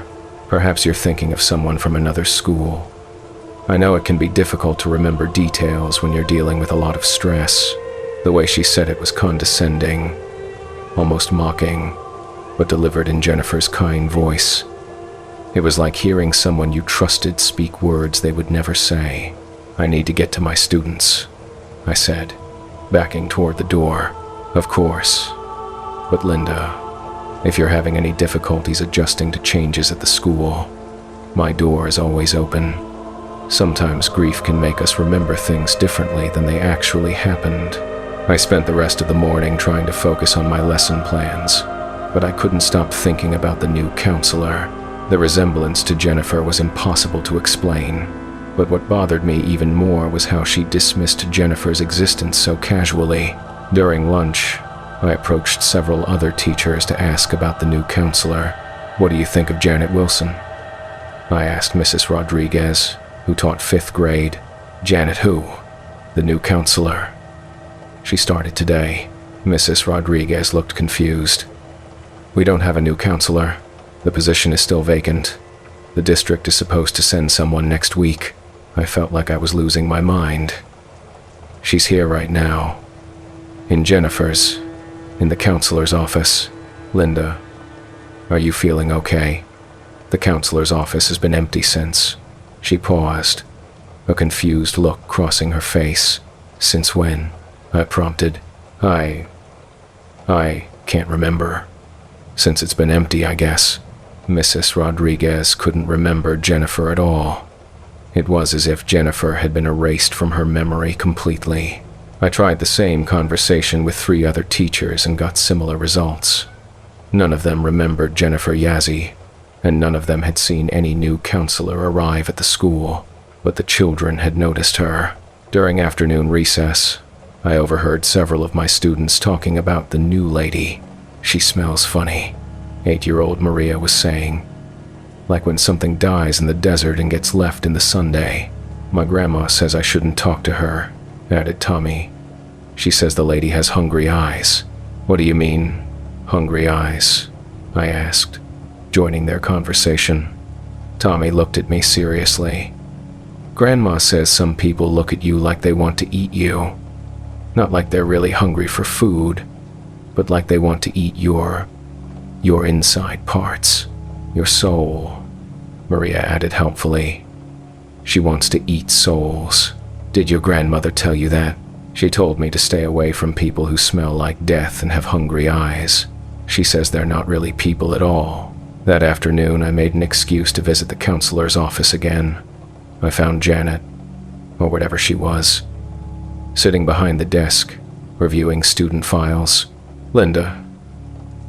A: Perhaps you're thinking of someone from another school. I know it can be difficult to remember details when you're dealing with a lot of stress." The way she said it was condescending, almost mocking, but delivered in Jennifer's kind voice. It was like hearing someone you trusted speak words they would never say. "I need to get to my students," I said, backing toward the door. "Of course. But Linda, if you're having any difficulties adjusting to changes at the school, My door is always open. Sometimes grief can make us remember things differently than they actually happened. I spent the rest of the morning trying to focus on my lesson plans, but I couldn't stop thinking about the new counselor. The resemblance to Jennifer was impossible to explain, but what bothered me even more was how she dismissed Jennifer's existence so casually. During lunch, I approached several other teachers to ask about the new counselor. "What do you think of Janet Wilson?" I asked Mrs. Rodriguez, who taught 5th grade. "Janet who?" "The new counselor." "She started today." Mrs. Rodriguez looked confused. "We don't have a new counselor. The position is still vacant. The district is supposed to send someone next week." I felt like I was losing my mind. "She's here right now. In the counselor's office. Linda, are you feeling okay? The counselor's office has been empty since." She paused, a confused look crossing her face. "Since when?" I prompted. I can't remember. Since it's been empty, I guess." Mrs. Rodriguez couldn't remember Jennifer at all. It was as if Jennifer had been erased from her memory completely. I tried the same conversation with 3 other teachers and got similar results. None of them remembered Jennifer Yazzie, and none of them had seen any new counselor arrive at the school, but the children had noticed her. During afternoon recess, I overheard several of my students talking about the new lady. "She smells funny," 8-year-old Maria was saying. "Like when something dies in the desert and gets left in the Sunday." "My grandma says I shouldn't talk to her," added Tommy. "She says the lady has hungry eyes." "What do you mean, hungry eyes?" I asked, joining their conversation. Tommy looked at me seriously. "Grandma says some people look at you like they want to eat you. Not like they're really hungry for food, but like they want to eat your inside parts, your soul," Maria added helpfully. "She wants to eat souls." "Did your grandmother tell you that?" "She told me to stay away from people who smell like death and have hungry eyes. She says they're not really people at all." That afternoon, I made an excuse to visit the counselor's office again. I found Janet, or whatever she was, sitting behind the desk, reviewing student files. "Linda,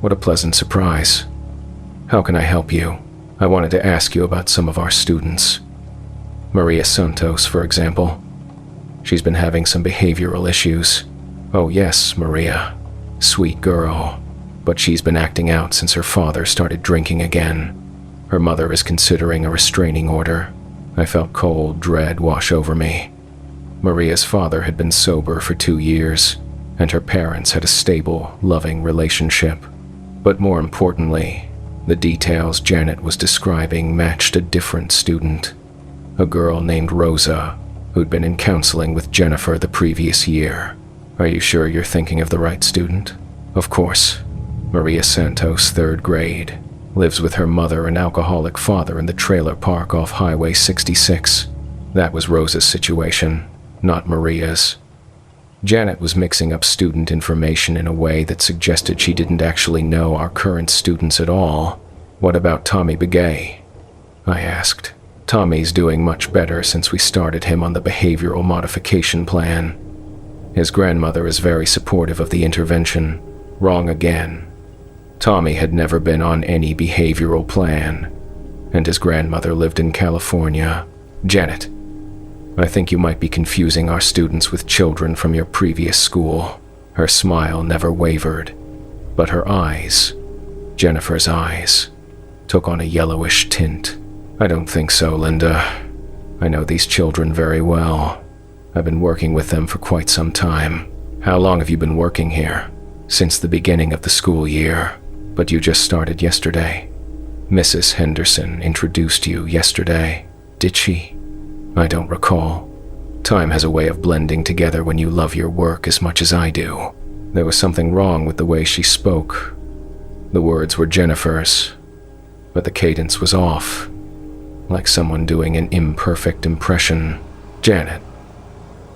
A: what a pleasant surprise. How can I help you? I wanted to ask you about some of our students. Maria Santos, for example. She's been having some behavioral issues." "Oh yes, Maria. Sweet girl. But she's been acting out since her father started drinking again. Her mother is considering a restraining order." I felt cold dread wash over me. Maria's father had been sober for 2 years, and her parents had a stable, loving relationship. But more importantly, the details Janet was describing matched a different student, a girl named Rosa, who'd been in counseling with Jennifer the previous year. "Are you sure you're thinking of the right student?" "Of course. Maria Santos, 3rd grade, lives with her mother and alcoholic father in the trailer park off Highway 66. That was Rosa's situation, not Maria's." Janet was mixing up student information in a way that suggested she didn't actually know our current students at all. "What about Tommy Begay?" I asked. "Tommy's doing much better since we started him on the behavioral modification plan. His grandmother is very supportive of the intervention." Wrong again. Tommy had never been on any behavioral plan, and his grandmother lived in California. "Janet, I think you might be confusing our students with children from your previous school." Her smile never wavered, but her eyes, Jennifer's eyes, took on a yellowish tint. "I don't think so, Linda. I know these children very well. I've been working with them for quite some time." "How long have you been working here?" "Since the beginning of the school year." "But you just started yesterday." "Mrs. Henderson introduced you yesterday, did she?" "I don't recall. Time has a way of blending together when you love your work as much as I do." There was something wrong with the way she spoke. The words were Jennifer's, but the cadence was off, like someone doing an imperfect impression. "Janet,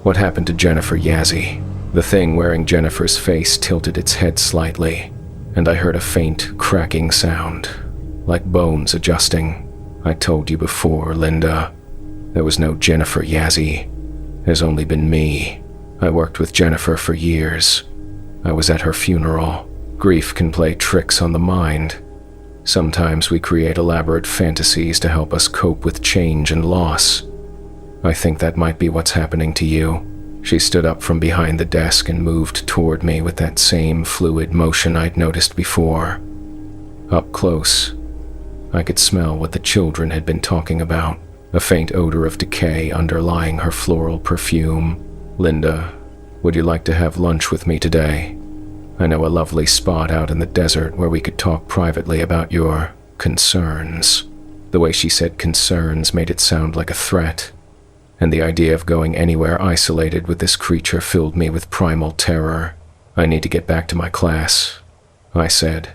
A: what happened to Jennifer Yazzie?" The thing wearing Jennifer's face tilted its head slightly, and I heard a faint, cracking sound, like bones adjusting. I told you before, Linda. There was no Jennifer Yazzie. There's only been me. I worked with Jennifer for years. I was at her funeral. Grief can play tricks on the mind. Sometimes we create elaborate fantasies to help us cope with change and loss. I think that might be what's happening to you. She stood up from behind the desk and moved toward me with that same fluid motion I'd noticed before. Up close, I could smell what the children had been talking about, a faint odor of decay underlying her floral perfume. Linda, would you like to have lunch with me today? I know a lovely spot out in the desert where we could talk privately about your concerns. The way she said concerns made it sound like a threat, and the idea of going anywhere isolated with this creature filled me with primal terror. I need to get back to my class, I said,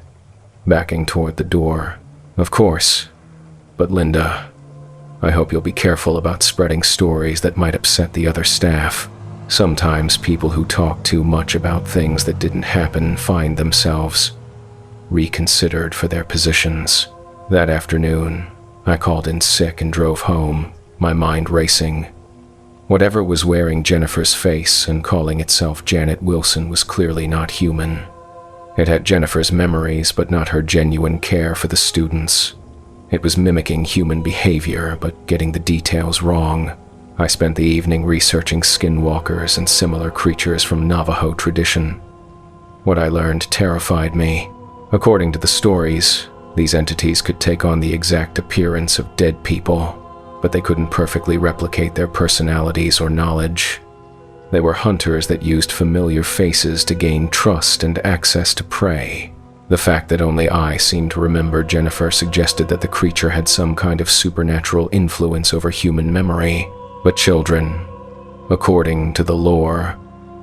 A: backing toward the door. Of course, but Linda, I hope you'll be careful about spreading stories that might upset the other staff. Sometimes people who talk too much about things that didn't happen find themselves reconsidered for their positions. That afternoon, I called in sick and drove home, my mind racing. Whatever was wearing Jennifer's face and calling itself Janet Wilson was clearly not human. It had Jennifer's memories, but not her genuine care for the students. It was mimicking human behavior, but getting the details wrong. I spent the evening researching skinwalkers and similar creatures from Navajo tradition. What I learned terrified me. According to the stories, these entities could take on the exact appearance of dead people, but they couldn't perfectly replicate their personalities or knowledge. They were hunters that used familiar faces to gain trust and access to prey. The fact that only I seemed to remember Jennifer suggested that the creature had some kind of supernatural influence over human memory. But children, according to the lore,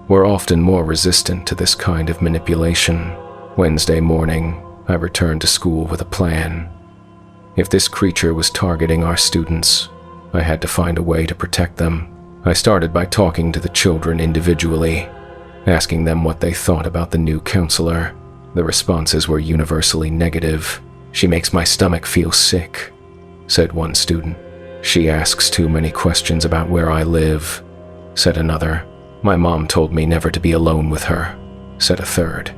A: were often more resistant to this kind of manipulation. Wednesday morning, I returned to school with a plan. If this creature was targeting our students, I had to find a way to protect them. I started by talking to the children individually, asking them what they thought about the new counselor. The responses were universally negative. "She makes my stomach feel sick," said one student. "She asks too many questions about where I live," said another. "My mom told me never to be alone with her," said a third.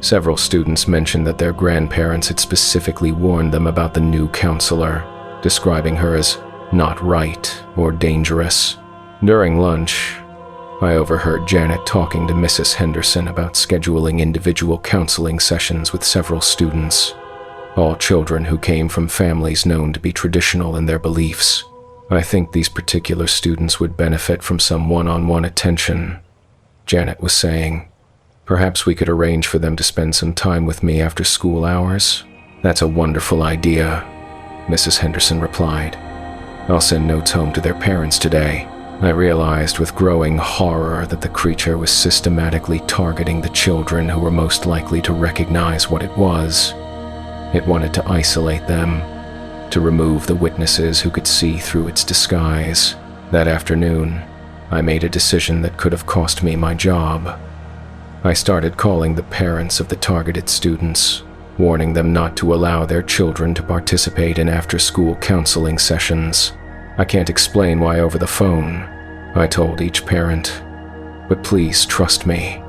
A: Several students mentioned that their grandparents had specifically warned them about the new counselor, describing her as not right or dangerous. During lunch, I overheard Janet talking to Mrs. Henderson about scheduling individual counseling sessions with several students, all children who came from families known to be traditional in their beliefs. "I think these particular students would benefit from some one-on-one attention," Janet was saying. "Perhaps we could arrange for them to spend some time with me after school hours." "That's a wonderful idea," Mrs. Henderson replied. "I'll send notes home to their parents today." I realized with growing horror that the creature was systematically targeting the children who were most likely to recognize what it was. It wanted to isolate them, to remove the witnesses who could see through its disguise. That afternoon, I made a decision that could have cost me my job. I started calling the parents of the targeted students, warning them not to allow their children to participate in after-school counseling sessions. "I can't explain why over the phone," I told each parent, "but please trust me.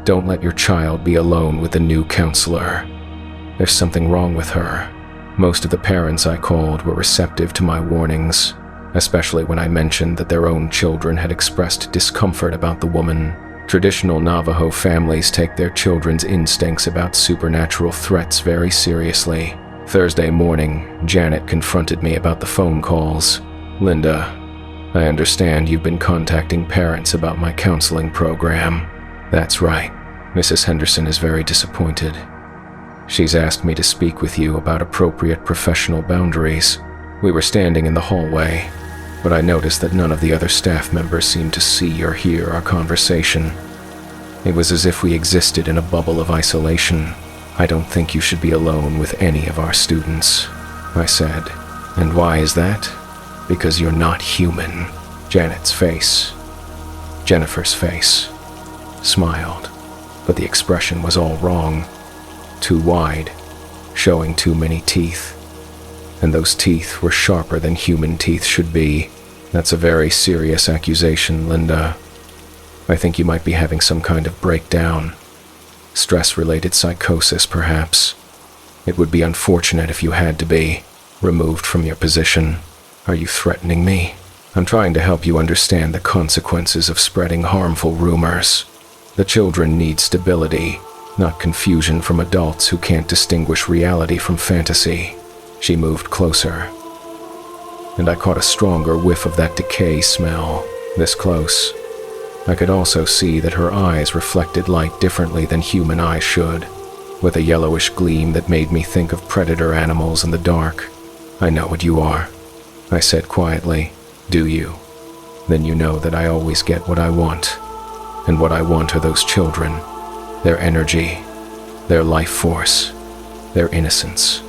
A: Don't let your child be alone with the new counselor. There's something wrong with her." Most of the parents I called were receptive to my warnings, especially when I mentioned that their own children had expressed discomfort about the woman. Traditional Navajo families take their children's instincts about supernatural threats very seriously. Thursday morning, Janet confronted me about the phone calls. "Linda, I understand you've been contacting parents about my counseling program." "That's right. Mrs. Henderson is very disappointed. She's asked me to speak with you about appropriate professional boundaries." We were standing in the hallway, but I noticed that none of the other staff members seemed to see or hear our conversation. It was as if we existed in a bubble of isolation. "I don't think you should be alone with any of our students," I said. "And why is that?" "Because you're not human." Jennifer's face, smiled, but the expression was all wrong. Too wide, showing too many teeth. and those teeth were sharper than human teeth should be. That's a very serious accusation, Linda. I think you might be having some kind of breakdown. Stress-related psychosis, perhaps. It would be unfortunate if you had to be removed from your position. Are you threatening me? I'm trying to help you understand the consequences of spreading harmful rumors. The children need stability, not confusion from adults who can't distinguish reality from fantasy. She moved closer, and I caught a stronger whiff of that decay smell, this close. I could also see that her eyes reflected light differently than human eyes should, with a yellowish gleam that made me think of predator animals in the dark. I know what you are, I said quietly. Do you? Then you know that I always get what I want. And what I want are those children, their energy, their life force, their innocence.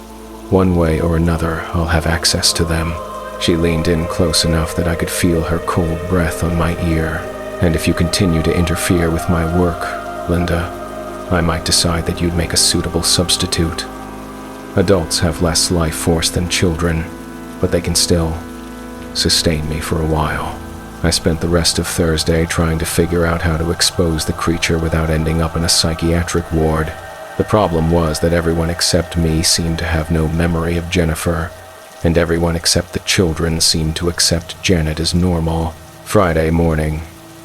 A: One way or another, I'll have access to them. She leaned in close enough that I could feel her cold breath on my ear. And if you continue to interfere with my work, Linda, I might decide that you'd make a suitable substitute. Adults have less life force than children, but they can still sustain me for a while. I spent the rest of Thursday trying to figure out how to expose the creature without ending up in a psychiatric ward. The problem was that everyone except me seemed to have no memory of Jennifer, and everyone except the children seemed to accept Janet as normal. Friday morning,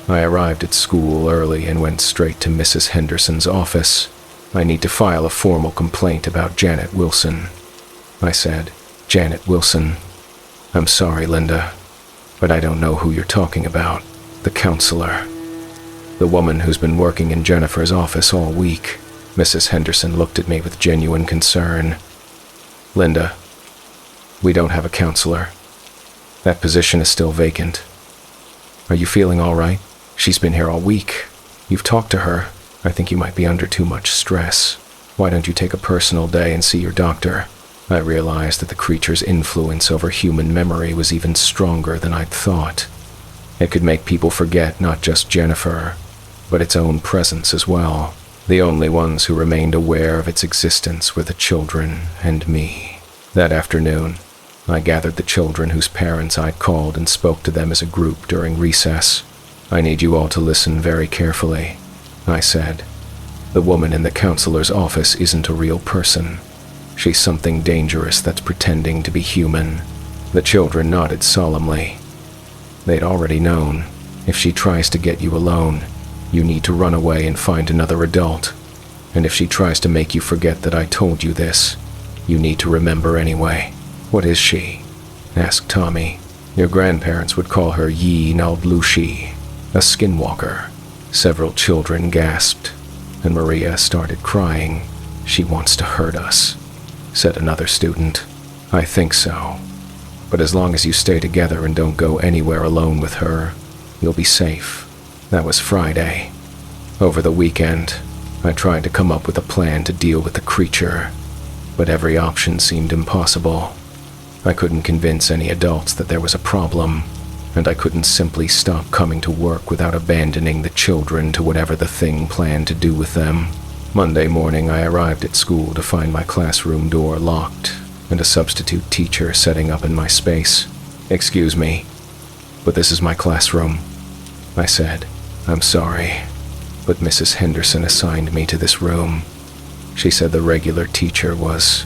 A: I arrived at school early and went straight to Mrs. Henderson's office. I need to file a formal complaint about Janet Wilson, I said. Janet Wilson. I'm sorry, Linda, but I don't know who you're talking about. The counselor. The woman who's been working in Jennifer's office all week. Mrs. Henderson looked at me with genuine concern. Linda, we don't have a counselor. That position is still vacant. Are you feeling all right? She's been here all week. You've talked to her. I think you might be under too much stress. Why don't you take a personal day and see your doctor? I realized that the creature's influence over human memory was even stronger than I'd thought. It could make people forget not just Jennifer, but its own presence as well. The only ones who remained aware of its existence were the children and me. That afternoon, I gathered the children whose parents I'd called and spoke to them as a group during recess. I need you all to listen very carefully, I said. The woman in the counselor's office isn't a real person. She's something dangerous that's pretending to be human. The children nodded solemnly. They'd already known. If she tries to get you alone, you need to run away and find another adult. And if she tries to make you forget that I told you this, you need to remember anyway. What is she? Asked Tommy. Your grandparents would call her Yi Naldlushi, a skinwalker. Several children gasped, and Maria started crying. She wants to hurt us, said another student. I think so. But as long as you stay together and don't go anywhere alone with her, you'll be safe. That was Friday. Over the weekend, I tried to come up with a plan to deal with the creature, but every option seemed impossible. I couldn't convince any adults that there was a problem, and I couldn't simply stop coming to work without abandoning the children to whatever the thing planned to do with them. Monday morning, I arrived at school to find my classroom door locked and a substitute teacher setting up in my space. Excuse me, but this is my classroom, I said. I'm sorry, but Mrs. Henderson assigned me to this room. She said the regular teacher was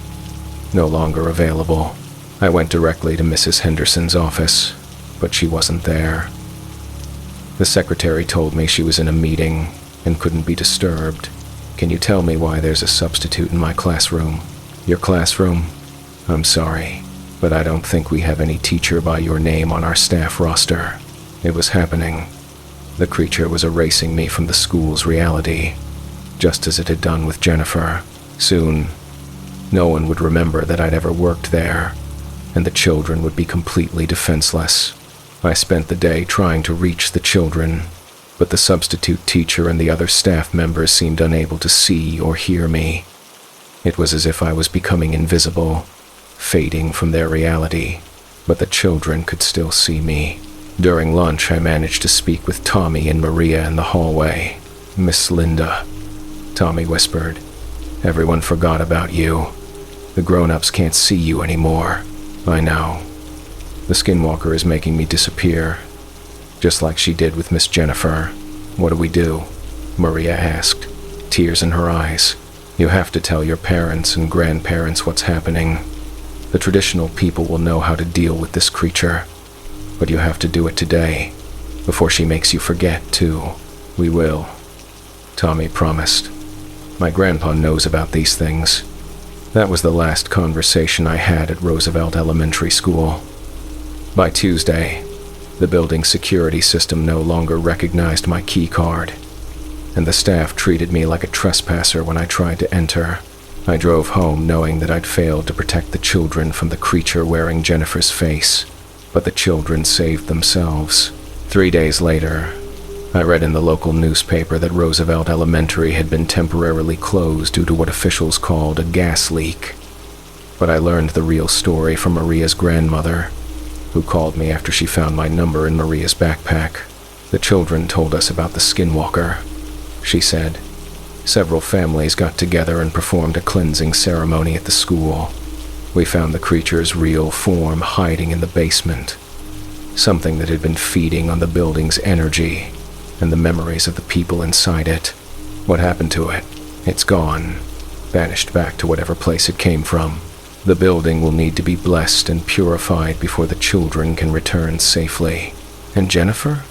A: no longer available. I went directly to Mrs. Henderson's office, but she wasn't there. The secretary told me she was in a meeting and couldn't be disturbed. Can you tell me why there's a substitute in my classroom? Your classroom? I'm sorry, but I don't think we have any teacher by your name on our staff roster. It was happening. The creature was erasing me from the school's reality, just as it had done with Jennifer. Soon, no one would remember that I'd ever worked there, and the children would be completely defenseless. I spent the day trying to reach the children, but the substitute teacher and the other staff members seemed unable to see or hear me. It was as if I was becoming invisible, fading from their reality, but the children could still see me. During lunch, I managed to speak with Tommy and Maria in the hallway. Miss Linda, Tommy whispered. Everyone forgot about you. The grown-ups can't see you anymore. I know. The Skinwalker is making me disappear, just like she did with Miss Jennifer. What do we do? Maria asked, tears in her eyes. You have to tell your parents and grandparents what's happening. The traditional people will know how to deal with this creature, but you have to do it today, before she makes you forget, too. We will. Tommy promised. My grandpa knows about these things. That was the last conversation I had at Roosevelt Elementary School. By Tuesday, the building's security system no longer recognized my key card, and the staff treated me like a trespasser when I tried to enter. I drove home knowing that I'd failed to protect the children from the creature wearing Jennifer's face, but the children saved themselves. 3 days later, I read in the local newspaper that Roosevelt Elementary had been temporarily closed due to what officials called a gas leak. But I learned the real story from Maria's grandmother, who called me after she found my number in Maria's backpack. The children told us about the Skinwalker. She said, several families got together and performed a cleansing ceremony at the school. We found the creature's real form hiding in the basement, something that had been feeding on the building's energy and the memories of the people inside it. What happened to it? It's gone, vanished back to whatever place it came from. The building will need to be blessed and purified before the children can return safely. And Jennifer?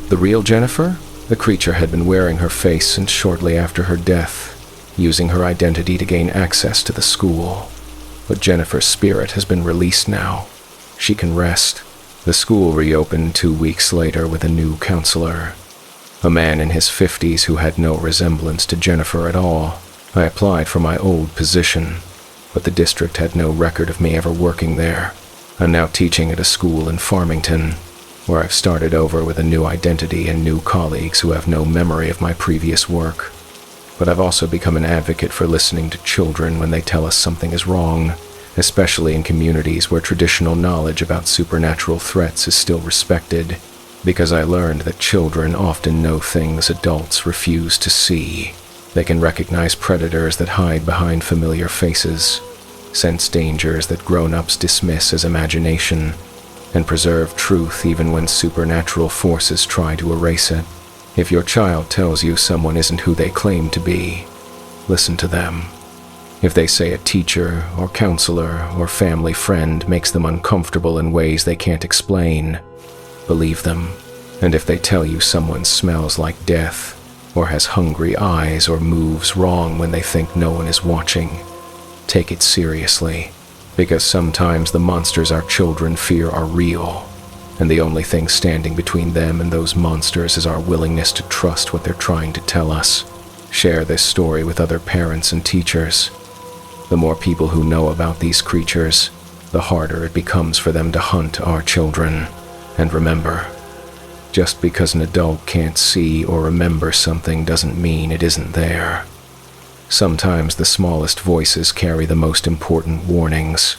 A: The real Jennifer? The creature had been wearing her face since shortly after her death, using her identity to gain access to the school. But Jennifer's spirit has been released now. She can rest. The school reopened 2 weeks later with a new counselor, a man in his 50s who had no resemblance to Jennifer at all. I applied for my old position, but the district had no record of me ever working there. I'm now teaching at a school in Farmington, where I've started over with a new identity and new colleagues who have no memory of my previous work. But I've also become an advocate for listening to children when they tell us something is wrong, especially in communities where traditional knowledge about supernatural threats is still respected, because I learned that children often know things adults refuse to see. They can recognize predators that hide behind familiar faces, sense dangers that grown-ups dismiss as imagination, and preserve truth even when supernatural forces try to erase it. If your child tells you someone isn't who they claim to be, listen to them. If they say a teacher or counselor or family friend makes them uncomfortable in ways they can't explain, believe them. And if they tell you someone smells like death, or has hungry eyes, or moves wrong when they think no one is watching, take it seriously, because sometimes the monsters our children fear are real, and the only thing standing between them and those monsters is our willingness to trust what they're trying to tell us. Share this story with other parents and teachers. The more people who know about these creatures, the harder it becomes for them to hunt our children. And remember, just because an adult can't see or remember something doesn't mean it isn't there. Sometimes the smallest voices carry the most important warnings.